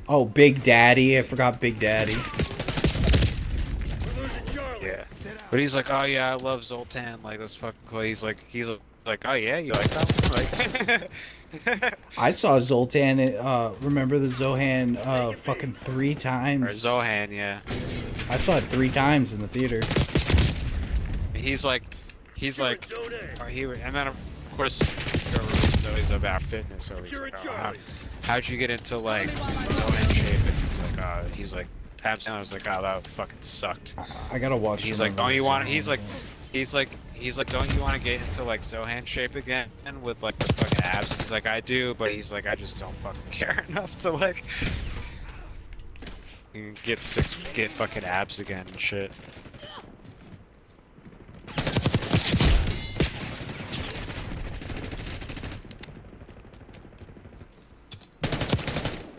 Oh, Big Daddy. I forgot Big Daddy. Yeah. But he's like, "Oh yeah, I love Zoltan. Like that's fucking cool." He's like, "Oh yeah, you like that one?" Like, I saw Zoltan. Remember the Zohan fucking 3 times. or Zohan, yeah. I saw it 3 times in the theater. He's like, and then of course, Joe Rogan's always about fitness. So he's like, "Oh, how'd you get into like Zohan shape?" And he's like, Adam Sandler was like, "Oh, that fucking sucked." I gotta watch. He's like, "Don't you want?" He's like, "Don't you want to get into like Zohan shape again with like the fucking abs?" He's like, "I do," but he's like, "I just don't fucking care enough to like get fucking abs again and shit."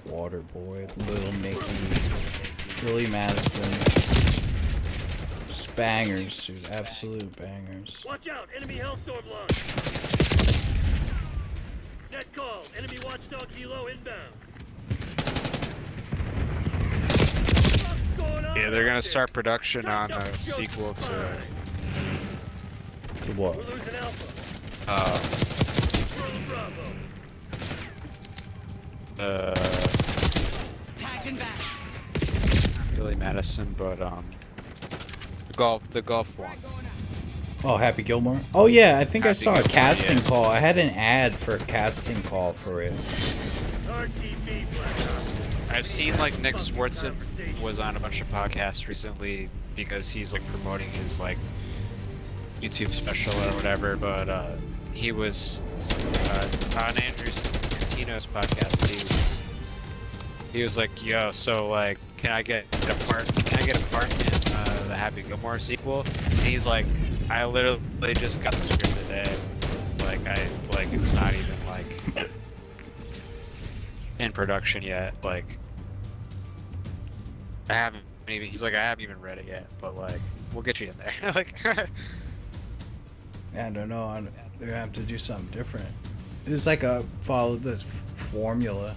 Waterboy, Little Nicky, Billy Madison. Just bangers, dude. Absolute bangers. Watch out! Enemy Hellstorm launch! Net call! Enemy watchdog helo inbound! What's going on Yeah, they're gonna out start production on a sequel to what? there? We're losing Alpha. uh, Tagged and back. Billy Madison, but the golf one. Oh, Happy Gilmore? Oh yeah, I think I Happy saw a Gilmore, casting yeah. call. I had an ad for a casting call for it. RTB blast. I've seen like Nick Swartzen was on a bunch of podcasts recently because he's like promoting his like YouTube special or whatever, but he was on Andrew Santino's podcast. He was like, yo, so like, can I get a part in the Happy Gilmore sequel? And he's like, I literally just got the script today. Like, I feel like it's not even like in production yet. Like, I haven't even. He's like, I haven't even read it yet, but like, we'll get you in there. Like, I don't know. They're gonna have to do something different. It's like follow this formula.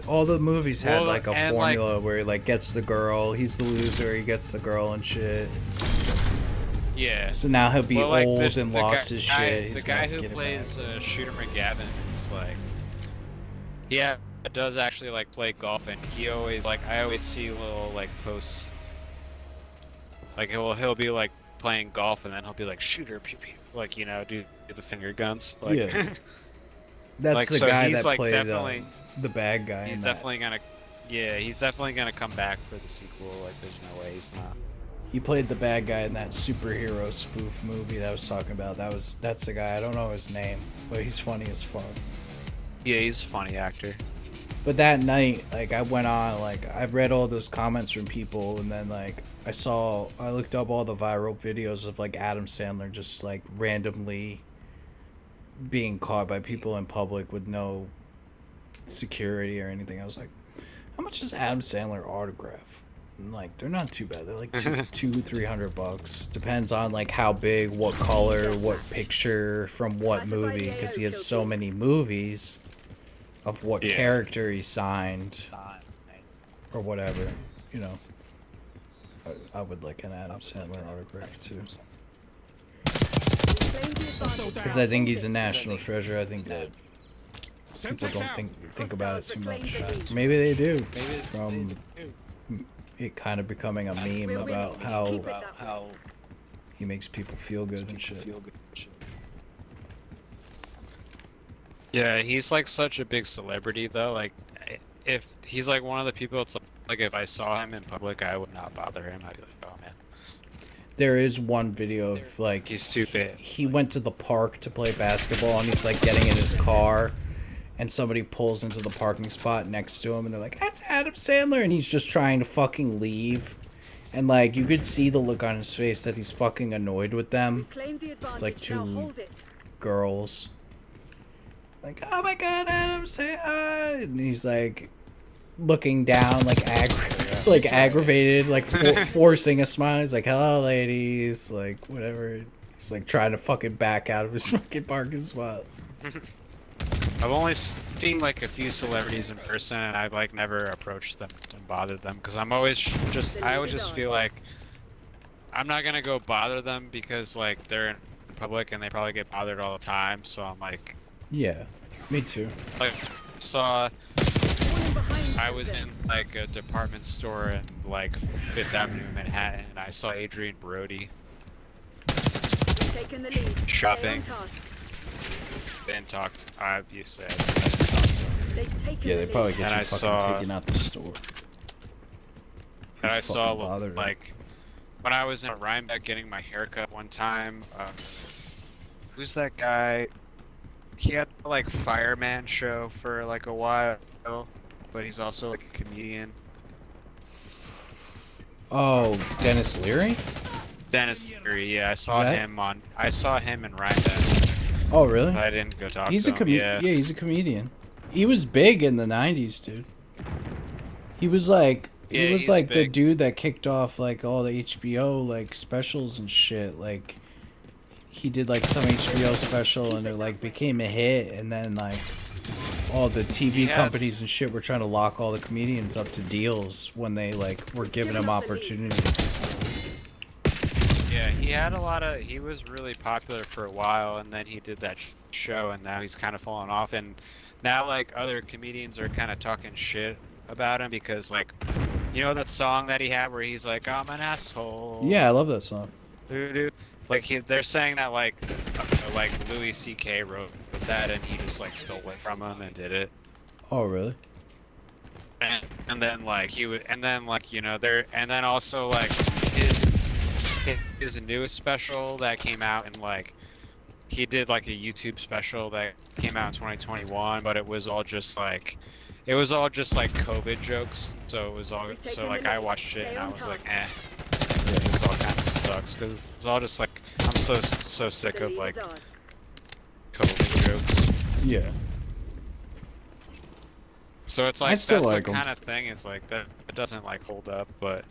All the movies had like a formula where he like gets the girl. He's the loser. He gets the girl and shit. yeah. So now he'll be Well, old like, and lost his shit. The He's guy gonna who get it plays back. Shooter McGavin is like, yeah, does actually like play golf, and he always like I always see little like posts. Like he'll be like playing golf, and then he'll be like shooter, pew pew, like do the finger guns. Like, Yeah. That's like, the so guy he's, that like, played definitely- the bad guy. he's in definitely gonna, yeah, he's definitely gonna come back for the sequel. Like, there's no way he's not. He played the bad guy in that superhero spoof movie that I was talking about. That's the guy. I don't know his name, but he's funny as fuck. Yeah, he's a funny actor. But that night, like, I went on, like, I read all those comments from people, and then, like, I looked up all the viral videos of, like, Adam Sandler just, like, randomly being caught by people in public with no security or anything. I was like, how much is Adam Sandler autograph? And, like, they're not too bad. They're like $200-$300. Depends on, like, how big, what color, what picture, from what movie, because he has so many movies of what character he signed or whatever, I would like an Adam Sandler autograph too, because I think he's a national treasure. I think that people don't think about it too much. Maybe they do, from it kind of becoming a meme about how he makes people feel good and shit. Yeah, he's like such a big celebrity though. Like, if he's like one of the people, it's like if I saw him in public, I would not bother him. I'd be like, oh man. There is one video of like He's too fit. he went to the park to play basketball and he's like getting in his car and somebody pulls into the parking spot next to him and they're like, that's Adam Sandler, and he's just trying to fucking leave, and like you could see the look on his face that he's fucking annoyed with them. It's like two girls. Like, oh my god, Adam, say hi. And he's like looking down, like aggravated, like forcing a smile. He's like, hello, ladies, like whatever. He's like trying to fucking back out of his fucking parking spot. I've only seen like a few celebrities in person, and I've like never approached them and bothered them because I'm always I always just feel like I'm not gonna go bother them because like they're in public and they probably get bothered all the time. So I'm like, Yeah, me too. like I was in like a department store in like Fifth Avenue, Manhattan, and I saw Adrian Brody Taking the lead. shopping. Stay on task. and talked. Obviously, They've taken Yeah, the they probably lead. get And you I fucking saw- taken out the store. and I You saw fucking bothered them. like when I was in Rhinebeck getting my haircut one time. Who's that guy? He had like fireman show for like a while, but he's also like a comedian. Oh, Dennis Leary? Dennis Leary, yeah, I saw that- him in Rhinebeck. Oh, really? But I didn't go talk He's to a him. comedian. Yeah. Yeah, he's a comedian. He was big in the 90s, dude. He was like Yeah, he was he's like the big. dude that kicked off like all the HBO like specials and shit. Like he did like some HBO special and it like became a hit, and then like all the TV Yeah. companies and shit were trying to lock all the comedians up to deals when they like were giving them opportunities. Yeah, he was really popular for a while, and then he did that show, and now he's kind of fallen off, and now like other comedians are kind of talking shit about him because like, you know that song that he had where he's like, I'm an asshole. Yeah, I love that song. Doo-doo. Like they're saying that like Louis C.K. wrote that, and he just like stole it from him and did it. Oh, really? and then like he would, and then like, you know, there, and then also like his newest special that came out in like, he did like a YouTube special that came out in 2021, but it was all just like COVID jokes. So it was all, so like I watched it and I was like, eh, this all kind of sucks because it's all just like, I'm so sick of like COVID jokes. Yeah. So it's like, I still that's like the 'em. kind of thing. It's like that it doesn't like hold up, but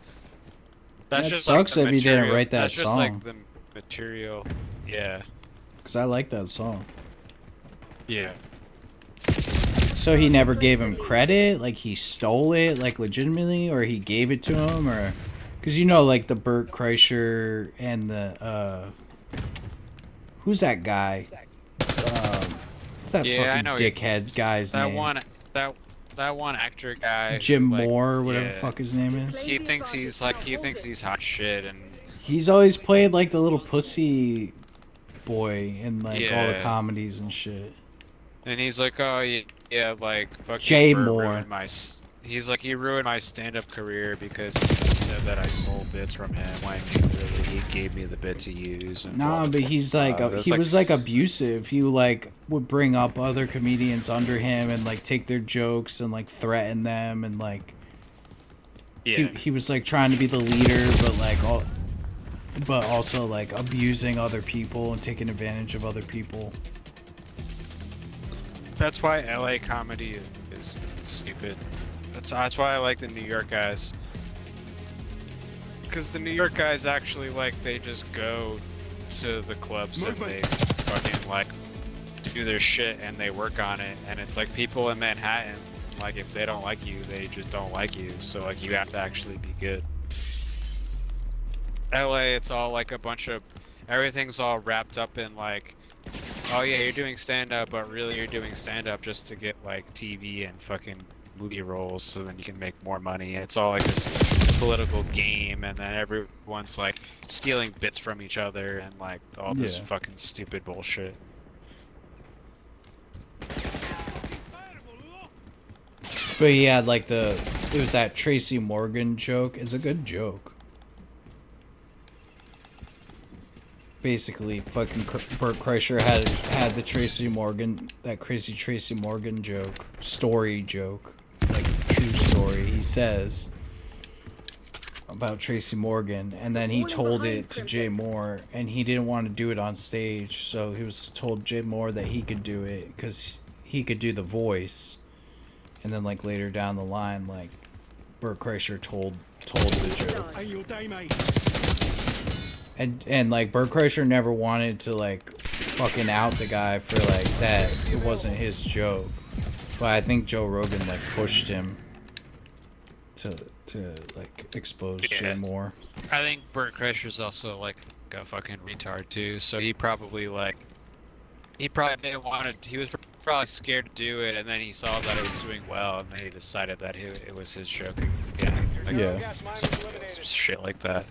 That just sucks like if the you didn't material- write that that's just song. like the material. Yeah. Because I like that song. Yeah. So he never gave him credit? Like he stole it, like legitimately? Or he gave it to him? Or... Because you know, like the Bert Kreischer and the... Who's that guy? What's that Yeah, I know fucking dickhead guy's That name? that one actor guy. Jim like, Moore, or whatever the yeah. fuck his name is. He thinks he's hot shit, and He's always played like the little pussy boy in like all the Yeah. comedies and shit. he's like, oh yeah, like fucking Jay Bert Moore. ruined my. He's like, he ruined my stand-up career because he said that I stole bits from him when really he gave me the bit to use. And Nah, blah, but he's like blah, blah. It's he was like abusive. He like would bring up other comedians under him and like take their jokes and like threaten them and like yeah. he was like trying to be the leader but also like abusing other people and taking advantage of other people. That's why LA comedy is stupid. That's why I like the New York guys. Because the New York guys actually, like, they just go to the clubs and they fucking, like, do their shit and they work on it. And it's like people in Manhattan, like, if they don't like you, they just don't like you. So, like, you have to actually be good. LA, it's all like a bunch of, everything's all wrapped up in, like, oh yeah, you're doing stand-up, but really you're doing stand-up just to get, like, TV and fucking movie roles so then you can make more money. And it's all like this political game, and then everyone's like stealing bits from each other and like all this Yeah. fucking stupid bullshit. But he had like it was that Tracy Morgan joke. It's a good joke. Basically, fucking Bert Kreischer had the Tracy Morgan, that crazy Tracy Morgan story joke, like true story. He says about Tracy Morgan, and then he told it to Jay Moore, and he didn't want to do it on stage, so he was told Jay Moore that he could do it because he could do the voice, and then like later down the line, like Bert Kreischer told the joke. And like Bert Kreischer never wanted to like fucking out the guy for like that it wasn't his joke, but I think Joe Rogan like pushed him to like expose Jay Moore. I think Bert Kreischer's also like a fucking retard too, so he probably didn't want to, he was probably scared to do it, and then he saw that it was doing well, and then he decided that it was his joke again. Like, Yeah. some shit like that.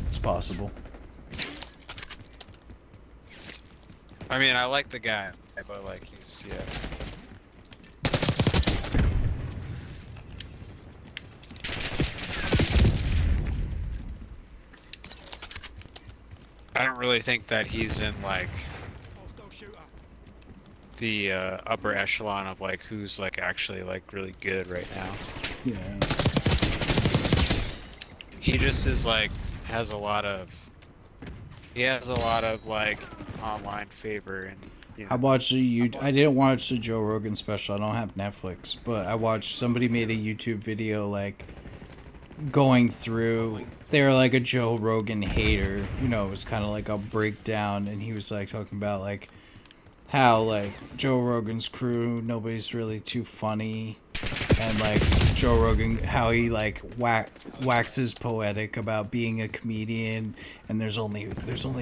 It's possible. I mean, I like the guy, but like he's, yeah. I don't really think that he's in like the upper echelon of like who's like actually like really good right now. Yeah. He just is like has a lot of like online favor, and you know. I watched I didn't watch the Joe Rogan special. I don't have Netflix, but I watched somebody made a YouTube video like going through. They were like a Joe Rogan hater, you know. It was kind of like a breakdown, and he was like talking about like how like Joe Rogan's crew, nobody's really too funny, and like Joe Rogan, how he like waxes poetic about being a comedian, and there's only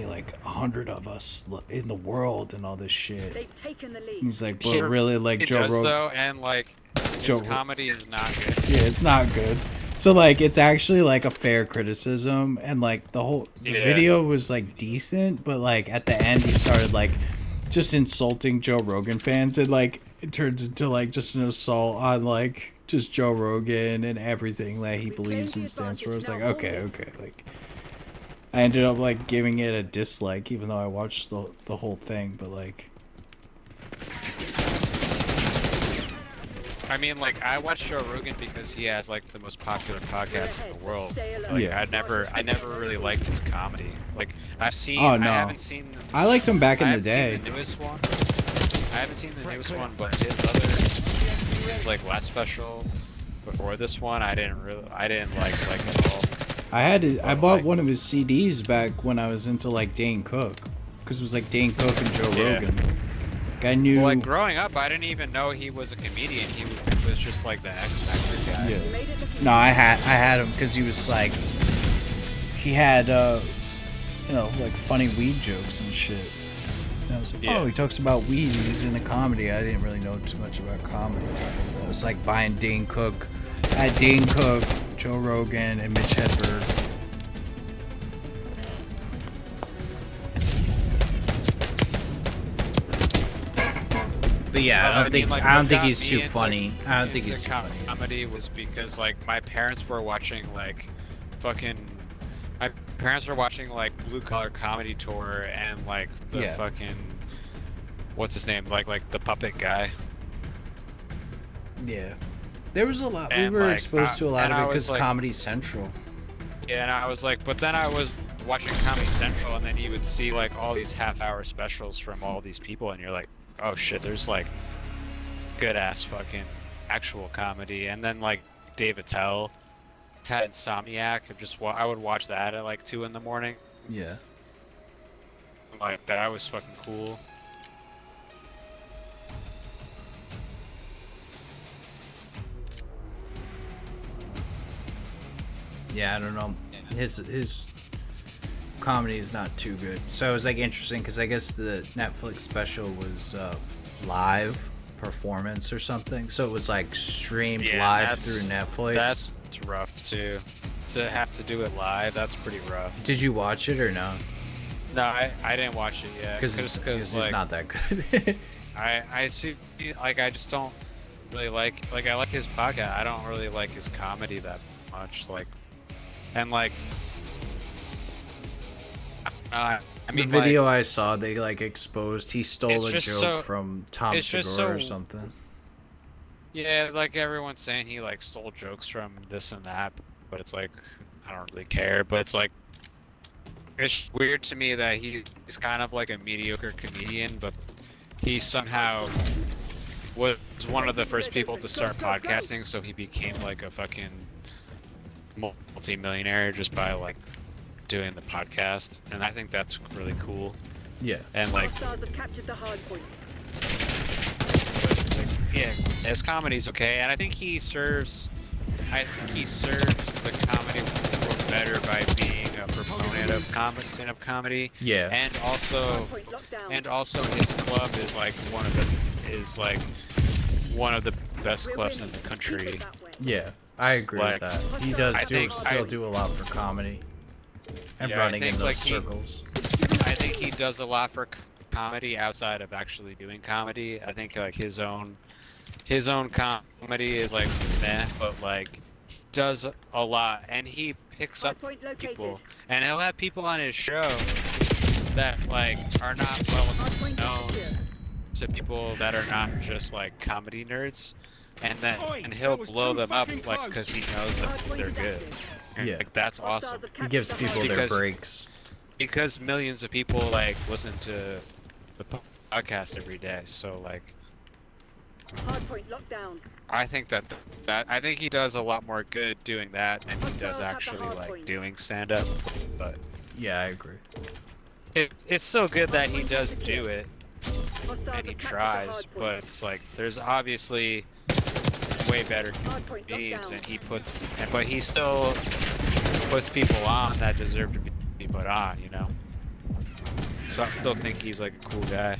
like 100 of us in the world and all this shit. They've taken the lead. And he's like, but really, like It Joe does Rogan, though, and like his comedy is not good. yeah, it's not good. So like it's actually like a fair criticism, and like the video was like decent, but like at the end he started like just insulting Joe Rogan fans, and like it turns into like just an assault on like just Joe Rogan and everything that he believes and stands for. It's like, okay, like I ended up like giving it a dislike even though I watched the whole thing, but like I mean, like, I watch Joe Rogan because he has like the most popular podcast in the world. Like, Yeah. I never really liked his comedy. Like, I've seen, Oh, no. I haven't seen. I liked him back in I the haven't day. seen the newest one. I haven't seen the newest one, but his like last special before this one, I didn't like at all. I bought one of his CDs back when I was into like Dane Cook, because it was like Dane Cook and Joe Yeah. Rogan. Like, I knew. Well, like growing up, I didn't even know he was a comedian. He was just like the X Factor guy. Yeah. No, I had him because he was like, he had you know, like funny weed jokes and shit. And I was like, Yeah. oh, he talks about weed. He's into comedy. I didn't really know too much about comedy. I was like buying Dane Cook. I had Dane Cook, Joe Rogan, and Mitch Hedberg. But yeah, I don't think like, I don't what think got he's me too into- funny. I don't think into he's too funny. comedy was because like my parents were watching like my parents were watching like Blue Collar Comedy Tour and like the Yeah. fucking what's his name like the puppet guy. Yeah, there was a lot. And, we were like, exposed to a lot and of I it was, because like- Comedy Central. Yeah, and I was like, but then I was watching Comedy Central, and then you would see like all these half-hour specials from all these people, and you're like, oh shit, there's like good ass fucking actual comedy. And then like Dave Attell had Insomniac, and I would watch that at like 2 in the morning. Yeah. Like that was fucking cool. Yeah, I don't know. His comedy is not too good. So it was like interesting because I guess the Netflix special was live performance or something. So it was like streamed Yeah, live that's- through Netflix. That's rough too. To have to do it live, that's pretty rough. Did you watch it or no? No, I didn't watch it yet. Because Because it's not that good. I see, like, I just don't really like I like his podcast. I don't really like his comedy that much. Like, and like, I mean, the video I saw, they like exposed he stole It's a just joke so- from Tom it's just Segura or so- something. yeah, like everyone's saying he like stole jokes from this and that, but it's like I don't really care. But it's like it's weird to me that he's kind of like a mediocre comedian, but he somehow was one of the first people to start podcasting, so he became like a fucking multi-millionaire just by like doing the podcast, and I think that's really cool. Yeah. And like, Hostiles have captured the hard point. yeah, his comedy's okay, and I think he serves the comedy world better by being a proponent of stand-up comedy. Yeah. And also, Hardpoint locked down. his club is like one of the best We're clubs in winning. the Keep country. it that way. Yeah, I agree Like, with that. He does I think- still do a lot for comedy and Yeah, I running in think, those like, circles. I think he does a lot for comedy outside of actually doing comedy. I think like his own comedy is like meh, but like does a lot, and he picks up Hardpoint located. people, and he'll have people on his show that like are not well Hardpoint known secure. to people that are not just like comedy nerds, and Oi, he'll that was blow too them up fucking like close. because he knows that Hardpoint they're is good. active. Yeah. Like that's Hostiles awesome. have He captured gives the people hard their Because- breaks. Because millions of people like listen to the podcast every day, so like Hardpoint locked down. I think that I think he does a lot more good doing that than he Hostiles does have the actually hard like point. doing stand up. But Yeah, I agree. it's so good that he does do it Hostiles and he have captured the tries, hard but point. it's like there's obviously way better Hardpoint comedians, locked and down. but he still puts people on that deserve to be put on, you know. So I still think he's like a cool guy.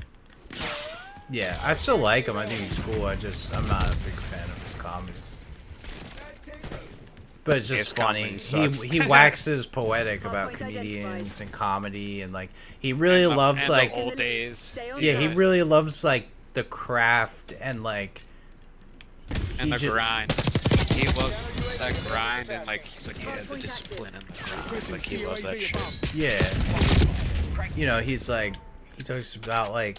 Yeah, I still like him. I think he's cool. I'm not a big fan of his comedy. But it's just His funny. comedy sucks. He waxes poetic about Hardpoint comedians and comedy, and like he really loves and like the old days. Stay on yeah, he track. really loves like the craft and like And the ju- grind. He loves that grind and like he's like, yeah, the discipline and the grind. Like he loves that shit. Yeah. You know, he talks about like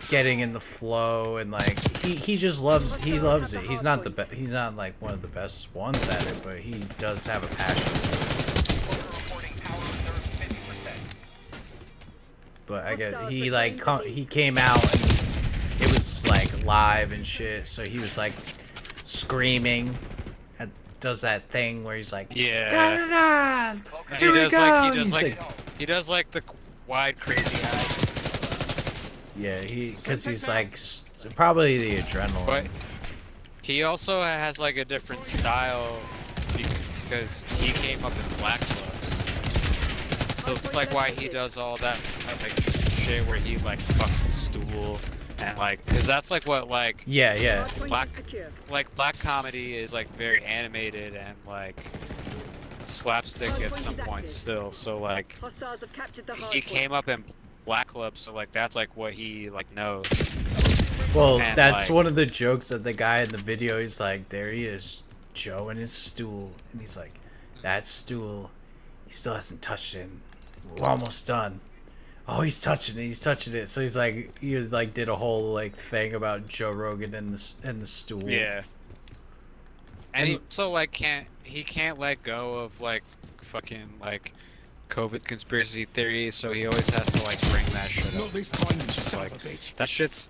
getting in the flow and like he just loves it. He's not he's not like one of the best ones at it, but he does have a passion for it. Reporting power reserve 50%. But I get he came out and it was like live and shit, so he was like screaming and does that thing where he's like, Yeah. da, da, da, And here we go. he does like the wide crazy eye. Yeah, because he's like probably the adrenaline. But he also has like a different style because he came up in Black Gloves. So it's like why he does all that like shit where he like fucks the stool and like, cause that's like what like yeah. black comedy is like very animated and like slapstick at some point still. So like Hostiles have captured the hard he point. came up in Black Club, so like that's like what he like knows. Well, And, that's like- one of the jokes that the guy in the video, he's like, there he is, Joe and his stool, and he's like, that stool, he still hasn't touched it. We're almost done. Oh, he's touching it. So he's like, he like did a whole like thing about Joe Rogan and the stool. Yeah. And he also like can't let go of like fucking like COVID conspiracy theories, so he always has to like bring that shit up. Just, like, that shit's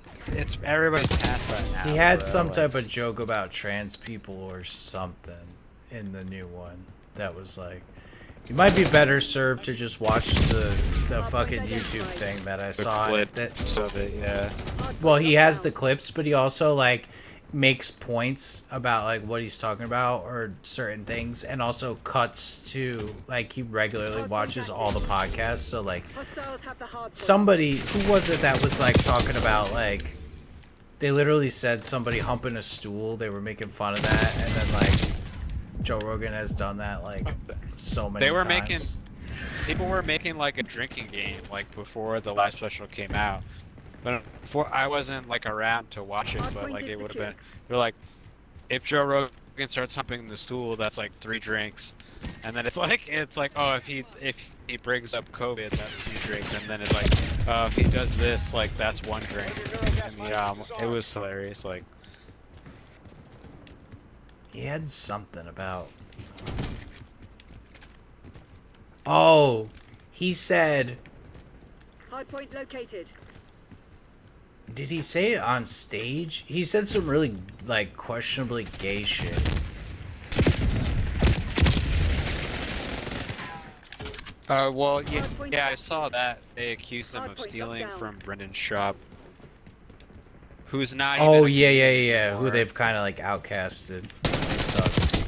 everybody's past that now. He had bro. some Like, type of joke about trans people or something in the new one that was like, you might be better served to just watch the fucking YouTube thing that I the saw. clips of it, yeah. Well, he has the clips, but he also like makes points about like what he's talking about or certain things, and also cuts to like he regularly watches all the podcasts. So like Hostiles have the hard point. somebody, who was it that was like talking about like they literally said somebody humping a stool. They were making fun of that, and then like Joe Rogan has done that like so many They were times. people were making like a drinking game like before the live special came out. But before I wasn't like around to watch it, but like it would have been. They're like, if Joe Rogan starts humping the stool, that's like 3 drinks, and then it's like oh if he brings up COVID, that's 2 drinks, and then it's like if he does this, like that's 1 drink. And yeah, it was hilarious. Like He had something about. Oh, he said. Hard point located. Did he say it on stage? He said some really like questionably gay shit. well yeah I saw that they accused him of stealing from Brendan Schaub, who's not. Oh even yeah. Who anymore. they've kind of like outcasted. 'Cause he sucks.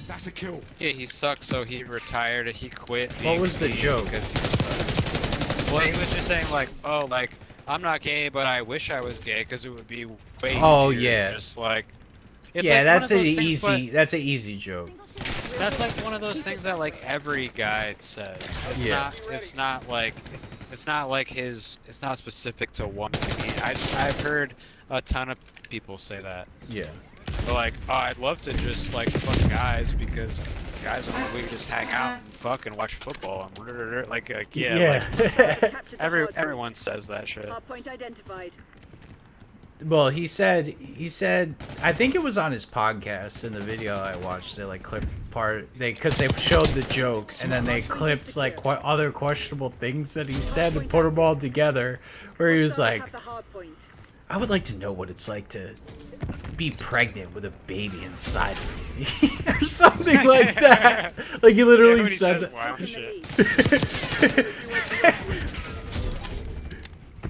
That's a kill. Yeah, he sucks, so he retired. He quit. What being was the gay joke? Because he sucked. Well, he was just saying like, oh, like I'm not gay, but I wish I was gay because it would be way Oh, easier. yeah. Just like, it's Yeah, like that's one an of those things, easy. That's an easy joke. but That's like one of those things that like every guy says. It's Yeah. not. It's not like. It's not like his. It's not specific to one thing. I've heard a ton of people say that. Yeah. They're like, oh, I'd love to just like fuck guys because guys we can just hang out and fuck and watch football and like yeah. Like, Captured the hard point. everyone says that shit. Hard point identified. Well, he said, I think it was on his podcast in the video I watched. They like clipped because they showed the joke and then they clipped like other questionable things that he said and put them all together. Where he was Hostiles like, have the hard point. I would like to know what it's like to be pregnant with a baby inside of me, or something like that. Like he literally when he said says that. wild In the shit.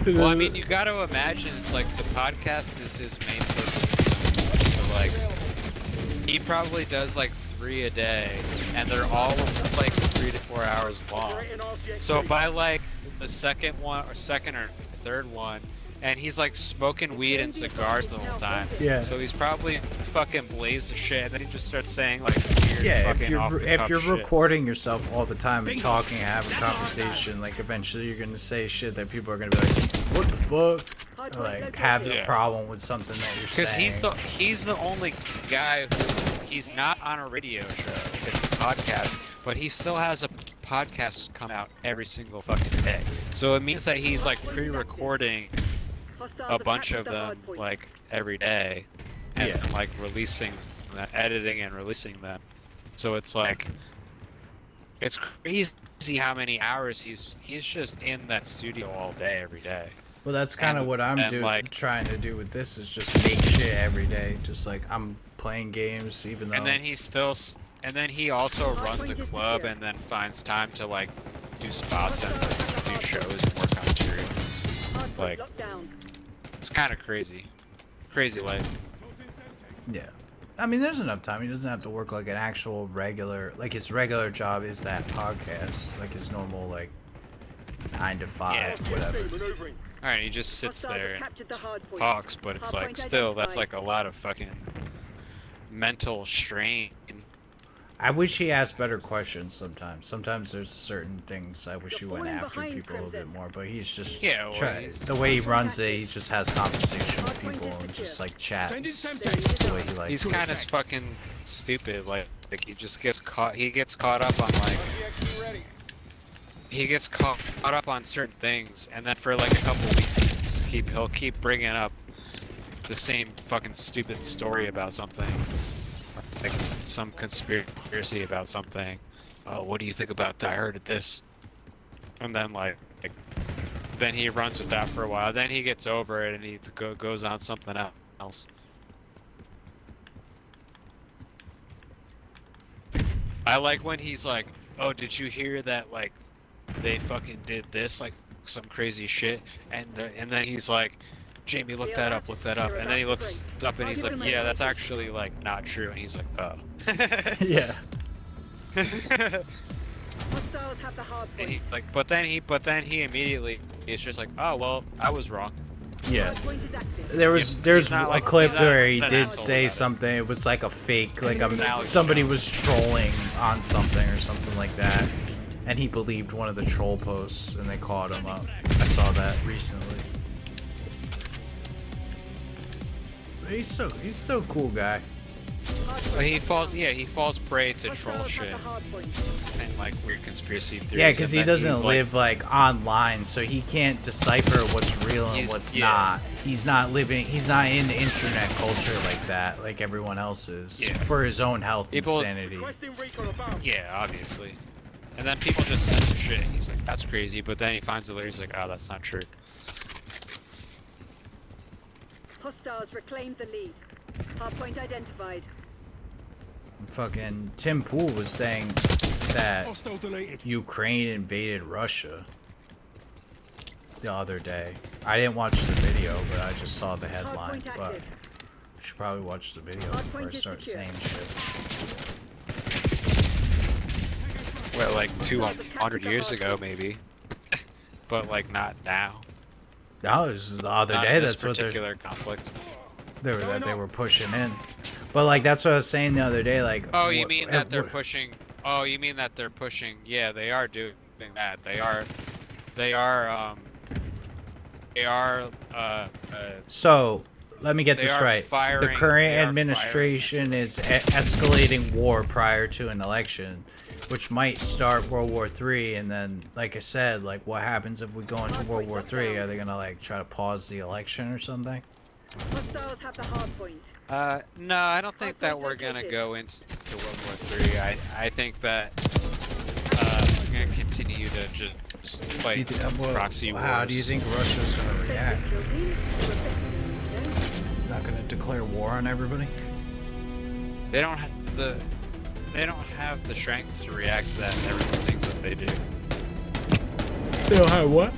lead. Well, I mean, you got to imagine it's like the podcast is his main source of income. So like, he probably does like 3 a day, and they're all like 3 to 4 hours long. So by like the second or third one, and he's like smoking weed and cigars the whole time. Yeah. So he's probably fucking blazed of shit, and then he just starts saying like weird Yeah, fucking off the if cuff you're shit. recording yourself all the time and talking, having a conversation, like eventually you're gonna say shit that people are gonna be like, "What the fuck?" Hardpoint like located. have a Yeah. problem with something that you're saying. Because he's the only guy who he's not on a radio show. It's a podcast, but he still has a podcast come out every single fucking day. So it means that he's like pre-recording Hostiles a have bunch captured of the them hardpoint. like every day, and Yeah. then, like releasing, editing and releasing them. So it's like, it's crazy how many hours he's just in that studio all day every day. Well, that's kind of And- what I'm and, like- trying to do with this is just make shit every day. Just like I'm playing games, even though. And then he also runs a Hardpoint is club secure. and then finds time to like do spots and do shows and work on material. Hardpoint like- locked down. It's kind of crazy. Crazy life. Yeah. I mean, there's enough time. He doesn't have to work like an actual regular. Like his regular job is that podcast. Like his normal like 9 to 5, Yeah. whatever. Maneuvering. Alright, he just sits Hostiles there have and captured the hardpoint. talks, but it's like Hardpoint still that's identified. like a lot of fucking mental strain. I wish he asked better questions sometimes. Sometimes there's certain things I wish he You're went falling after behind, people a little bit Crimson. more. But he's just Yeah, well, the way he Hardpoint runs it. active. He just has conversation with Hardpoint people is and just secure. like chats. Send in There Semtex. is That's the way a- he likes He's it. kind of fucking stupid. Like he just gets caught. He gets caught up on like. RTX ready. He gets caught up on certain things, and then for like a couple weeks, he'll keep bringing up the same fucking stupid story about something, like some conspiracy about something. Oh, what do you think about that? I heard of this, and then like then he runs with that for a while. Then he gets over it and he goes on something else. I like when he's like, "Oh, did you hear that? Like, they fucking did this, like some crazy shit," and then he's like, "Jamie, look that up, and then he looks up and he's like, "Yeah, that's actually like not true," and he's like, "Oh." Yeah. Hostiles have the hardpoint. And he's like, but then he immediately is just like, "Oh well, I was wrong." Yeah. Hardpoint is active. There's not a like- clip he's not where he an did asshole say about it. something. It was like a fake, like Now he's somebody not. was trolling on something or something like that, and he believed one of the troll posts, and they caught him up. I saw that recently. But he's still a cool guy. Hardpoint But he locked falls down. prey to Hostiles troll have shit the hardpoint. and like weird conspiracy theories. Yeah, because and he then doesn't he's, like, live like online, so he can't decipher what's real and He's- what's yeah. not. He's not in the internet culture like that, like everyone else is, Yeah. for his own health People- and sanity. Requesting recon about. Yeah, obviously. And then people just send him shit. He's like, "That's crazy," but then he finds it later. He's like, "Oh, that's not true." Hostiles reclaimed the lead. Hardpoint identified. Fucking Tim Pool was saying that Hostile deleted. Ukraine invaded Russia the other day. I didn't watch the video, but I just saw the headline. Hardpoint But active. I should probably watch the video Hardpoint before I is start secure. saying shit. Well, like 200 years ago, maybe. But like not now. No, this is the other Not day. in this That's what particular conflict. they were pushing in. But like that's what I was saying the other day. Like, Oh, you what- mean that they're what- pushing? Oh, you mean that they're pushing? Yeah, they are doing that. They are. They are. So, let me get They this are right. The firing- they current are administration is escalating war prior to an election, which might start World War III. And then, like I said, like what happens if we go into World War III? Are they gonna like try to pause the election or something? Hostiles have the hardpoint. No, I don't think that Hardpoint we're gonna located. go into World War III. I think that we're gonna continue to just fight proxy wars. How do you think Russia's gonna react? Kill team. Requesting Not gonna declare war on everybody? They don't have the strength to react to that. And everyone thinks that they do. They don't have what?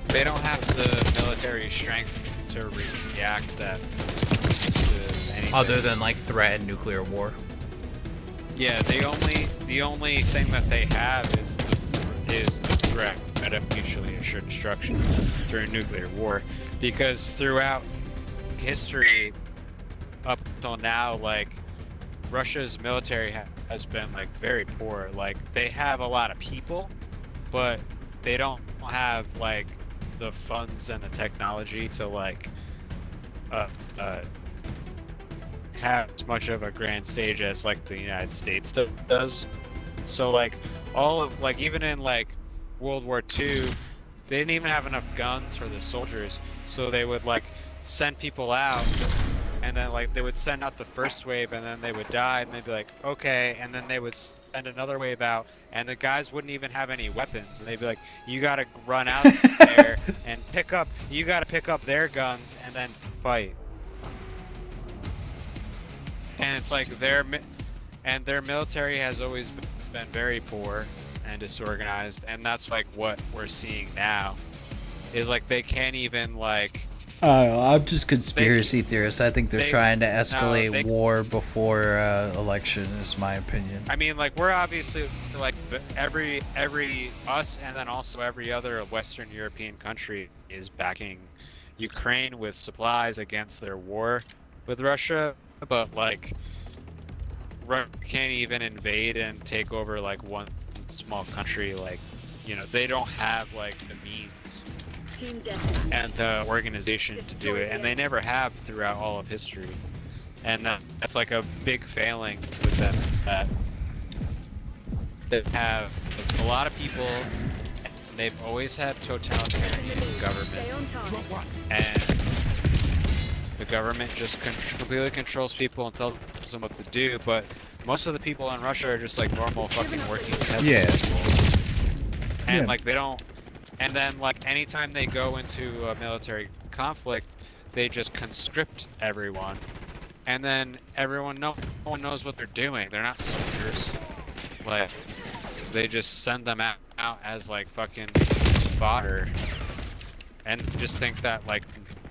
They don't have the military strength to react that to anything. Other than like threaten nuclear war. Yeah, the only thing that they have is the threat of mutually assured destruction through nuclear war, because throughout history up until now, like Russia's military has been like very poor. Like they have a lot of people, but they don't have like the funds and the technology to like have as much of a grand stage as like the United States does. So like all of like even in like World War II, they didn't even have enough guns for the soldiers, so they would like send people out, and then like they would send out the first wave, and then they would die, and they'd be like, okay, and then they would send another wave out, and the guys wouldn't even have any weapons, and they'd be like, you gotta run out there and pick up their guns and then fight. And it's like their military has always been very poor and disorganized, and that's like what we're seeing now is like they can't even like I'm just conspiracy theorist. I think they're trying to escalate war before election is my opinion. I mean, like, we're obviously like every us and then also every other Western European country is backing Ukraine with supplies against their war with Russia, but like Russia can't even invade and take over like one small country. Like, you know, they don't have like the means and the organization to do it, and they never have throughout all of history. And that's like a big failing with them, is that they have a lot of people, and they've always had totalitarian government, and the government just completely controls people and tells them what to do, but most of the people in Russia are just like normal fucking working peasants. And like they don't, and then like anytime they go into a military conflict, they just conscript everyone, and then no one knows what they're doing. They're not soldiers. Like they just send them out as like fucking fodder, and just think that like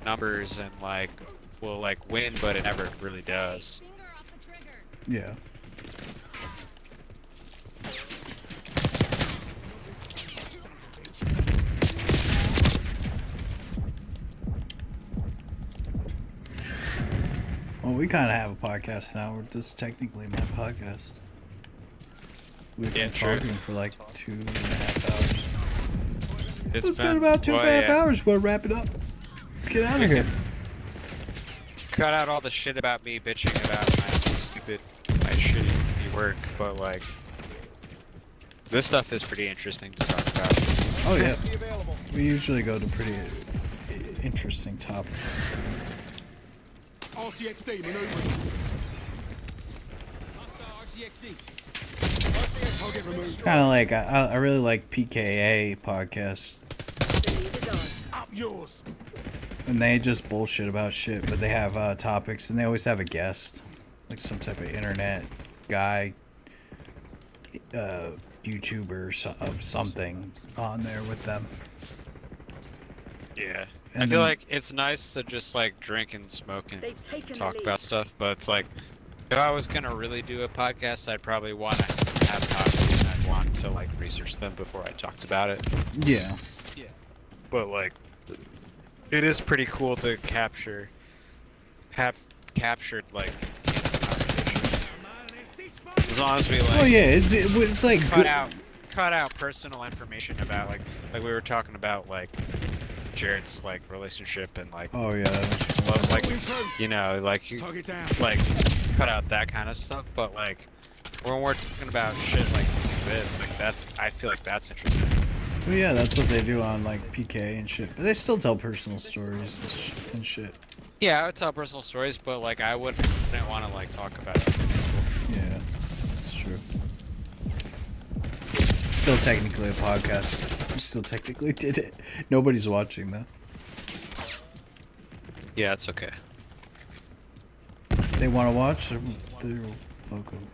numbers and like will like win, but it never really does. Yeah. Well, we kind of have a podcast now. This is technically my podcast. We've been talking for like 2.5 hours. It's been about 2.5 hours. We'll wrap it up. Let's get out of here. Cut out all the shit about me bitching about my shitty work, but like this stuff is pretty interesting to talk about. Oh yeah, we usually go to pretty interesting topics. RCXD maneuvering. It's kind of like I really like PKA podcast. Up yours. And they just bullshit about shit, but they have topics, and they always have a guest, like some type of internet guy, YouTuber of something on there with them. Yeah. And I feel like it's nice to just like drink and smoke and talk about stuff, but it's like if I was gonna really do a podcast, I'd probably want to have topics and I'd want to like research them before I talked about it. Yeah. Yeah. But like, it is pretty cool to have captured like in the conversation. As long as we like. Oh yeah, it's like cut out personal information about like we were talking about like Jared's like relationship and like. Oh yeah. Like you know like cut out that kind of stuff, but like when we're talking about shit like this, like I feel like that's interesting. Well, yeah, that's what they do on like PK and shit, but they still tell personal stories and shit. Yeah, I would tell personal stories, but like I wouldn't want to like talk about it. Yeah, that's true. It's still technically a podcast. We still technically did it. Nobody's watching though. Yeah, it's okay. They want to watch? They're welcome.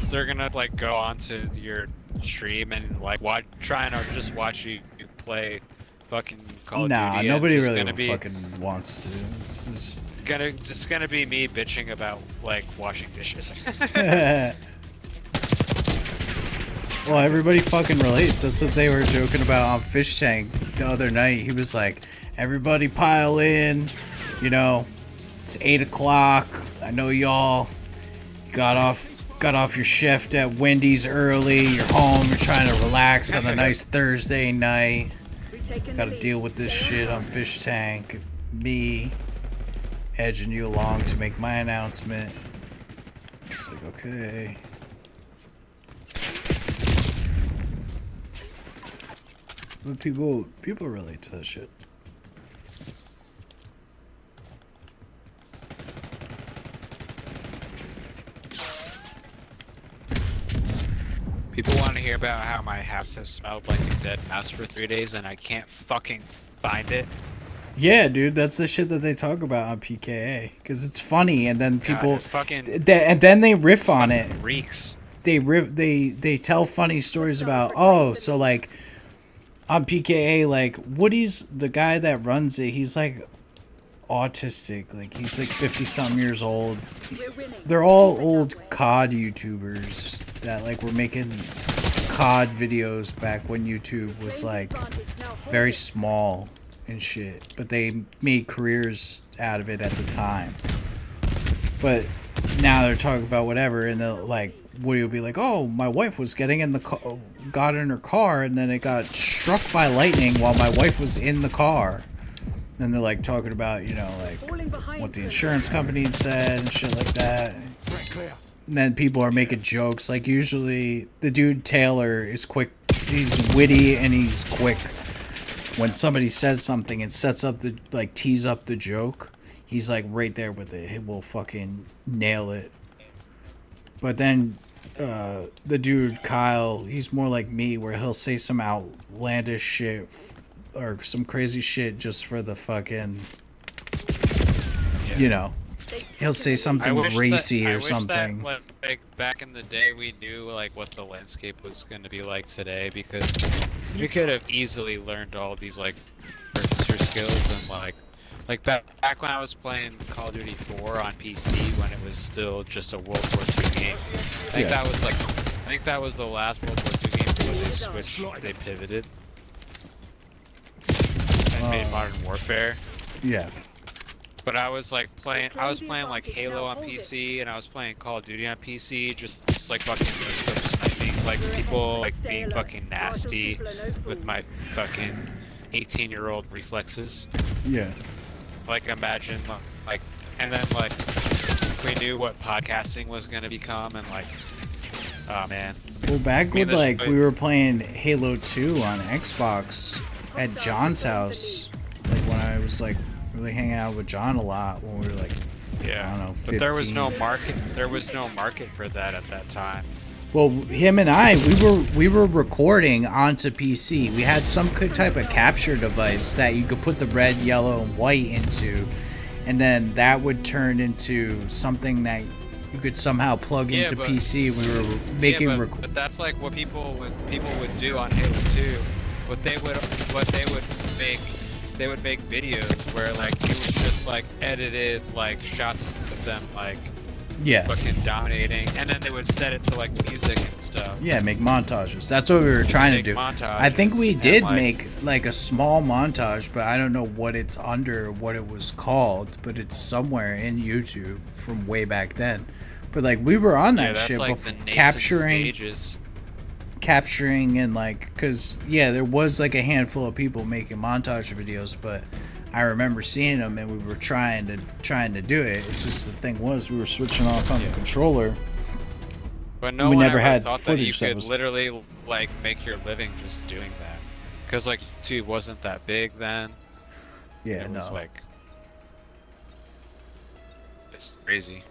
They're gonna like go onto your stream and like trying to just watch you play fucking Call of Duty. Nah, nobody really gonna fucking wants to. It's just gonna be me bitching about like washing dishes. Well, everybody fucking relates. That's what they were joking about on Fish Tank the other night. He was like, everybody pile in, you know, it's 8 o'clock. I know y'all got off got off your shift at Wendy's early, you're home, you're trying to relax on a nice Thursday night. We've taken the Gotta lead. deal with this Stay on shit on task. Fish Tank. Me edging you along to make my announcement. It's like, okay. But people relate to that shit. People want to hear about how my house has smelled like a dead mouse for 3 days and I can't fucking find it. Yeah, dude, that's the shit that they talk about on PKA because it's funny, and then people it fucking and then they riff on it. reeks. They tell funny stories about, oh, so like on PKA, like Woody's the guy that runs it. He's like autistic, like he's like 50 something years old. We're winning. They're all old COD YouTubers that like were making COD videos back when YouTube was like Advantage. Now hold very it. small and shit, but they made careers out of it at the time. But now they're talking about whatever, and they'll like Woody will be like, "Oh, my wife was getting in the got in her car, and then it got struck by lightning while my wife was in the car." And they're like talking about, you know, like Falling behind what the them. insurance company said and shit like that. Threat clear. And then people are making jokes. Like usually the dude Taylor is quick. He's witty and he's quick. When somebody says something and sets up the like tees up the joke, he's like right there with it. He will fucking nail it. But then the dude Kyle, he's more like me, where he'll say some outlandish shit or some crazy shit just for the fucking, you know. He'll say something racy or something. That, like back in the day, we knew like what the landscape was going to be like today, because we could have easily learned all these like purchaser skills and like back when I was playing Call of Duty 4 on PC when it was still just a World War II game. I think that was the last World War II game before they switched. They pivoted and made Modern Warfare. Yeah. But I was like playing like Halo on PC, and I was playing Call of Duty on PC, just like fucking no-scope sniping, like people like being fucking nasty with my fucking 18-year-old reflexes. Yeah. Like imagine like, and then like if we knew what podcasting was gonna become, and like, oh man. Well, back I mean, with like we were playing Halo 2 on Xbox at John's house, like when I was like really hanging out with John a lot when we were like, yeah, I don't know, 15. But there was no market. There was no market for that at that time. Well, him and I, we were recording onto PC. We had some type of capture device that you could put the red, yellow, and white into, and then that would turn into something that you could somehow plug into PC. We were making but that's like what people would do on Halo 2. What they would make videos where like it was just like edited like shots of them like fucking dominating, and then they would set it to like music and stuff. Yeah, make montages. That's what we were trying to do. I think we did make like a small montage, but I don't know what it's under, what it was called, but it's somewhere in YouTube from way back then. But like we were on that shit like before, the capturing and like, cause yeah, there was like a handful of people making montage videos, but I remember seeing them and we were trying to do it. It's just the thing was we were switching off on the controller. But no we one never ever had thought that you footage that could was- literally like make your living just doing that, because like YouTube wasn't that big then. Yeah, it was no. like it's crazy.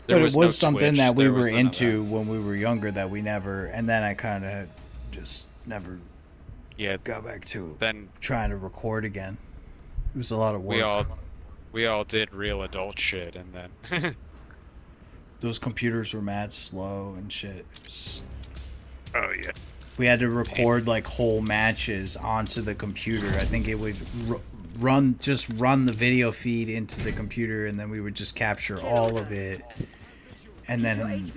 But it was no something Twitch, that we there were was none of into when we were younger that we never, and then I kind of just never got back to then trying to record again. It was a lot of work. We all did real adult shit, and then Those computers were mad slow and shit. It was- oh yeah. we had to record like whole matches onto the computer. I think it would run the video feed into the computer, and then we would just capture all of it. And then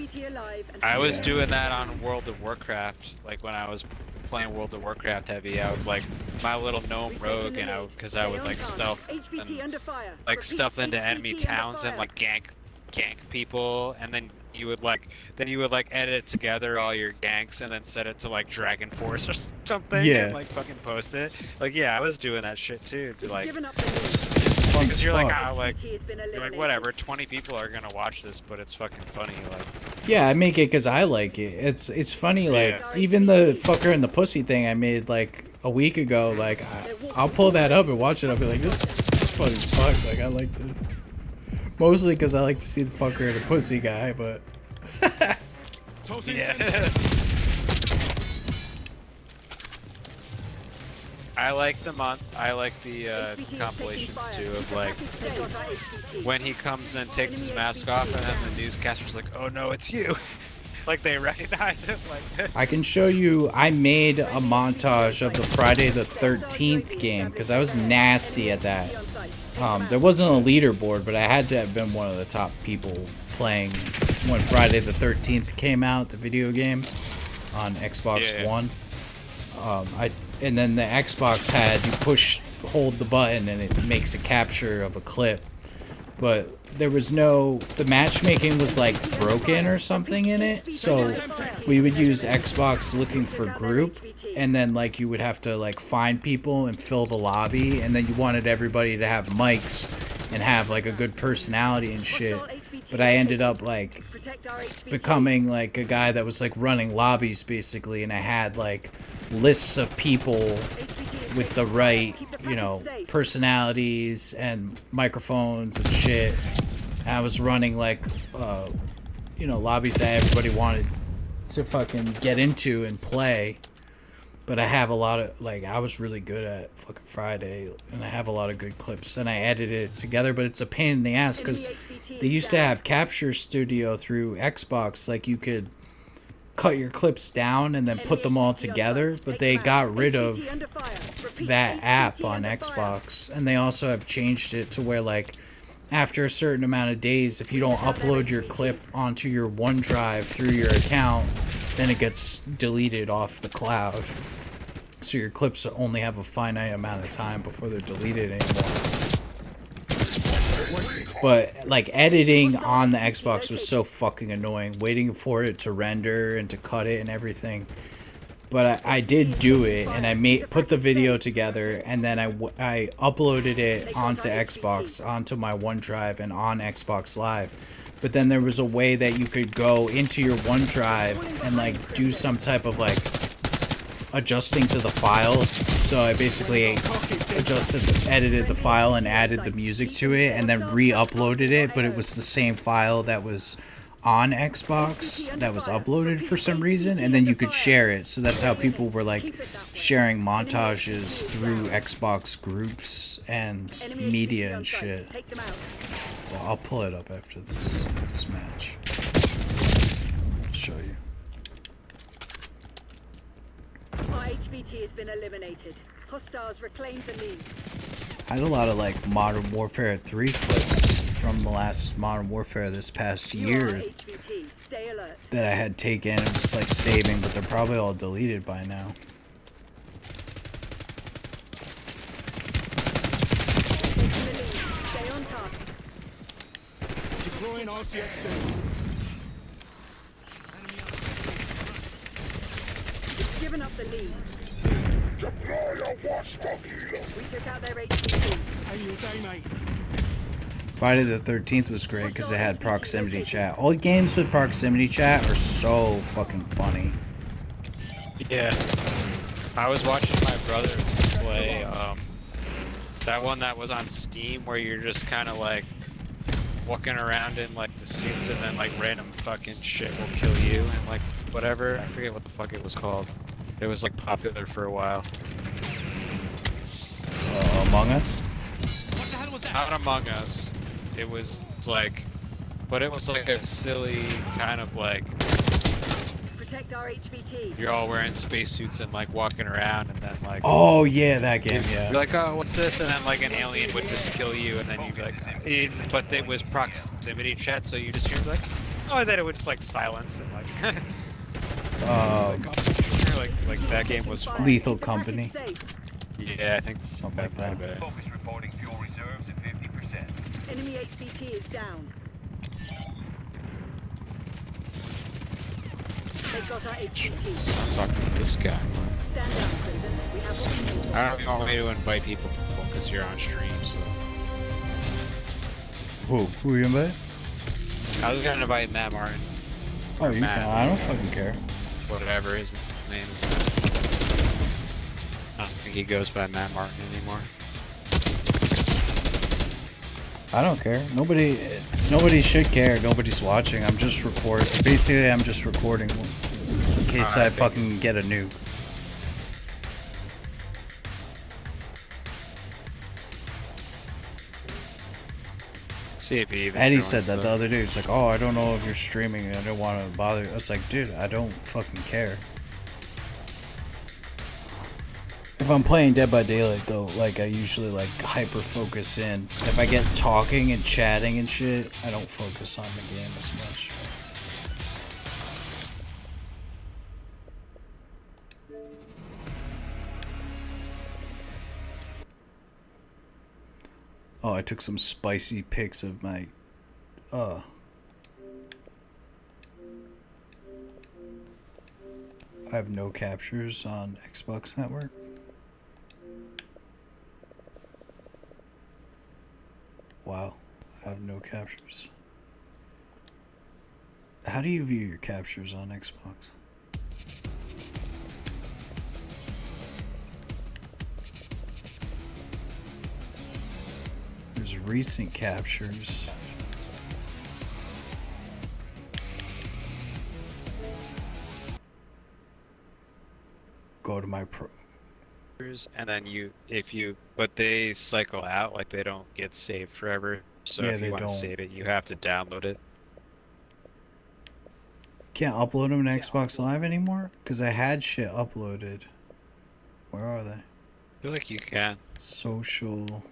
I was doing that on World of Warcraft, like when I was playing World of Warcraft heavy. I would like my little gnome rogue, and I would like stealth and, like stealth into enemy towns and like gank people, and then you would like edit it together all your ganks and then set it to like Dragon Force or something Yeah. and like fucking post it. Like yeah, I was doing that shit too. Like Given up the lead. Fun because as you're like fuck. ah, like HVT has been you're like eliminated. whatever, 20 people are gonna watch this, but it's fucking funny. Like Yeah, I make it because I like it. It's funny, like, Yeah. even the fucker and the pussy thing I made, like, a week ago, like, I'll pull that up and watch it. I'll be like, this is funny as fuck. Like, I like this. Mostly because I like to see the fucker and the pussy guy, but... yeah. I like the compilations too of like They've got our HVT. when he comes and takes his mask off and then the newscaster's like, oh no, it's you. Like they recognize him. Like I can show you, I made a montage of the Friday the 13th game, because I was nasty at that. There wasn't a leaderboard, but I had to have been one of the top people playing when Friday the 13th came out, the video game, on Xbox Yeah. One. And then the Xbox had, you hold the button and it makes a capture of a clip. But there was no, the matchmaking was like broken or something in it. So we would use Xbox looking for group, and then like you would have to like find people and fill the lobby, and then you wanted everybody to have mics and have like a good personality and shit. But I ended up like Protect our HVT. becoming like a guy that was like running lobbies basically, and I had like lists of people with the right, you know, personalities and microphones and shit. I was running like, you know, lobbies that everybody wanted to fucking get into and play. But I have a lot of, like, I was really good at fucking Friday, and I have a lot of good clips, and I edited it together, but it's a pain in the ass, because they used to have Capture Studio through Xbox, like, you could cut your clips down and then put them all together, but they got rid of that app on Xbox, and they also have changed it to where, like, after a certain amount of days, if you don't upload your clip onto your OneDrive through your account, then it gets deleted off the cloud. So your clips only have a finite amount of time before they're deleted anymore. But like editing on the Xbox was so fucking annoying, waiting for it to render and to cut it and everything. But I did do it, and I put the video together, and then I uploaded it onto Xbox, onto my OneDrive, and on Xbox Live. But then there was a way that you could go into your OneDrive and like do some type of like adjusting to the file. So I basically edited the file and added the music to it, and then re-uploaded it, but it was the same file that was on Xbox that was uploaded for some reason, and then you could share it. So that's how people were like sharing montages through Xbox groups and media and shit. Well, I'll pull it up after this match. I'll show you. Our HVT has been eliminated. Hostiles reclaimed the lead. I had a lot of like Modern Warfare 3 clips from the last Modern Warfare this past year HVT. Stay alert. that I had taken and was like saving, but they're probably all deleted by now. Stay on task. Deploying RCXD. Given up the lead. We took out their HVT. How you day, mate? Friday the 13th was great because it had proximity chat. All games with proximity chat are so fucking funny. yeah. I was watching my brother play that one that was on Steam where you're just kind of like walking around in like the suits and then like random fucking shit will kill you and like whatever. I forget what the fuck it was called. It was like popular for a while. Among Us? Not Among Us. It was like, but it was like a silly kind of like Protect our HVT. you're all wearing spacesuits and like walking around and then like Oh yeah, that game, yeah. you're like, oh, what's this? And then like an alien would just kill you and then you'd be like, but it was proximity chat, so you just hear like, oh, and then it would just like silence and like, like that game was fun. Lethal Company. Yeah, I think Something like that. Focus reporting fuel reserves at 50%. Enemy HVT is down. They got our HVT. I'm talking to this guy. Stand down, Crimson. We have what we need. I don't want me to invite people because you're on stream, so. Who are you inviting? I was gonna invite Matt Martin. Oh, you Matt. can. I don't fucking care. Whatever his name is. I don't think he goes by Matt Martin anymore. I don't care. Nobody should care. Nobody's watching. I'm just recording. Basically, I'm just recording in case I fucking get a nuke. See if he even. Eddie joins said that the though. other day. He's like, "Oh, I don't know if you're streaming. I don't want to bother you." I was like, "Dude, I don't fucking care." If I'm playing Dead by Daylight though, like I usually like hyper focus in. If I get talking and chatting and shit, I don't focus on the game as much. Oh, I took some spicy pics of my I have no captures on Xbox Network. Wow, I have no captures. How do you view your captures on Xbox? There's recent captures. Go to my pro. And then but they cycle out, like they don't get saved forever. So Yeah, if they you want to don't. save it, you have to download it. Can't upload them to Xbox Live anymore? Because I had shit uploaded. Where are they? I feel like you can. Social.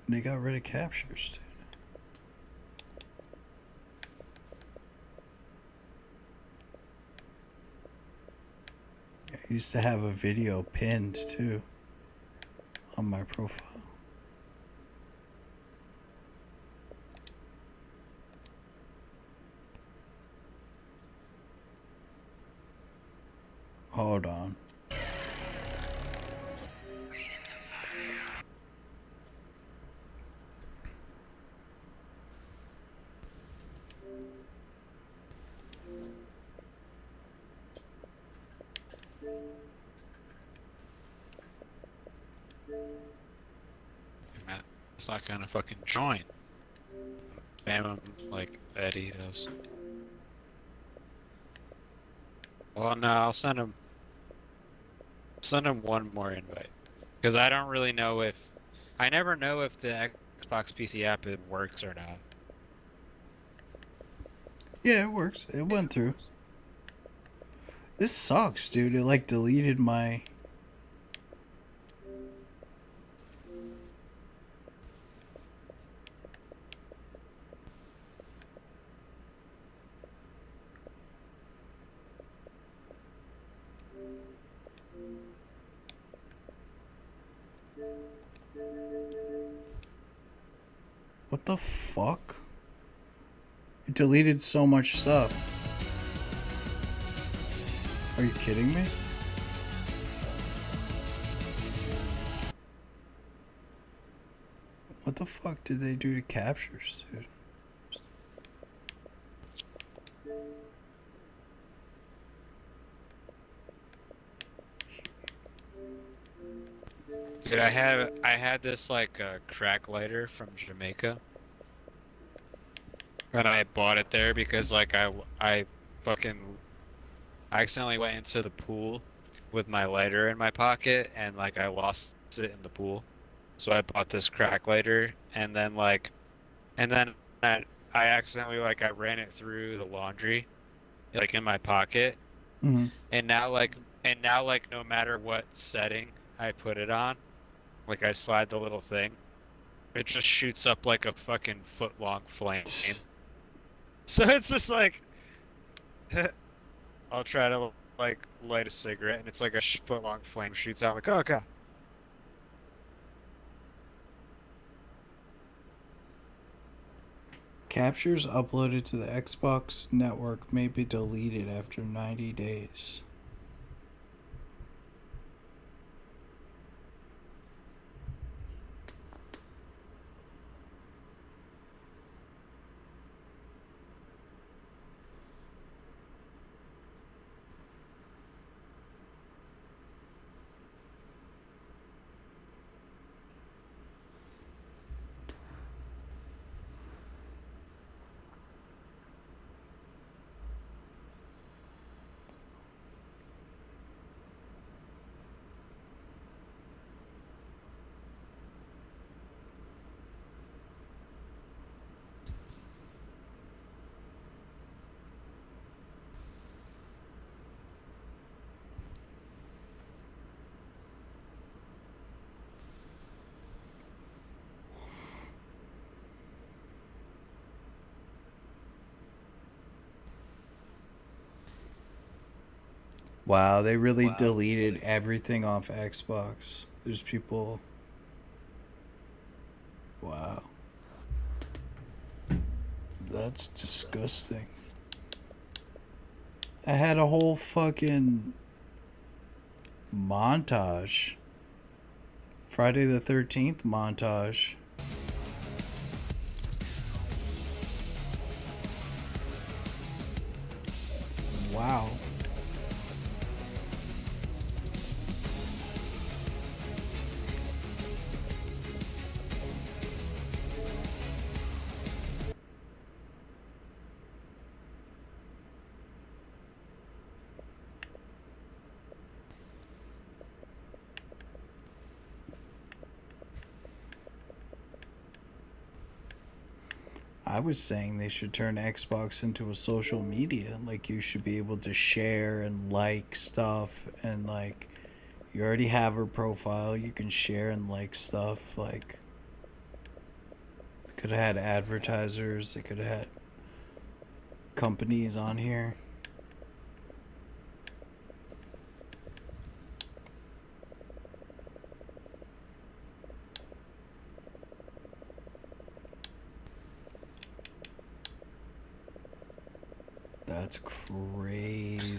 They got rid of captures, dude. I used to have a video pinned too on my profile. Hold on. Matt, it's not gonna fucking join. Spam him like Eddie does. Well, no, I'll send him. Send him one more invite, because I don't really know if I never know if the Xbox PC app works or not. Yeah, it works. It went through. This sucks, dude. It like deleted my. What the fuck? It deleted so much stuff. Are you kidding me? What the fuck did they do to captures, dude? Dude, I had this like crack lighter from Jamaica, and I bought it there because like I fucking accidentally went into the pool with my lighter in my pocket, and like I lost it in the pool, so I bought this crack lighter, and then I accidentally like I ran it through the laundry, like in my pocket, Mm-hmm. and now like no matter what setting I put it on, like I slide the little thing, it just shoots up like a fucking foot-long flame. So it's just like, I'll try to like light a cigarette, and it's like a foot-long flame shoots out. Like, oh god. Captures uploaded to the Xbox network may be deleted after 90 days. Wow, they really deleted everything off Xbox. There's people... Wow. That's disgusting. I had a whole fucking montage. Friday the 13th montage. Wow. I was saying they should turn Xbox into a social media. Like, you should be able to share and like stuff, and like, you already have her profile, you can share and like stuff. Like, could have had advertisers, they could have had companies on here. That's crazy.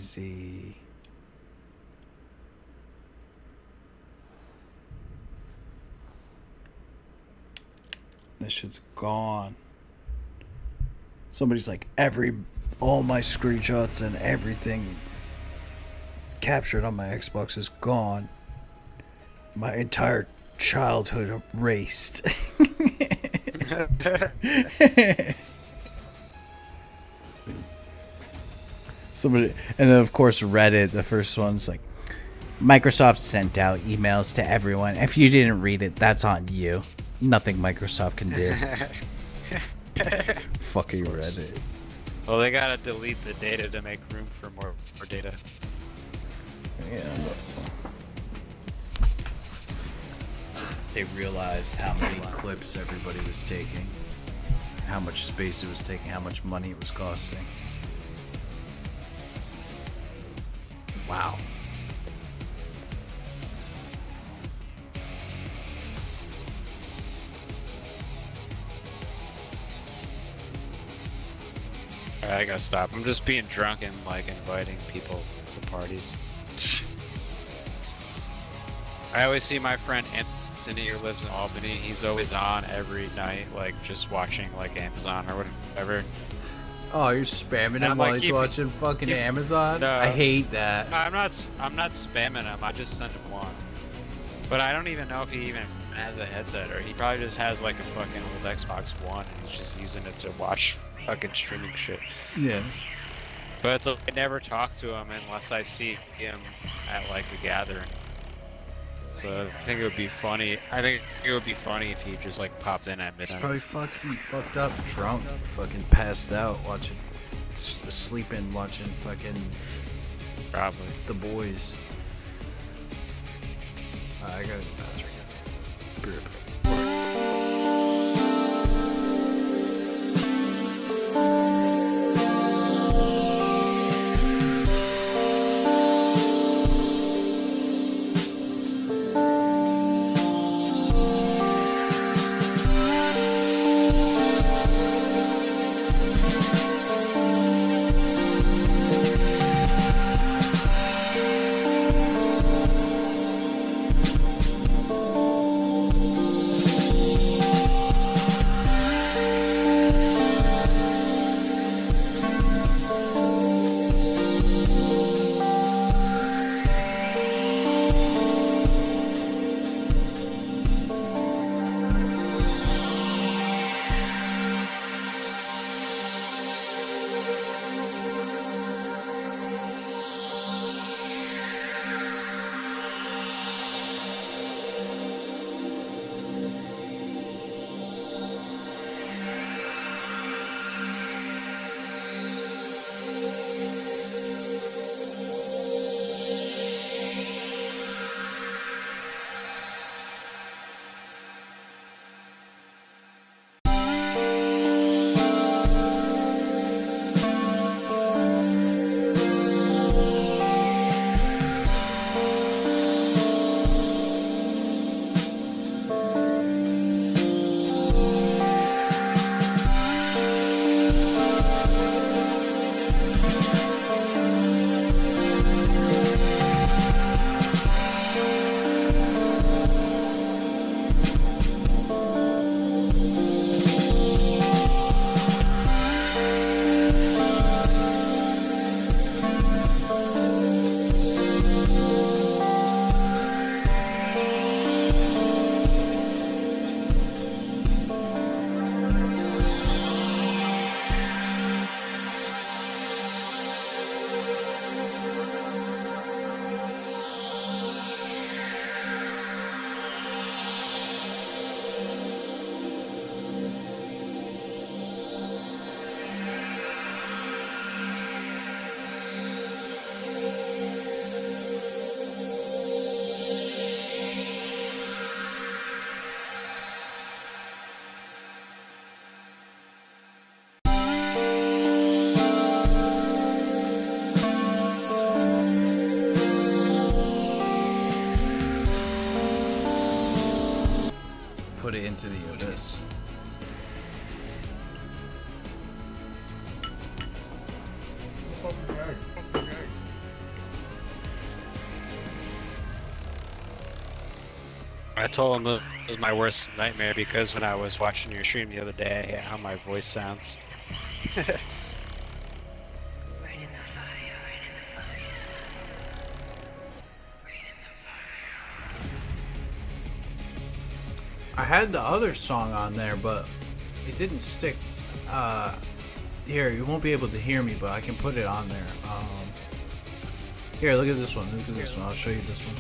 This shit's gone. Somebody's like, all my screenshots and everything captured on my Xbox is gone. My entire childhood erased. Somebody, and then of course Reddit, the first one's like, Microsoft sent out emails to everyone. If you didn't read it, that's on you. Nothing Microsoft can do. Fucking Reddit. Well, they gotta delete the data to make room for more data. Yeah. They realized how many clips everybody was taking, how much space it was taking, how much money it was costing. Wow. Alright, I gotta stop. I'm just being drunk and like inviting people to parties. I always see my friend Anthony who lives in Albany. He's always on every night, like just watching like Amazon or whatever. Oh, you're spamming him while he's watching fucking Amazon? No, I hate that. I'm not spamming him. I just sent him one. But I don't even know if he even has a headset, or he probably just has like a fucking old Xbox One and he's just using it to watch fucking streaming shit. Yeah. But it's like, I never talk to him unless I see him at like a gathering. So I think it would be funny. I think it would be funny if he just like popped in at midnight. He's probably fucking fucked up, drunk, fucking passed out, watching, sleeping, watching fucking. Probably. The Boys. I gotta go to the bathroom. Be right back. put it into the abyss. I told him it was my worst nightmare because when I was watching your stream the other day, how my voice sounds. I had the other song on there, but it didn't stick. Here, you won't be able to hear me, but I can put it on there. Here, look at this one. Look at this one. I'll show you this one.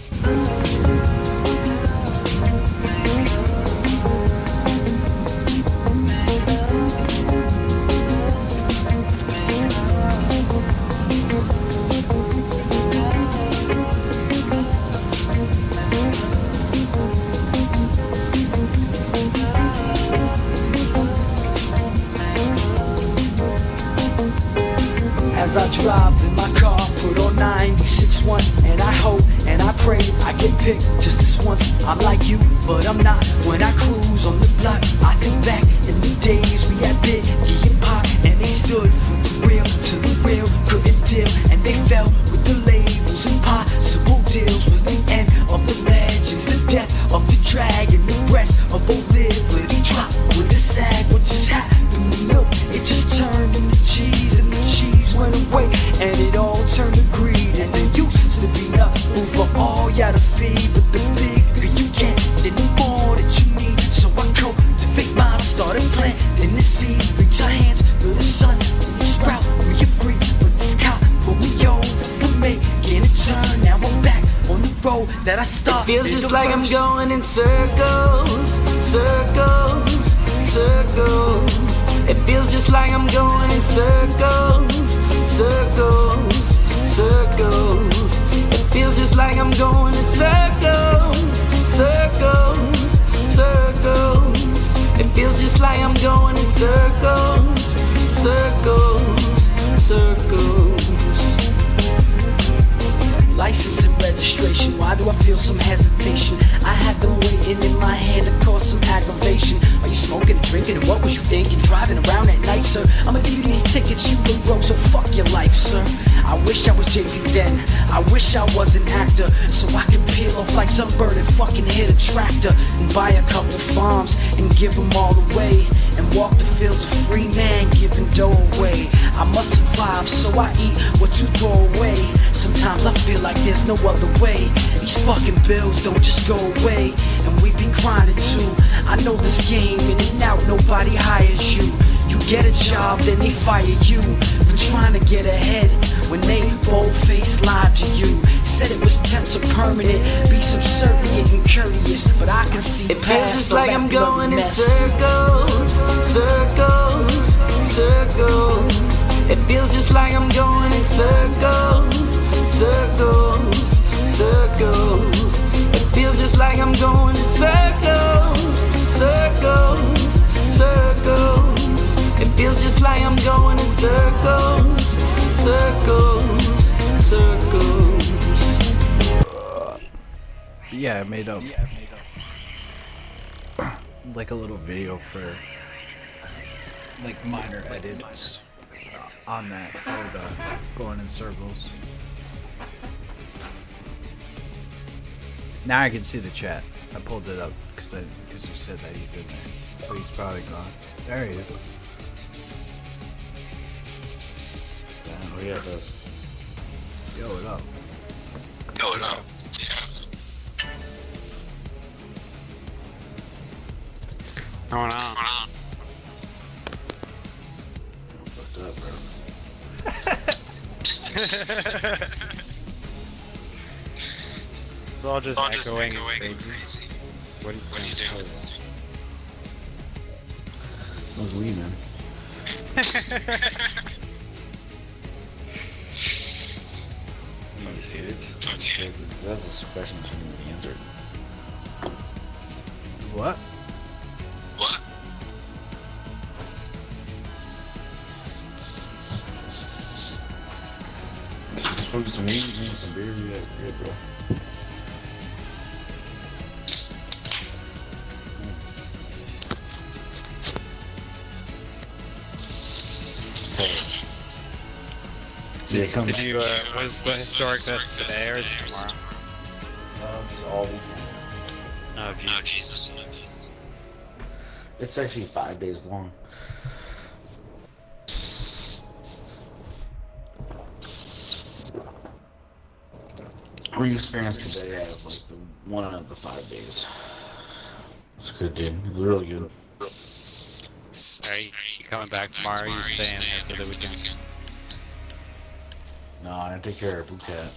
As I drive in my car, put on 96.1, and I hope and I pray I get picked just this once. I'm like you, but I'm not. When I cruise on the block, I think back in the days we had Biggie and Pac, and they stood from the real to the real, couldn't deal, and they fell with the labels. Impossible deals was the end of the legends, the death of the dragon, the breast of old liberty dropped with a sag. What just happened to milk? It just turned into cheese, and the cheese went away, and it all turned to greed. And there used to be nothing for all y'all to feed, but the bigger you get, then the more that you need. So I cultivate mine, started planting the seed. Reach our hands for the sun, when you sprout, when you're free. But this cop pulled me over for making a turn. Now I'm back on the road that I started. Feels just like I'm going in circles, circles, circles. It feels just like I'm going in circles, circles, circles. It feels just like I'm going in circles, circles, circles. It feels just like I'm going in circles, circles, circles. License and registration, why do I feel some hesitation? I had them waiting in my hand to cause some aggravation. Are you smoking and drinking, and what was you thinking? Driving around at night, sir? I'ma give you these tickets, you the road, so fuck your life, sir. I wish I was Jay-Z then, I wish I was an actor, so I could peel off like some bird and fucking hit a tractor, and buy a couple farms and give them all away, and walk the fields a free man giving dough away. I must survive, so I eat what you throw away. Sometimes I feel like there's no other way. These fucking bills don't just go away, and we be grinding too. I know this game in and out, nobody hires you. You get a job, then they fire you for trying to get ahead when they bold-faced lied to you. Said it was temp to permanent, be subservient and courteous, but I can see it past feels just all like that I'm going in mess. circles, circles, circles. It feels just like I'm going in circles, circles, circles. It feels just like I'm going in circles, circles, circles. It feels just like I'm going in circles, circles, circles. Yeah, I made up like a little video for like minor edits on that for the going in circles. Now I can see the chat. I pulled it up because you said that he's in there, but he's probably gone. There he is. Oh yeah, it does. Yo, what up? Yo, what up? Yeah. What's going on? Fucked up, bro. It's all just echoing and crazy. What do you do? Smoke weed, man. You see it? That's a question that shouldn't be answered. What? What? Smoke some weed, drink some beer, yeah, good, bro. Okay. Did it come? Did you, was the historic this today or is it tomorrow? It's all weekend. Oh, Jesus. It's actually 5 days long. We experienced today out of like the one out of the 5 days. It's good, dude. It was really good. Are you coming back tomorrow or are you staying there for the weekend? No, I didn't take care of Boocat.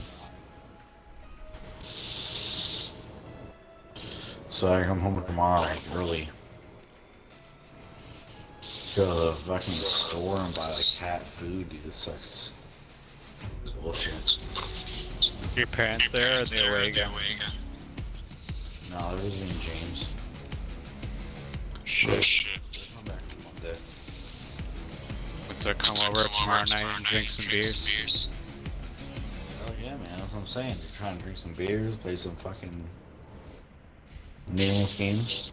So I come home tomorrow like early. Go to the fucking store and buy like cat food, dude. This sucks. Bullshit. Your parents there or are they away again? No, they're visiting James. Shit. I'm back Monday. To come over tomorrow night and drink some beers. Oh yeah, man, that's what I'm saying. You're trying to drink some beers, play some fucking nameless games.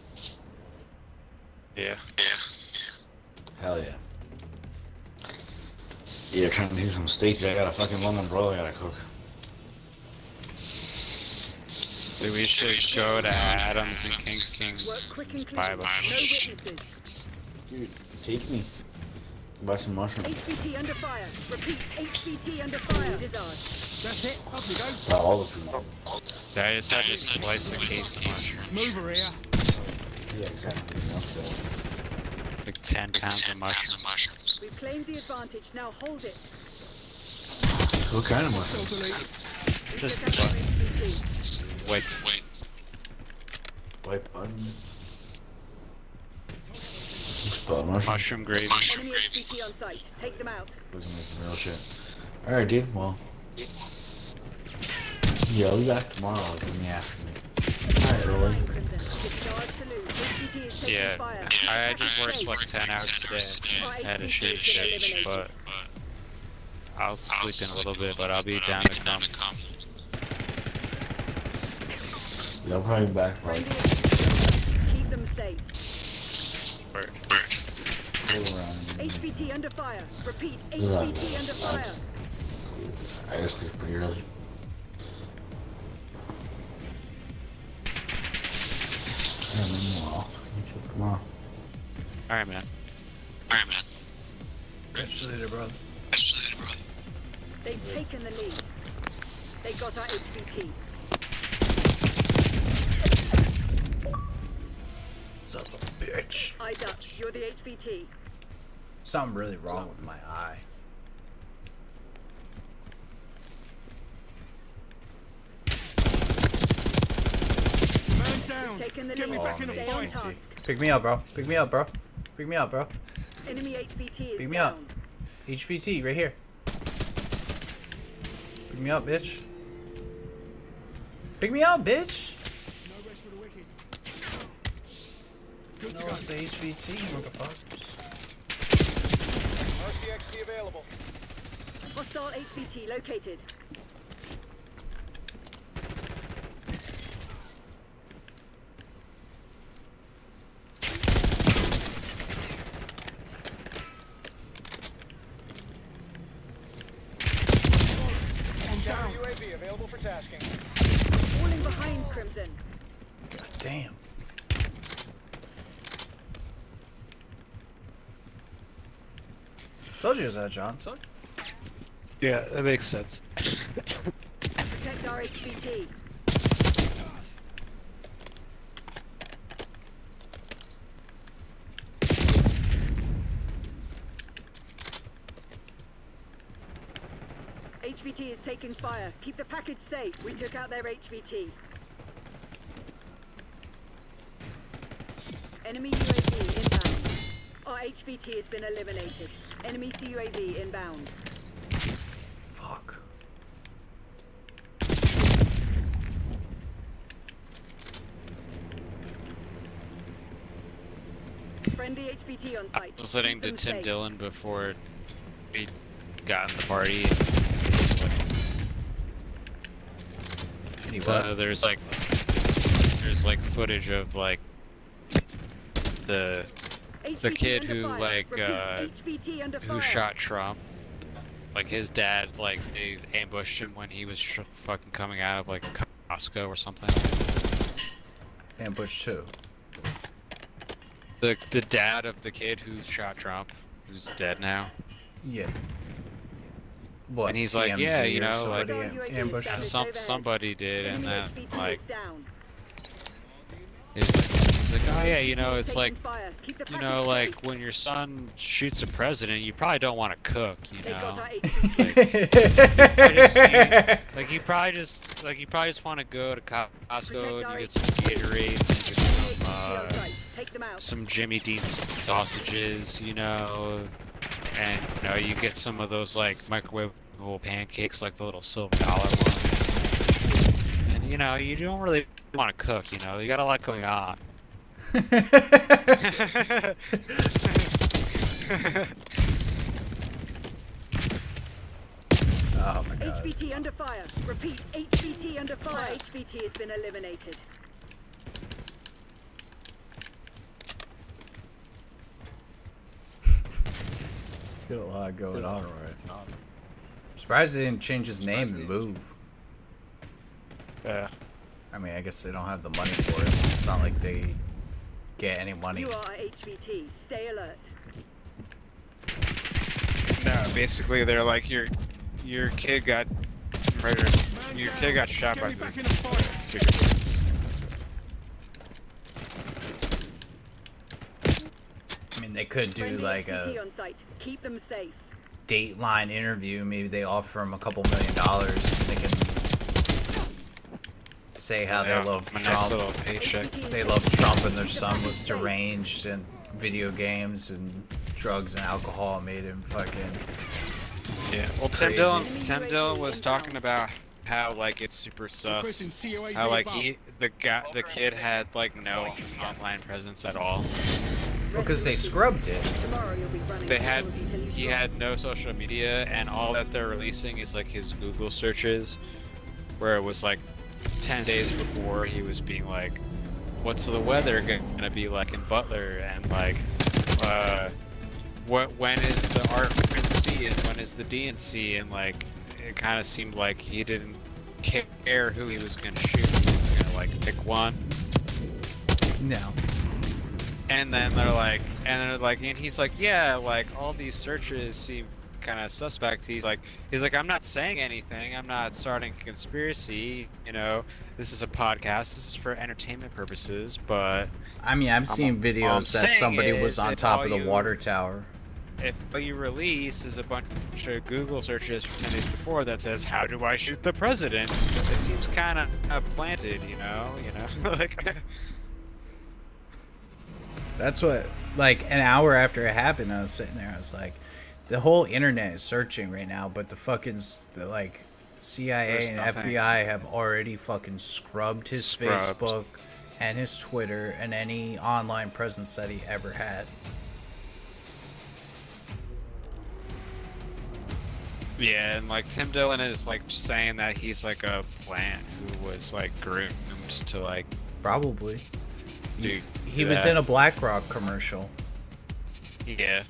Yeah. Hell yeah. Yeah, trying to do some steak. I got a fucking London broil I gotta cook. Dude, we should go to Adams and Kingston. Work quick and Buy a clean. bunch No of shit. witnesses. Dude, take me. Buy some mushrooms. HVT under fire. Repeat, HVT under fire. Disarm. That's it. Up you go. Buy all the food. I just had to slice a case of mushrooms. Move her here. Yeah, exactly. Let's go. It's like 10 pounds of mushrooms. We've claimed the advantage. Now hold it. What kind of Still mushrooms? deleted. Just Protect our HVT. wait. White button. Spell mushroom. Mushroom gravy. Enemy HVT on site. Take them out. We can make some real shit. Alright, dude. Well. Yeah, I'll be back tomorrow like in the afternoon. Alright, early. Crimson. Discharge to lose. HVT is taking Yeah, fire. I just worked like 10 hours today. I had a shitty shift, but I'll sleep in a little bit, but I'll be down to come. Yeah, I'll probably be back by like Keep them safe. around. HVT under fire. Repeat, Yeah. HVT under fire. I just sleep pretty early. And then I'll check tomorrow. Alright, man. Catch you later, bro. They've taken the lead. They got our HVT. Son of a bitch. Eye Dutch, you're the HVT. Something really wrong with my eye. Man down. Taken the Get lead. me back in the Stay on fight. task. Pick me up, bro. Pick me up, bro. Pick me up, bro. Enemy HVT is Pick me down. up. HVT, right here. Pick me up, bitch. Pick me up, bitch. No rest for the wicked. Good to No, go. it's the HVT, motherfuckers. RCXD available. Hostile HVT located. I'm down. UAV available for tasking. Falling behind, Crimson. God damn. Told you it was that, John. Yeah, that makes sense. Protect our HVT. HVT is taking fire. Keep the package safe. We took out their HVT. Enemy UAV inbound. Our HVT has been eliminated. Enemy CUAV inbound. Fuck. Friendly HVT on I site. was listening Keep to them Tim safe. Dillon before we got in the party. Anyway. So there's like footage of like the the HVT kid under who fire. like Repeat, HVT under who fire. shot Trump. Like his dad, like they ambushed him when he was fucking coming out of like Costco or something. Ambush 2. The dad of the kid who shot Trump, who's dead now. Yeah. What? And he's like, TMZ yeah, you or know, like somebody ambushed him? somebody did, and then Enemy HVT like is down. he's like, oh yeah, you know, it's Taking like, fire. Keep the you know, package like safe. when your son shoots a president, you probably don't want to cook, you They got know. our HVT. Like you probably just want to go to Costco and you get some Gatorade, and get HVT on some site. Take them out. some Jimmy Dean sausages, you know, and you know you get some of those like microwavable pancakes, like the little silver dollar ones, and you know you don't really want to cook, you know, you got a lot going on. Oh my god. HVT under fire. Repeat, HVT under fire. HVT has been eliminated. Got a lot going on right now. Surprised they didn't change his name and move. Yeah. I mean, I guess they don't have the money for it. It's not like they get any money. You are HVT. Stay alert. No, basically they're like your kid got murdered. Your kid got shot by the Secret Service. That's it. I mean, they could do Friendly like HVT a on site. Keep them safe. Dateline interview. Maybe they offer him a couple $1 million. They can say how they love a nice Trump. little paycheck. They love Trump and their son was deranged and video games and drugs and alcohol made him fucking. Yeah. Well, Tim Crazy. Dillon was talking about how like it's super sus. How like the kid had like no online presence at all. Well, because they scrubbed it. Tomorrow you'll be running He had no social media, and all that they're releasing is like his Google searches, where it was like 10 days before he was being like, what's the weather gonna be like in Butler, and like when is the RNC and when is the DNC, and like it kind of seemed like he didn't care who he was gonna shoot. He was gonna like pick one. No. And then they're like, and he's like, yeah, like all these searches seem kind of suspect. He's like, I'm not saying anything. I'm not starting a conspiracy. You know, this is a podcast. This is for entertainment purposes. But I mean, I've seen videos that somebody was on top of the you, water tower. If what you release is a bunch of Google searches from 10 days before that says, how do I shoot the president? It seems kind of planted, you know, like. That's what, like, an hour after it happened, I was sitting there, I was like, the whole internet is searching right now, but like, CIA There's and nothing. FBI have already fucking scrubbed his Facebook and his Twitter and any online presence that he ever had. Yeah, and like Tim Dillon is like saying that he's like a plant who was like groomed to like Probably. do He was in a BlackRock commercial. Yeah.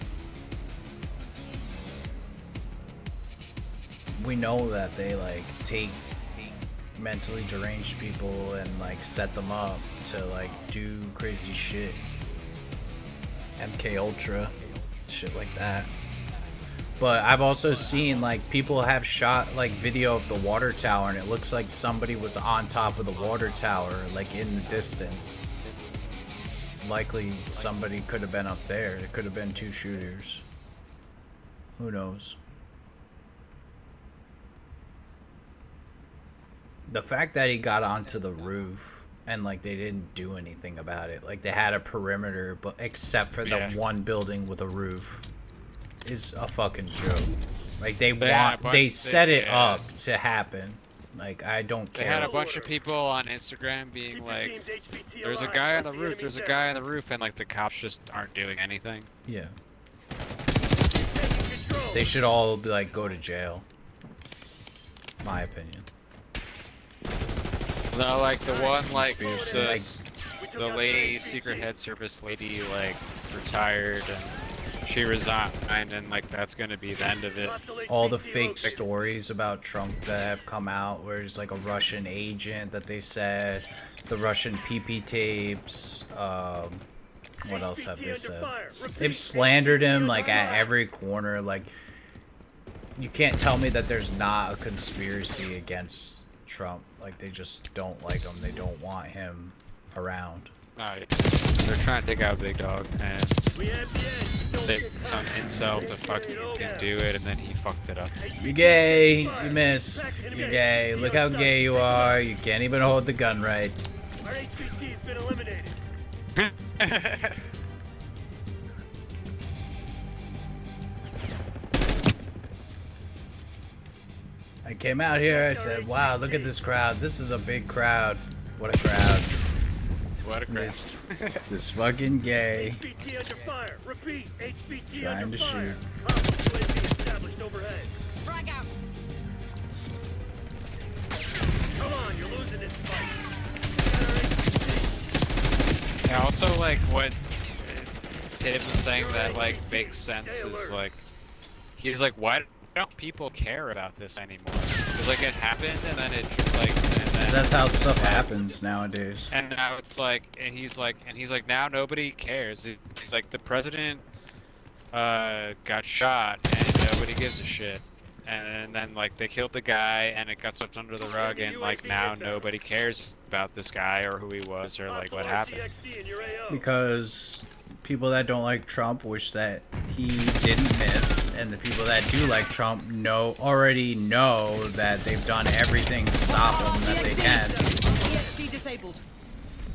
We know that they like take mentally deranged people and like set them up to like do crazy shit. MK Ultra, shit like that. But I've also seen like people have shot like video of the water tower and it looks like somebody was on top of the water tower, like in the distance. It's likely somebody could have been up there. It could have been two shooters. Who knows? The fact that he got onto the roof and like they didn't do anything about it, like they had a perimeter, but except for the one building with a roof, is a fucking joke. Like they set it up to happen. Like I don't care. They had a bunch of people on Instagram being like, "There's a guy on the roof. There's a guy on the roof," and like the cops just aren't doing anything. Yeah. They should all be like go to jail. My opinion. No, like the one like Conspiracy. the, Like, the lady, Secret Head Service lady, like retired and she resigned, and like that's gonna be the end of it. All the fake stories about Trump that have come out, where he's like a Russian agent that they said, the Russian PP tapes. What else have they said? They've slandered him like at every corner. Like, you can't tell me that there's not a conspiracy against Trump. Like, they just don't like him. They don't want him around. They're trying to take out Big Dog, and they some incel to fucking do it, and then he fucked it up. You're gay. You missed. You're gay. Look how gay you are. You can't even hold the gun right. Our HVT's been eliminated. I came out here, I said, wow, look at this crowd. This is a big crowd. What a crowd. What a crowd. This fucking gay. HVT under fire. Repeat. HVT Trying under to fire. shoot. Hostile UAV established overhead. Frag out. Come on, you're losing this fight. Yeah, also, like, what Ted was saying that, like, makes sense is, like, he's like, why don't people care about this anymore? Because, like, it happened, and then it just, like, and then, That's how stuff happens nowadays. and now it's like, and he's like, now nobody cares. He's like, the president, got shot, and nobody gives a shit. And then, like, they killed the guy, and it got swept under the rug, and, like, now nobody cares about this guy, or who he was, or, like, what happened. Because people that don't like Trump wish that he didn't miss, and the people that do like Trump already know that they've done everything to stop him that they can, EXP disabled.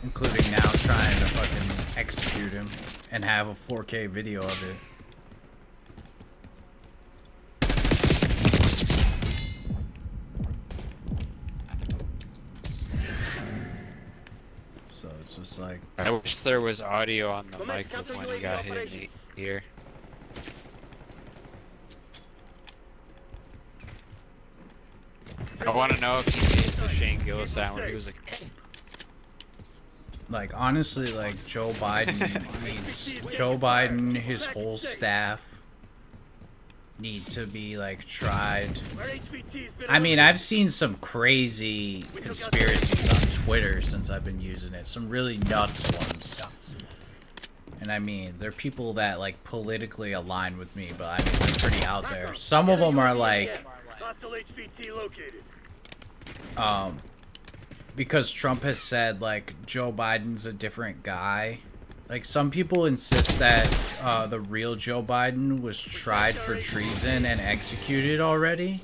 including now trying to fucking execute him and have a 4K video of it. So it's just like, I wish there was audio on the mic of when he got hit in the ear. I want to know if he made the Shane Gillis sound where he was like, honestly, like Joe Biden his whole staff need to be like tried. I mean, I've seen some crazy conspiracies on Twitter since I've been using it. Some really nuts ones. And I mean, they're people that like politically align with me, but I mean, they're pretty out there. Some of them are like, because Trump has said like Joe Biden's a different guy. Like, some people insist that the real Joe Biden was tried for treason and executed already.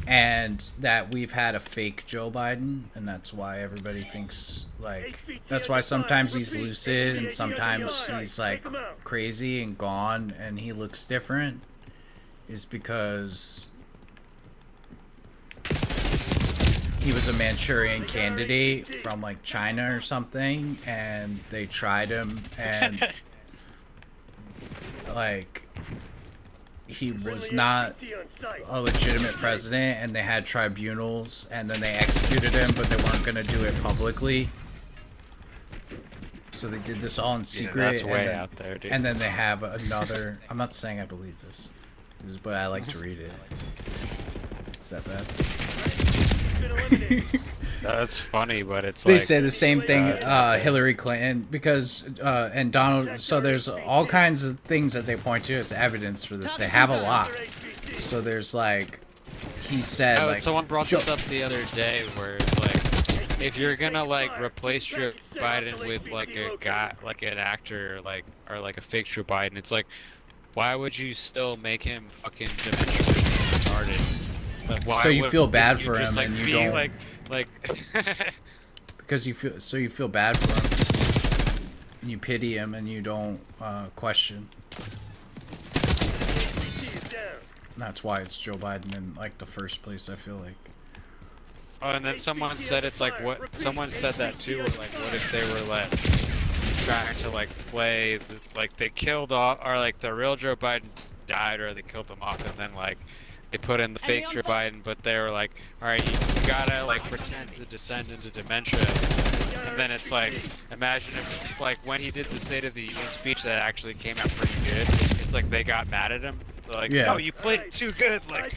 And that we've had a fake Joe Biden, and that's why everybody thinks, like, that's why sometimes he's lucid and sometimes he's, like, crazy and gone and he looks different, is because he was a Manchurian candidate from like China or something, and they tried him, and like he was not a legitimate president, and they had tribunals, and then they executed him, but they weren't going to do it publicly. So they did this all in secret. Yeah, that's way then, out there, dude. And then they have another. I'm not saying I believe this, but I like to read it. Is that bad? That's funny, but it's they like, say the same thing, Hillary Clinton, because and Donald. So there's all kinds of things that they point to as evidence for this. They have a lot. So there's like, he said, oh, like, someone brought this up the other day, where it's like, if you're gonna like replace Joe Biden with like a guy, like an actor, like, or like a fake Joe Biden, it's like, why would you still make him fucking dimensionally retarded? Like, why so you feel bad you for just, him, like, and you be, don't like because you feel bad for him, and you pity him, and you don't question. And that's why it's Joe Biden in like the first place, I feel like. Oh, and then someone said it's like, what? Someone said that too. Or like, what if they were like trying to like play, like they killed off, or like the real Joe Biden died, or they killed him off, and then like they put in the fake Joe Biden, but they were like, all right, you gotta like pretend to descend into dementia. And then it's like, imagine if like when he did the State of the Union speech that actually came out pretty good. It's like they got mad at him. They're like, Yeah. no, you played it too good. Like,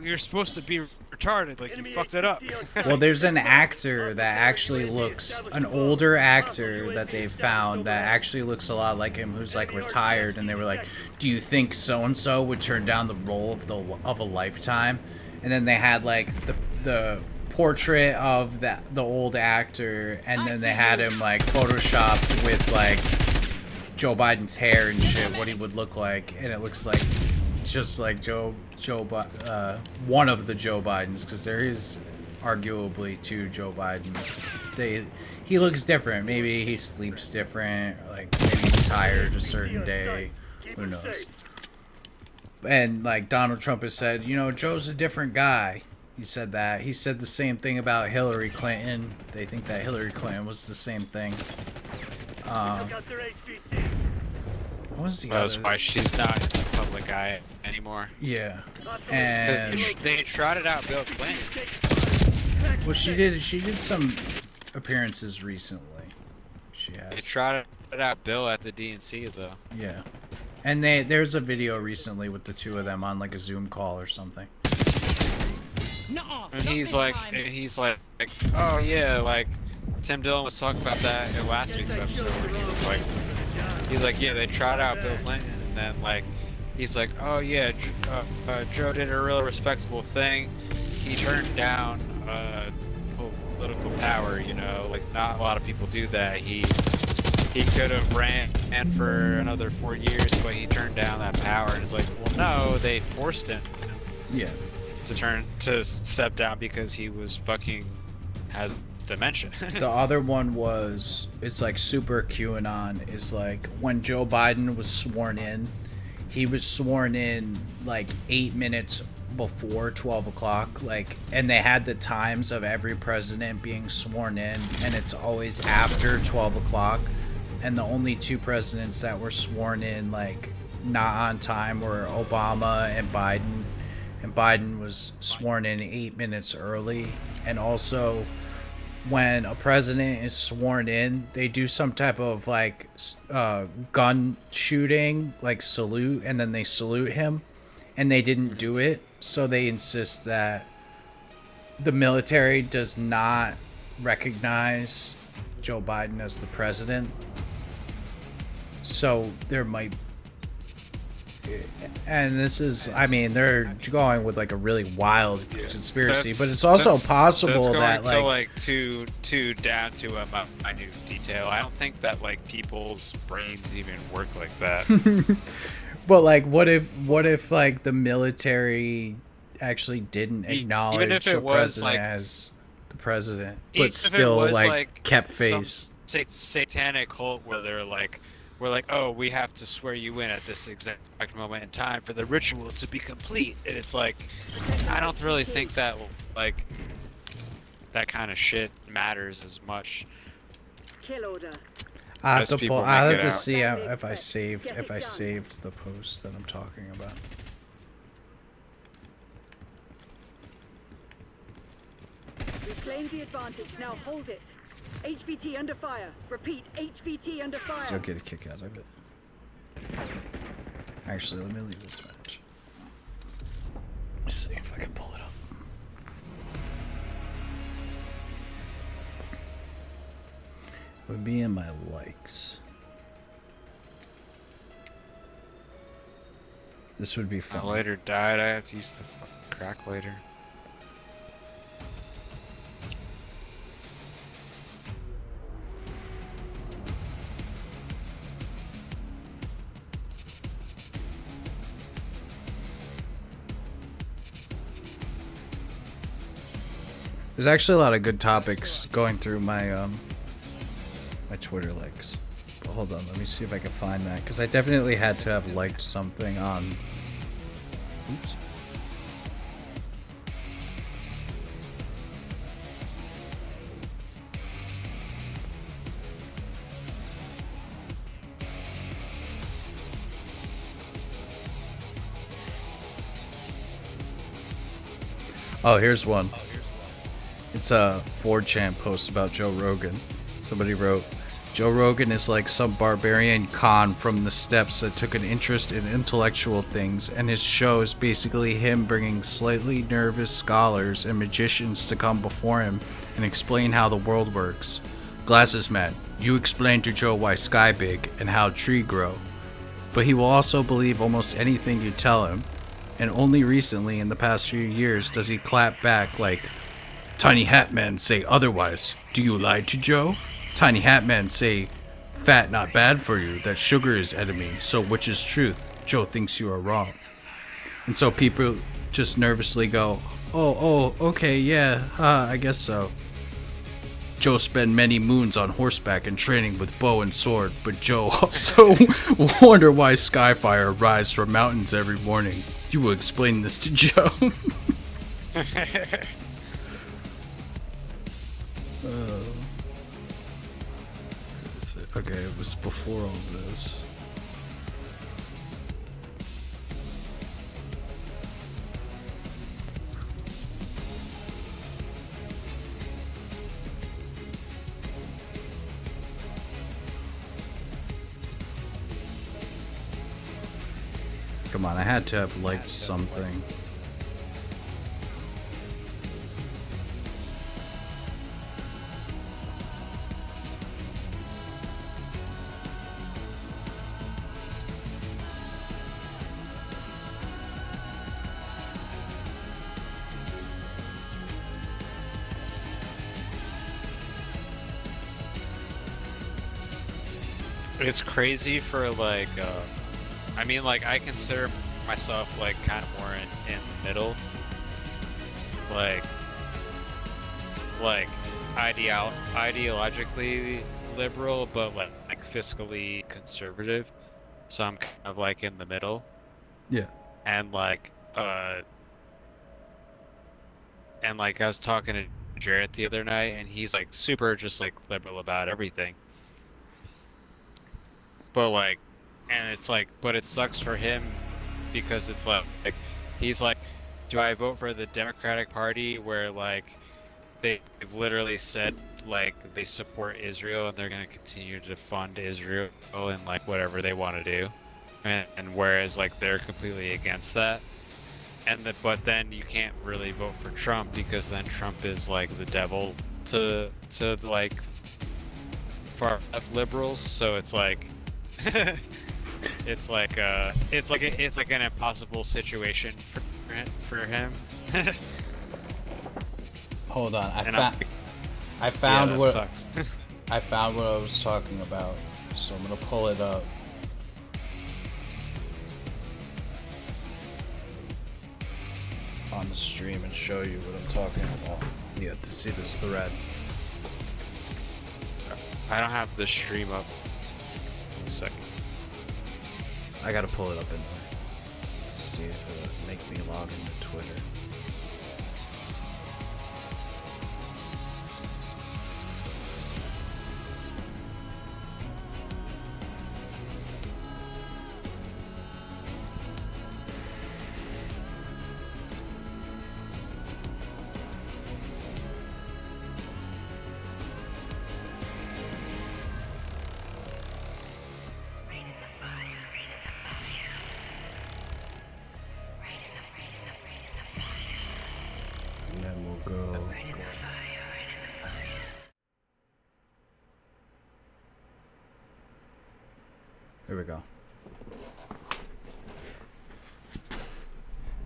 you're supposed to be retarded. Like, you fucked it up. Well, there's an actor that actually looks, an older actor that they found that actually looks a lot like him, who's like retired, and they were like, do you think so and so would turn down the role of a lifetime? And then they had like the portrait of the old actor, and then they had him like photoshopped with like Joe Biden's hair and shit, what he would look like, and it looks like just like one of the Joe Bidens, because there is arguably two Joe Bidens. He looks different. Maybe he sleeps different. Like maybe he's tired a certain day. Who knows? And like Donald Trump has said, you know, Joe's a different guy. He said that. He said the same thing about Hillary Clinton. They think that Hillary Clinton was the same thing. What was the That's other? why she's not a public eye anymore. Yeah. And They trotted out Bill Clinton. well, she did some appearances recently. She They has. trotted out Bill at the DNC though. Yeah. And there's a video recently with the two of them on like a Zoom call or something. And he's like, oh yeah, like Tim Dillon was talking about that in last week's episode. Where he's like, yeah, they trotted out Bill Clinton, and then like, he's like, oh yeah, Joe did a real respectable thing. He turned down political power, you know, like not a lot of people do that. He could have ran for another 4 years, but he turned down that power. And it's like, well, no, they forced him. Yeah. To step down because he was fucking has dementia. The other one was, it's like super QAnon, is like when Joe Biden was sworn in, he was sworn in like 8 minutes before 12 o'clock, like, and they had the times of every president being sworn in, and it's always after 12 o'clock. And the only two presidents that were sworn in like not on time were Obama and Biden. And Biden was sworn in 8 minutes early. And also, when a president is sworn in, they do some type of like gun shooting, like salute, and then they salute him. And they didn't do it, so they insist that the military does not recognize Joe Biden as the president. So there might, and this is, I mean, they're going with like a really wild conspiracy, but it's also possible that like too down to a minute detail. I don't think that like people's brains even work like that. But like, what if like the military actually didn't acknowledge the president as the president, but still like kept face? Some satanic cult where they're like, we're like, oh, we have to swear you in at this exact moment in time for the ritual to be complete. And it's like, I don't really think that like that kind of shit matters as much. Kill order. I have to see if I saved the post that I'm talking about. Reclaim the advantage. Now hold it. HVT under fire. Repeat, HVT under fire. So get a kick out of it. Actually, let me leave this match. Let me see if I can pull it up. It would be in my likes. This would be fun. My lighter died. I have to use the fucking crack lighter. There's actually a lot of good topics going through my my Twitter likes. But hold on, let me see if I can find that, because I definitely had to have liked something on. Oops. Oh, here's one. It's a 4chan post about Joe Rogan. Somebody wrote, Joe Rogan is like some barbarian Khan from the steppes that took an interest in intellectual things, and his show is basically him bringing slightly nervous scholars and magicians to come before him and explain how the world works. Glasses man, you explain to Joe why sky big and how tree grow. But he will also believe almost anything you tell him, and only recently in the past few years does he clap back like, Tiny Hat Men say otherwise. Do you lie to Joe? Tiny Hat Men say fat not bad for you, that sugar is enemy, so which is truth? Joe thinks you are wrong. And so people just nervously go, oh, okay, yeah, I guess so. Joe spent many moons on horseback and training with bow and sword, but Joe also wonder why Skyfire rises from mountains every morning. You will explain this to Joe. Okay, it was before all this. Come on, I had to have liked something. It's crazy for like, I mean, like I consider myself like kind of more in the middle, like ideologically liberal, but like fiscally conservative. So I'm kind of like in the middle. Yeah. And like I was talking to Jarrett the other night, and he's like super just like liberal about everything. But like, and it's like, but it sucks for him because it's like he's like, do I vote for the Democratic Party where like they've literally said like they support Israel and they're gonna continue to fund Israel and like whatever they want to do, and whereas like they're completely against that, but then you can't really vote for Trump because then Trump is like the devil to like far left liberals, so it's like. It's like an impossible situation for him. Hold on, I yeah, found what sucks. I found what I was talking about, so I'm gonna pull it up. On the stream and show you what I'm talking about. You have to see this thread. I don't have the stream up. A second. I gotta pull it up in there. Let's see if it'll make me log into Twitter. And then we'll go. Here we go.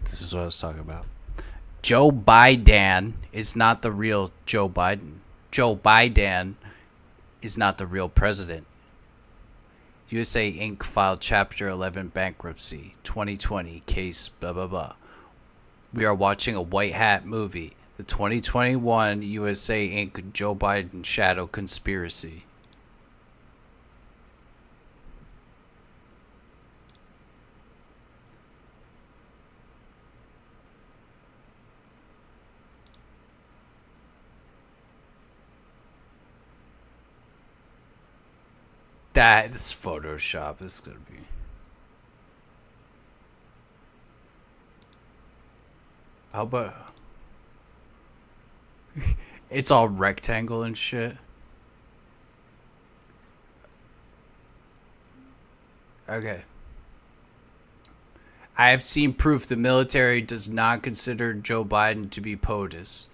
This is what I was talking about. Joe Biden is not the real Joe Biden. Joe Biden is not the real president. USA Inc. filed Chapter 11 bankruptcy, 2020 case, blah, blah, blah. We are watching a white hat movie, the 2021 USA Inc. Joe Biden shadow conspiracy. This Photoshop. This is gonna be. How about? It's all rectangle and shit. Okay. I have seen proof the military does not consider Joe Biden to be POTUS.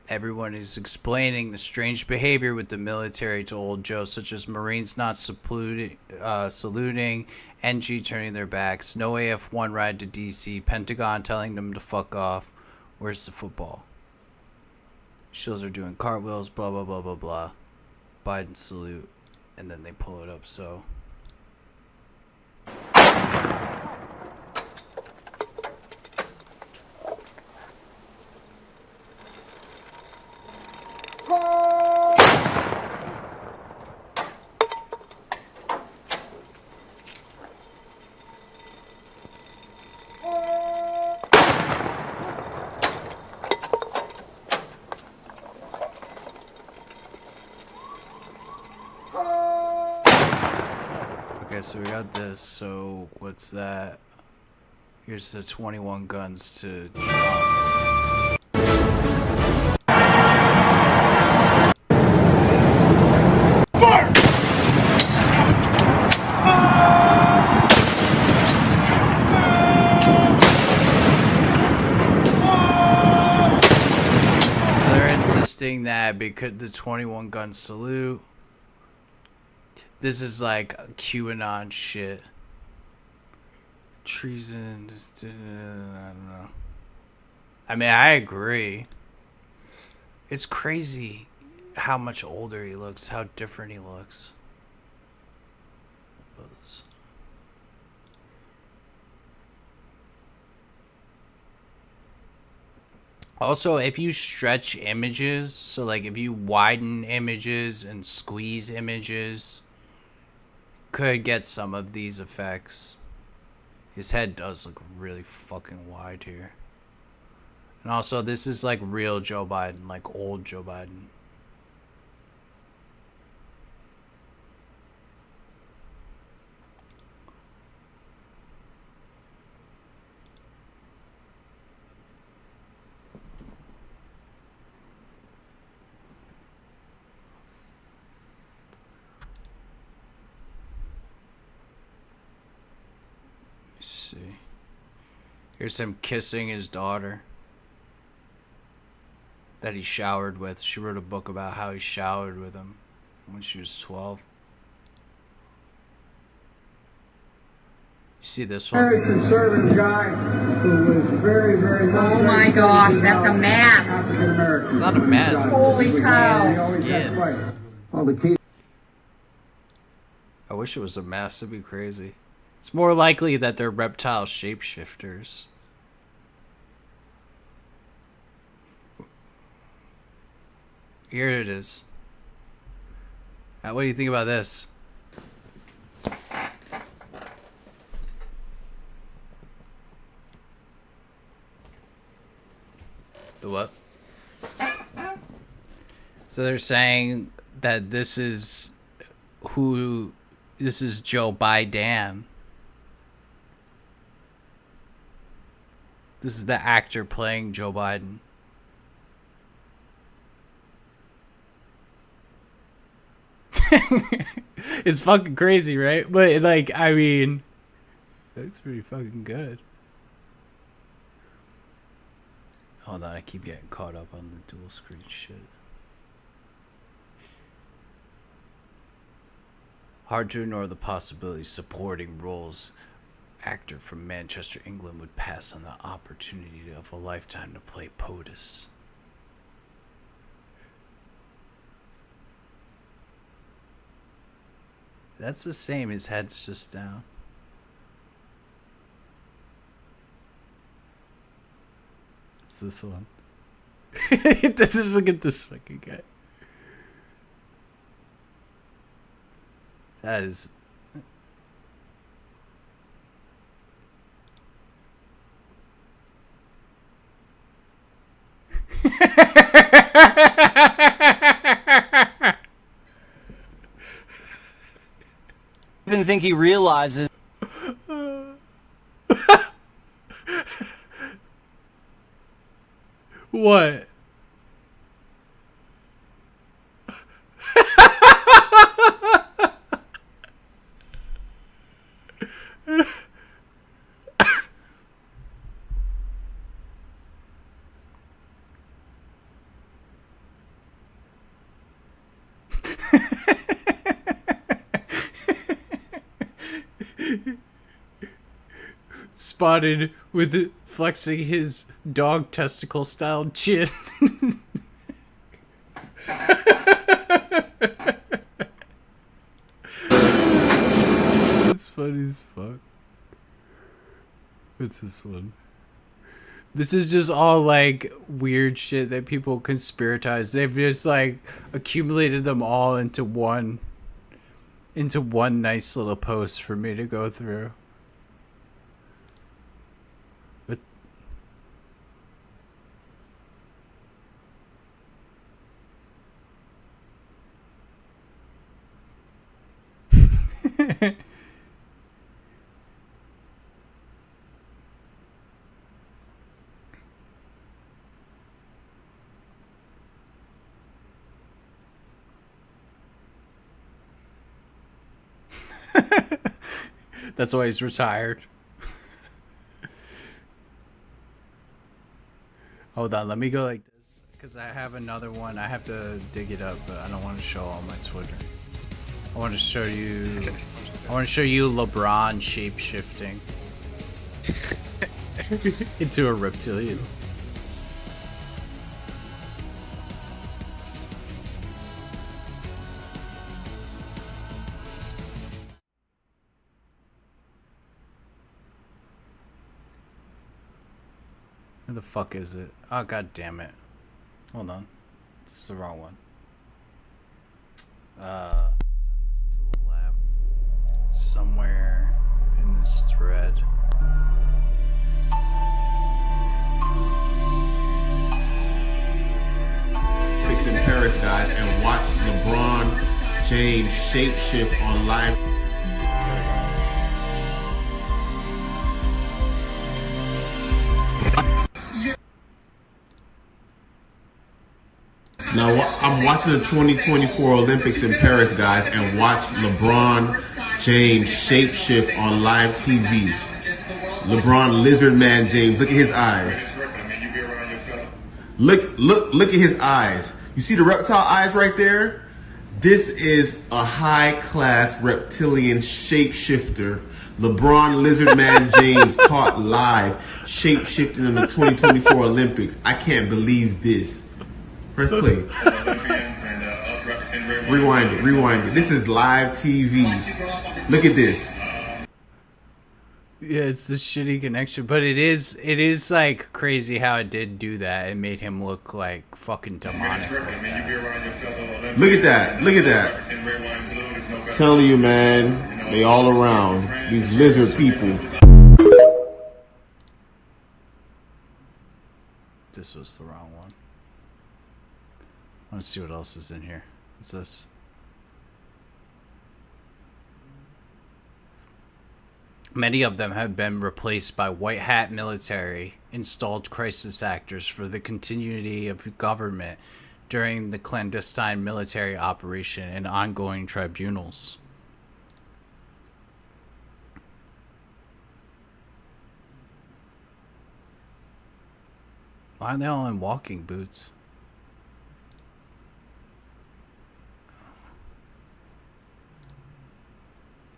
Everyone is explaining the strange behavior with the military to old Joe, such as Marines not saluting, NG turning their backs, no AF-1 ride to DC, Pentagon telling them to fuck off. Where's the football? Shields are doing cartwheels, blah, blah, blah, blah, blah. Biden salute. And then they pull it up, so... Okay, so we got this. So what's that? Here's the 21 guns to drop. Fire! So they're insisting that because the 21 gun salute. This is like QAnon shit. Treason. I don't know. I mean, I agree. It's crazy how much older he looks, how different he looks. Also, if you stretch images, so like if you widen images and squeeze images, could get some of these effects. His head does look really fucking wide here. And also, this is like real Joe Biden, like old Joe Biden. Let's see. Here's him kissing his daughter that he showered with. She wrote a book about how he showered with him when she was 12. You see this one? Very conservative guy who was very, very... Oh my gosh, that's a mask. It's not a mask, it's his skin. All the key. I wish it was a mask, that'd be crazy. It's more likely that they're reptile shapeshifters. Here it is. Now, what do you think about this? The what? So they're saying that this is Joe Biden. This is the actor playing Joe Biden. It's fucking crazy, right? But like, I mean, that's pretty fucking good. Hold on, I keep getting caught up on the dual screen shit. Hard to ignore the possibility supporting roles. Actor from Manchester, England would pass on the opportunity of a lifetime to play POTUS. That's the same, his head's just down. It's this one. Look at this fucking guy. That is... Even think he realizes. What? spotted with flexing his dog testicle style chin. It's funny as fuck. What's this one? This is just all like weird shit that people conspiratize. They've just like accumulated them all into one nice little post for me to go through. But that's why he's retired. Hold on, let me go like this, because I have another one. I have to dig it up, but I don't want to show all my Twitter. I want to show you LeBron shape-shifting into a reptilian. Where the fuck is it? Oh, god damn it. Hold on. It's the wrong one. Send it to the lab. Somewhere in this thread. Olympics in Paris, guys, and watch LeBron James shapeshift on live. Now, I'm watching the 2024 Olympics in Paris, guys, and watch LeBron James shapeshift on live TV. LeBron Lizard Man James, look at his eyes. Look at his eyes. You see the reptile eyes right there? This is a high-class reptilian shapeshifter. LeBron Lizard Man James caught live shapeshifting in the 2024 Olympics. I can't believe this. Press play. Rewind it. This is live TV. Look at this. Yeah, it's this shitty connection, but it is like crazy how it did do that. It made him look like fucking demonic. Like that. Look at that. Telling you, man, they all around. These lizard people. This was the wrong one. I want to see what else is in here. What's this? Many of them have been replaced by white hat military installed crisis actors for the continuity of government during the clandestine military operation and ongoing tribunals. Why are they all in walking boots?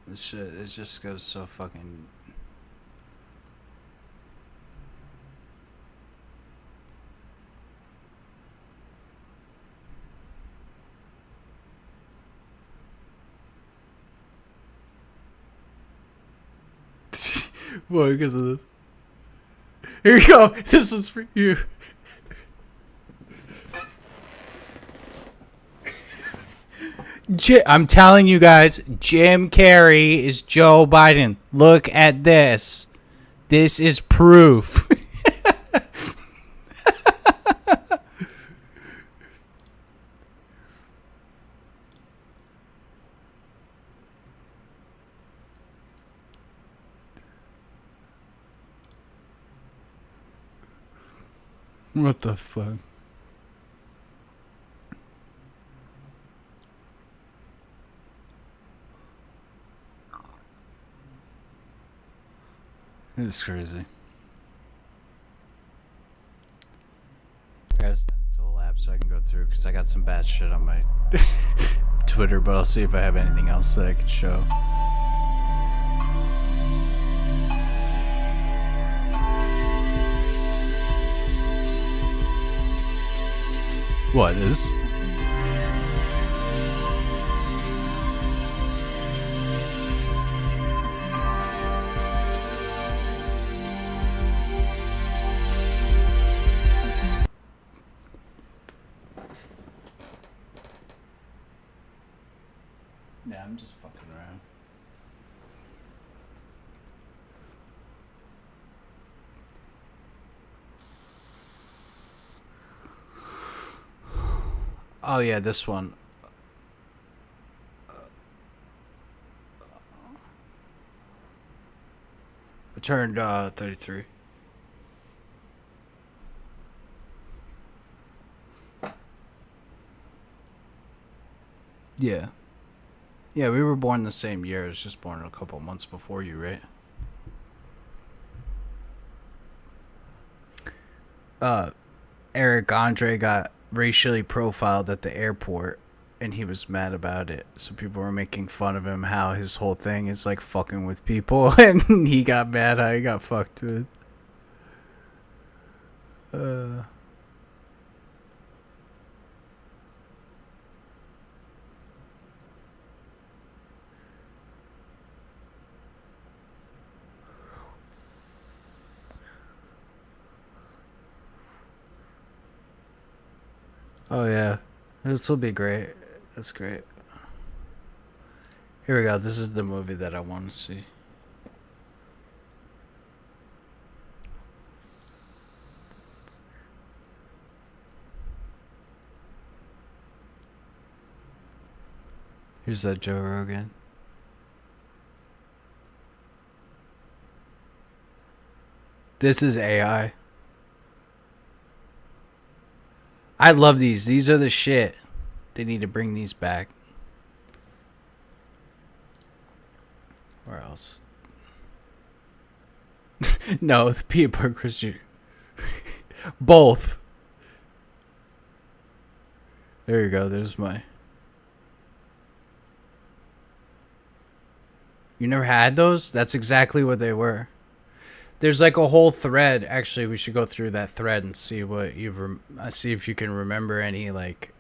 This shit, it just goes so fucking... Why? Because of this. Here you go. This one's for you. I'm telling you guys, Jim Carrey is Joe Biden. Look at this. This is proof. What the fuck? It's crazy. I gotta send it to the lab so I can go through, because I got some bad shit on my Twitter, but I'll see if I have anything else that I could show. What is? Yeah, I'm just fucking around. Oh yeah, this one. I turned 33. Yeah. Yeah, we were born the same year. I was just born a couple months before you, right? Eric Andre got racially profiled at the airport and he was mad about it. So people were making fun of him, how his whole thing is like fucking with people, and he got mad how he got fucked with. Oh yeah, this will be great. That's great. Here we go. This is the movie that I want to see. Here's that Joe Rogan. This is AI. I love these. These are the shit. They need to bring these back. Where else? No, the peanut butter crisp. Both. There you go. There's my. You never had those? That's exactly what they were. There's like a whole thread. Actually, we should go through that thread and see what you've see if you can remember any like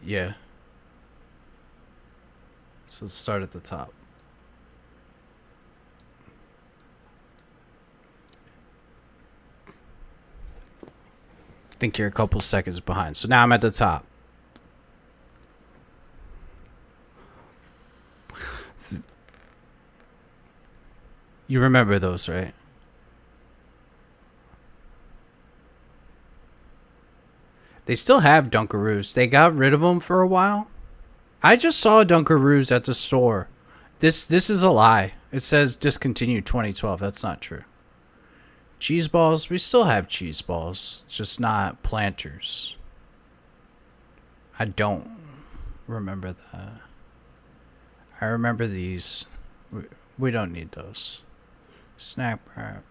yeah. So let's start at the top. I think you're a couple seconds behind. So now I'm at the top. You remember those, right? They still have Dunkaroos. They got rid of them for a while. I just saw Dunkaroos at the store. This is a lie. It says discontinued 2012. That's not true. Cheese balls. We still have cheese balls. Just not Planters. I don't remember that. I remember these. We don't need those. Snack wrap.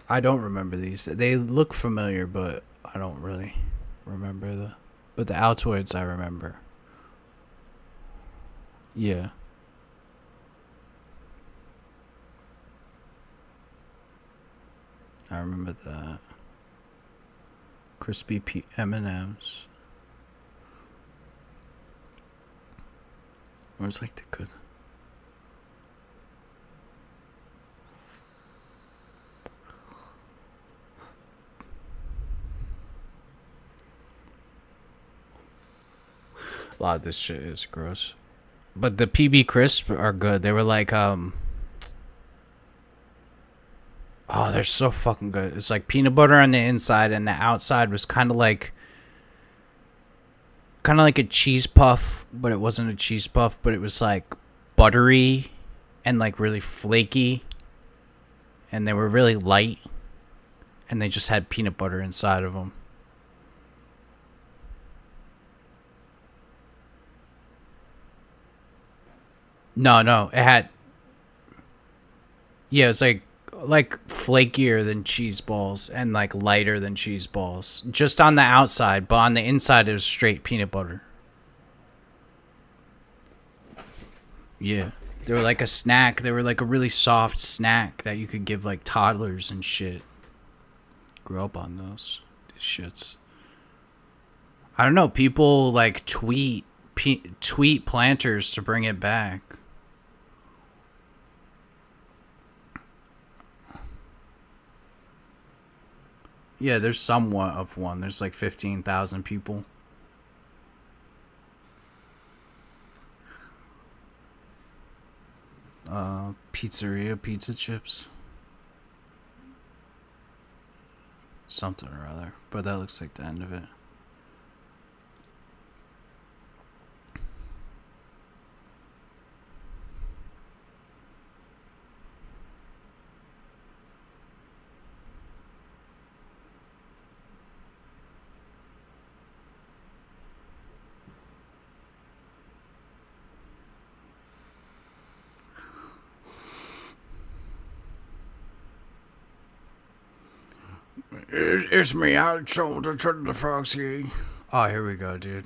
I don't remember these. They look familiar, but I don't really remember but the Altoids I remember. Yeah. I remember that. Crispy M&Ms. Where's like the good? A lot of this shit is gross. But the PB crisp are good. They were like oh, they're so fucking good. It's like peanut butter on the inside, and the outside was kind of like a cheese puff, but it wasn't a cheese puff, but it was like buttery and like really flaky, and they were really light, and they just had peanut butter inside of them. No, it had. Yeah, it's like like flakier than cheese balls and like lighter than cheese balls. Just on the outside, but on the inside it was straight peanut butter. Yeah. They were like a snack. They were like a really soft snack that you could give like toddlers and shit. Grew up on those shits. I don't know. People like tweet Planters to bring it back. Yeah, there's somewhat of one. There's like 15,000 people. Pizzeria pizza chips. Something or other. But that looks like the end of it. It's me, I told to turn the Foxy. Oh, here we go, dude.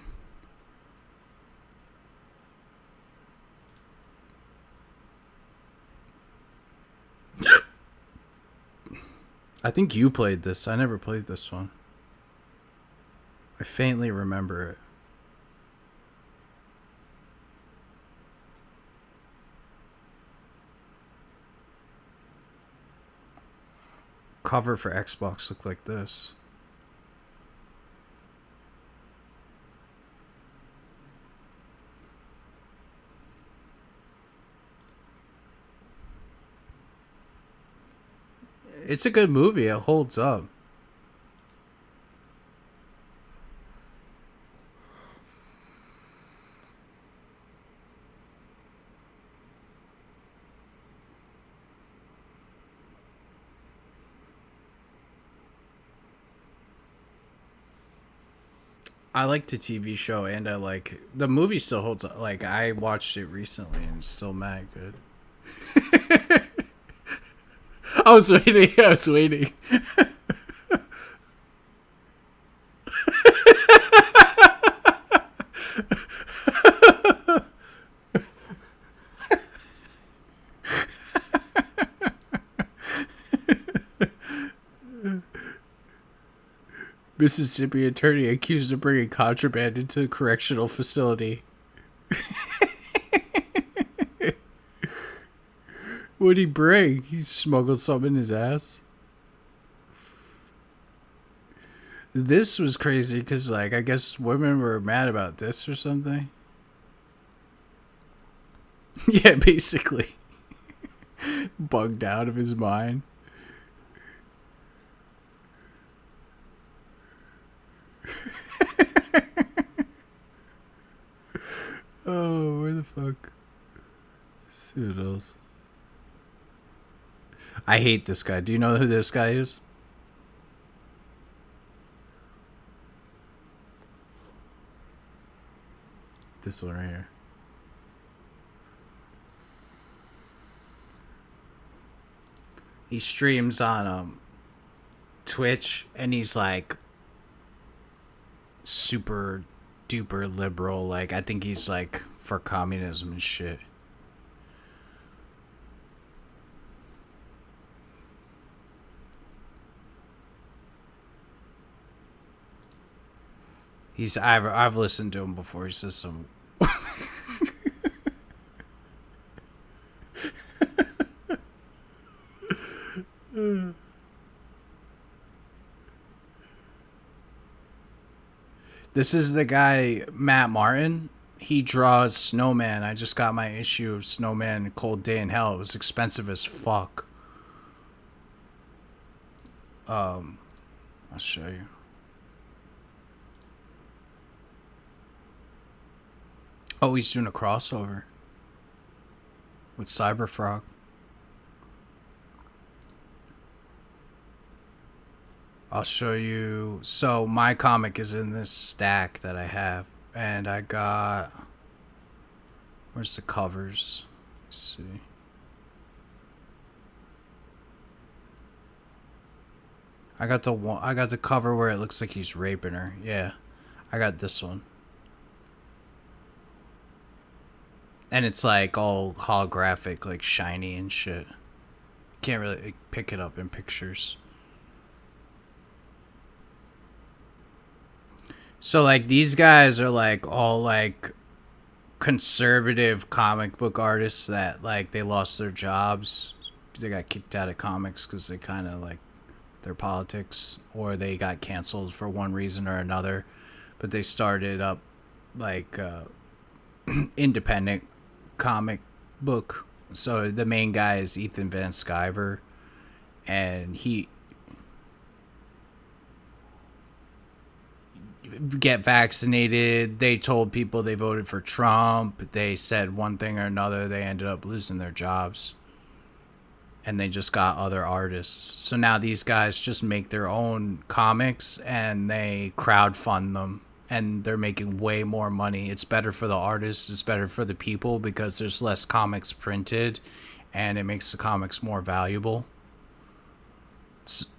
I think you played this. I never played this one. I faintly remember it. Cover for Xbox looked like this. It's a good movie. It holds up. I liked the TV show, and I like the movie. Still holds up. Like, I watched it recently, and it's still mad good. I was waiting. Mississippi attorney accused of bringing contraband into a correctional facility. What'd he bring? He smuggled something in his ass? This was crazy because, like, I guess women were mad about this or something. Yeah, basically. Bugged out of his mind. Oh, where the fuck? Let's see what else. I hate this guy. Do you know who this guy is? This one right here. He streams on Twitch, and he's like super duper liberal. Like, I think he's like for communism and shit. I've listened to him before. He says some This is the guy, Matt Martin. He draws Snowman. I just got my issue of Snowman Cold Day in Hell. It was expensive as fuck. I'll show you. Oh, he's doing a crossover with Cyberfrog. I'll show you. So my comic is in this stack that I have, and I got, where's the covers? Let's see. I got the cover where it looks like he's raping her. Yeah. I got this one. And it's like all holographic, like shiny and shit. Can't really pick it up in pictures. So like these guys are like all like conservative comic book artists that like they lost their jobs. They got kicked out of comics because they kind of like their politics, or they got canceled for one reason or another. But they started up like independent comic book. So the main guy is Ethan Van Sciver, and he get vaccinated. They told people they voted for Trump. They said one thing or another. They ended up losing their jobs, and they just got other artists. So now these guys just make their own comics and they crowdfund them, and they're making way more money. It's better for the artists, it's better for the people, because there's less comics printed and it makes the comics more valuable.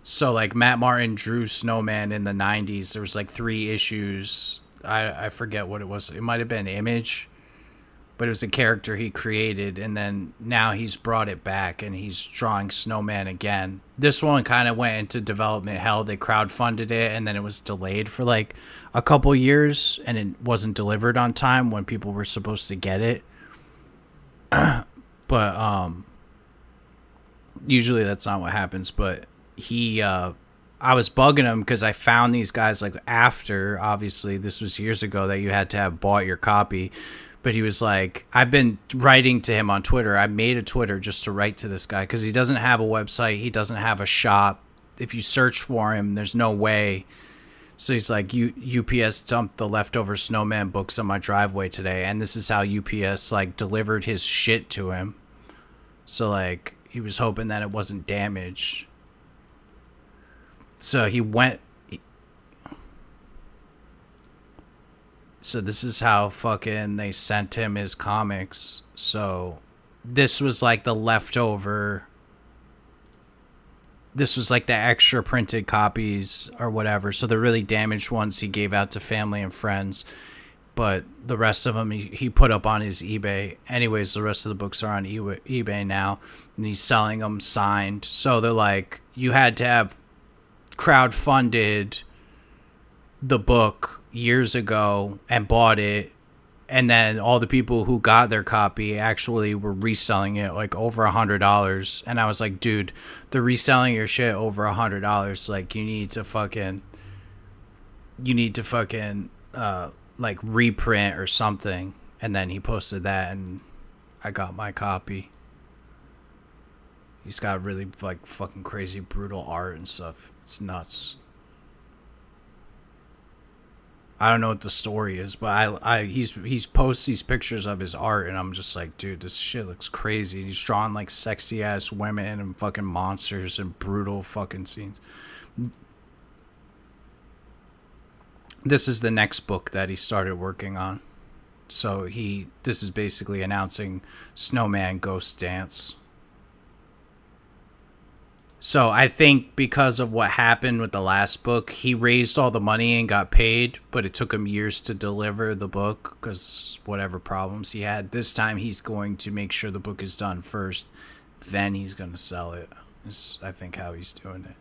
So like Matt Martin drew Snowman in the 90s. There was like 3 issues. I forget what it was. It might have been Image, but it was a character he created, and then now he's brought it back and he's drawing Snowman again. This one kind of went into development hell. They crowdfunded it, and then it was delayed for like a couple years, and it wasn't delivered on time when people were supposed to get it. But usually that's not what happens. But I was bugging him because I found these guys like after, obviously this was years ago, that you had to have bought your copy. But he was like, I've been writing to him on Twitter. I made a Twitter just to write to this guy because he doesn't have a website. He doesn't have a shop. If you search for him, there's no way. So he's like, UPS dumped the leftover Snowman books on my driveway today. And this is how UPS like delivered his shit to him. So like he was hoping that it wasn't damaged. So he went. So this is how fucking they sent him his comics. So this was like the leftover. This was like the extra printed copies or whatever. So the really damaged ones he gave out to family and friends. But the rest of them he put up on his eBay. Anyways, the rest of the books are on eBay now. And he's selling them signed. So they're like, you had to have crowdfunded the book years ago and bought it, and then all the people who got their copy actually were reselling it like over $100. And I was like, dude, they're reselling your shit over $100. Like you need to fucking like reprint or something. And then he posted that and I got my copy. He's got really like fucking crazy brutal art and stuff. It's nuts. I don't know what the story is, but he's posts these pictures of his art, and I'm just like, dude, this shit looks crazy. He's drawing like sexy ass women and fucking monsters and brutal fucking scenes. This is the next book that he started working on. So this is basically announcing Snowman Ghost Dance. So I think because of what happened with the last book, he raised all the money and got paid, but it took him years to deliver the book because whatever problems he had. This time he's going to make sure the book is done first, then he's going to sell it. Is I think how he's doing it.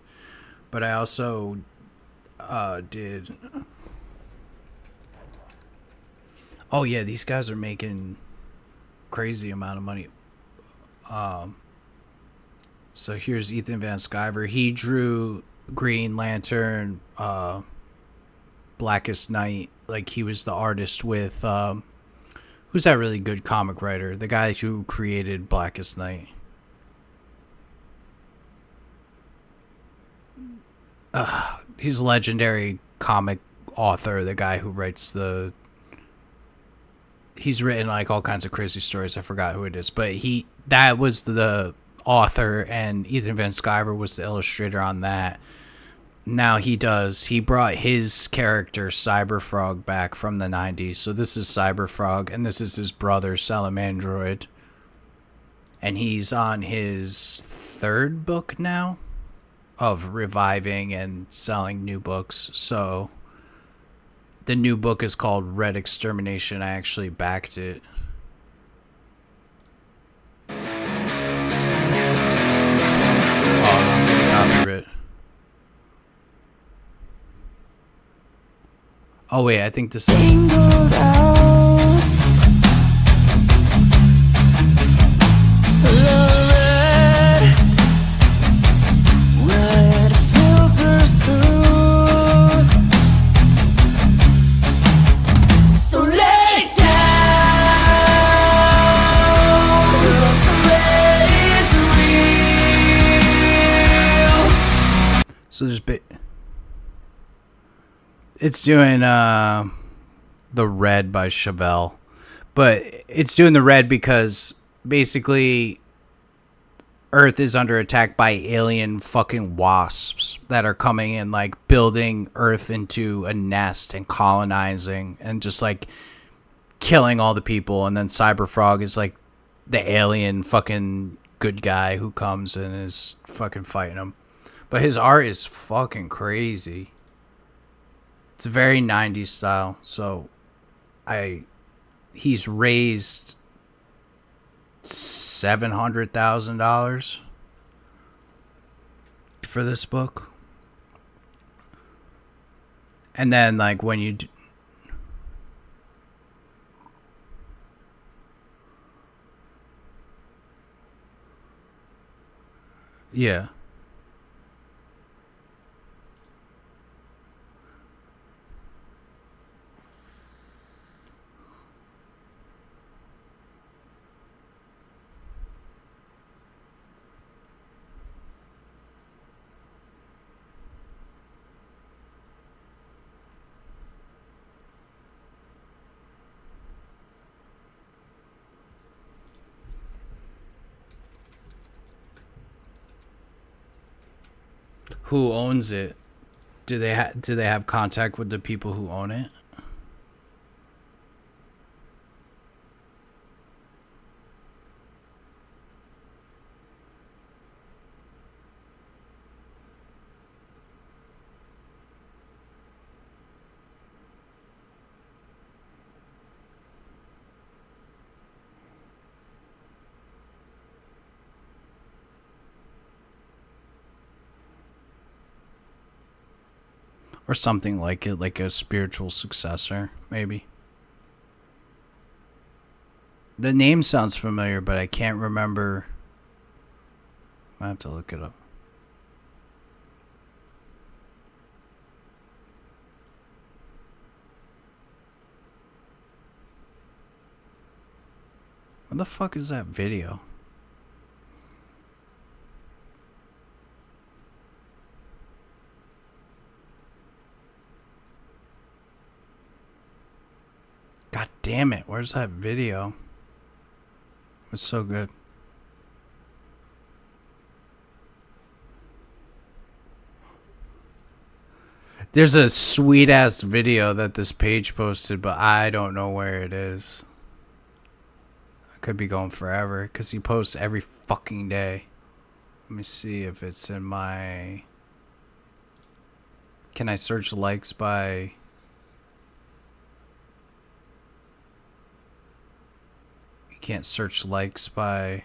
But I also did... Oh yeah, these guys are making crazy amount of money. So here's Ethan Van Sciver. He drew Green Lantern, Blackest Night. Like he was the artist with who's that really good comic writer? The guy who created Blackest Night. He's a legendary comic author. The guy who writes he's written like all kinds of crazy stories. I forgot who it is, but that was the author, and Ethan Van Sciver was the illustrator on that. Now he brought his character Cyberfrog back from the 90s. So this is Cyberfrog, and this is his brother of reviving and selling new books. So the new book is called Red Extermination. I actually backed it. Oh, I'm getting copyright. Oh wait, I think this is So there's it's doing The Red by Chevelle. But it's doing The Red because basically Earth is under attack by alien fucking wasps that are coming and like building Earth into a nest and colonizing and just like killing all the people. And then Cyberfrog is like the alien fucking good guy who comes and is fucking fighting them. But his art is fucking crazy. It's a very 90s style. So he's raised $700,000 for this book. And then like when you yeah. Who owns it? Do they have contact with the people who own it? Or something like it, like a spiritual successor, maybe. The name sounds familiar, but I can't remember. I have to look it up. What the fuck is that video? God damn it, where's that video? It's so good. There's a sweet ass video that this page posted, but I don't know where it is. I could be going forever because he posts every fucking day. Let me see if it's in my... Can I search likes by... Can't search likes by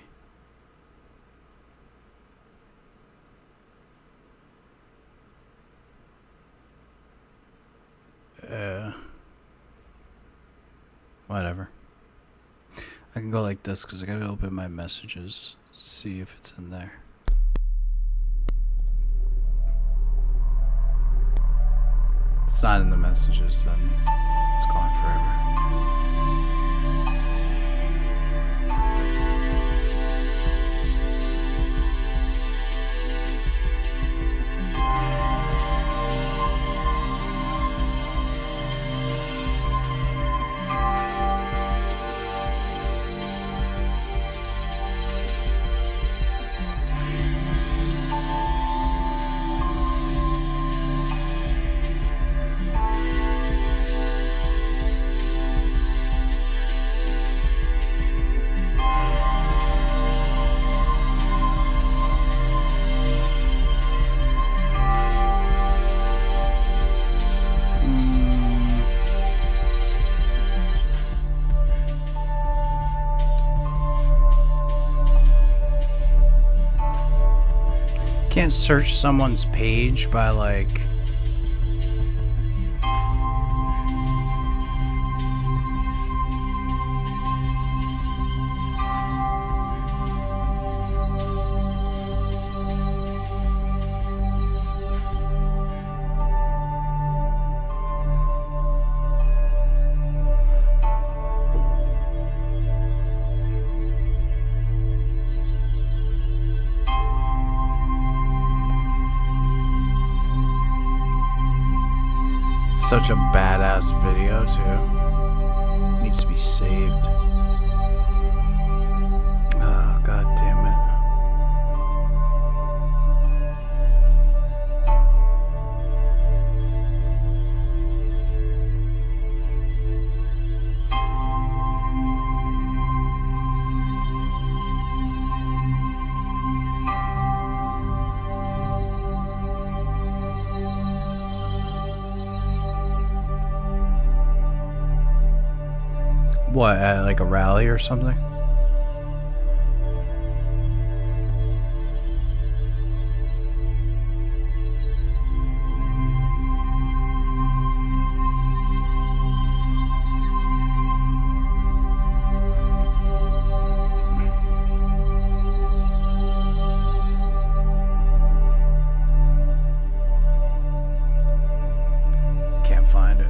whatever. I can go like this because I gotta open my messages, see if it's in there. It's not in the messages, then it's gone forever. can't search someone's page by like. Such a badass video too. Needs to be saved. Oh, god damn it. What, at like a rally or something? Can't find it.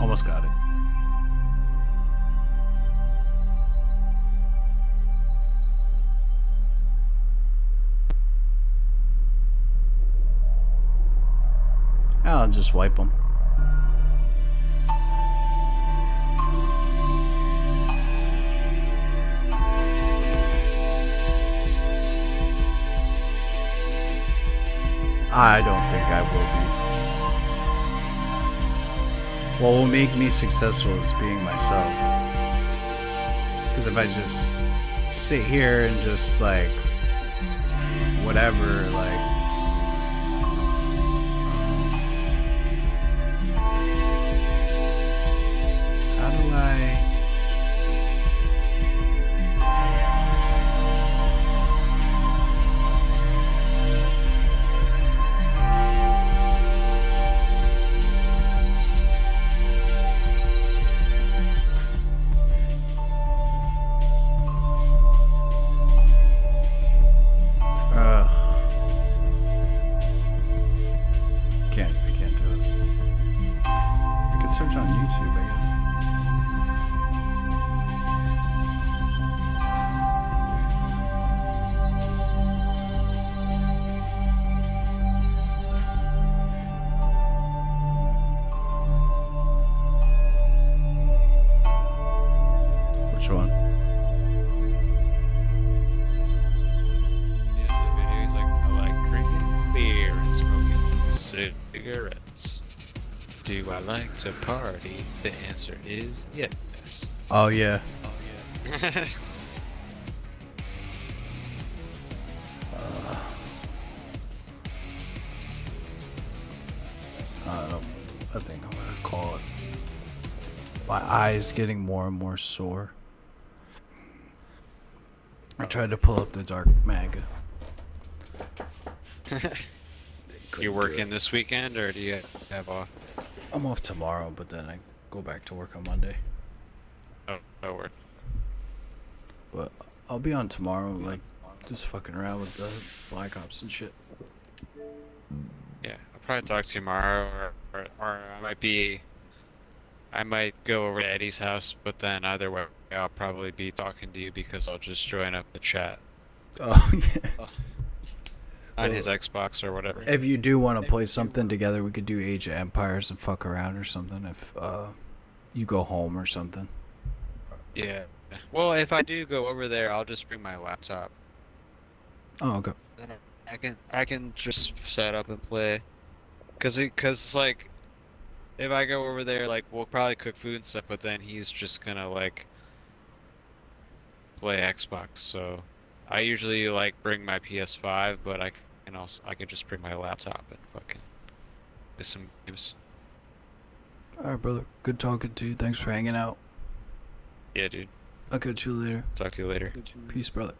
Almost got it. I'll just wipe them. I don't think I will be. What will make me successful is being myself. Because if I just sit here and just like whatever, like how do I can't do it. I could search on YouTube, I guess. Which one? Here's the video. He's like, I like drinking beer and smoking cigarettes. Do I like to party? The answer is yes. Oh yeah. I think I'm gonna call it. My eyes getting more and more sore. I tried to pull up the dark manga. You working this weekend, or do you have off? I'm off tomorrow, but then I go back to work on Monday. Oh, word. But I'll be on tomorrow, like, just fucking around with the Black Ops and shit. Yeah, I'll probably talk to you tomorrow, or I might go over to Eddie's house, but then either way, I'll probably be talking to you because I'll just join up the chat. Oh, yeah. On his Xbox or whatever. If you do want to play something together, we could do Age of Empires and fuck around or something if you go home or something. Yeah. Well, if I do go over there, I'll just bring my laptop. Oh, okay. Then I can just set up and play. Cause like, if I go over there, like, we'll probably cook food and stuff, but then he's just gonna like play Xbox. So I usually like bring my PS5, but I can just bring my laptop and fucking play some games. Alright, brother. Good talking to you. Thanks for hanging out. Yeah, dude. I'll catch you later. Talk to you later. Peace, brother.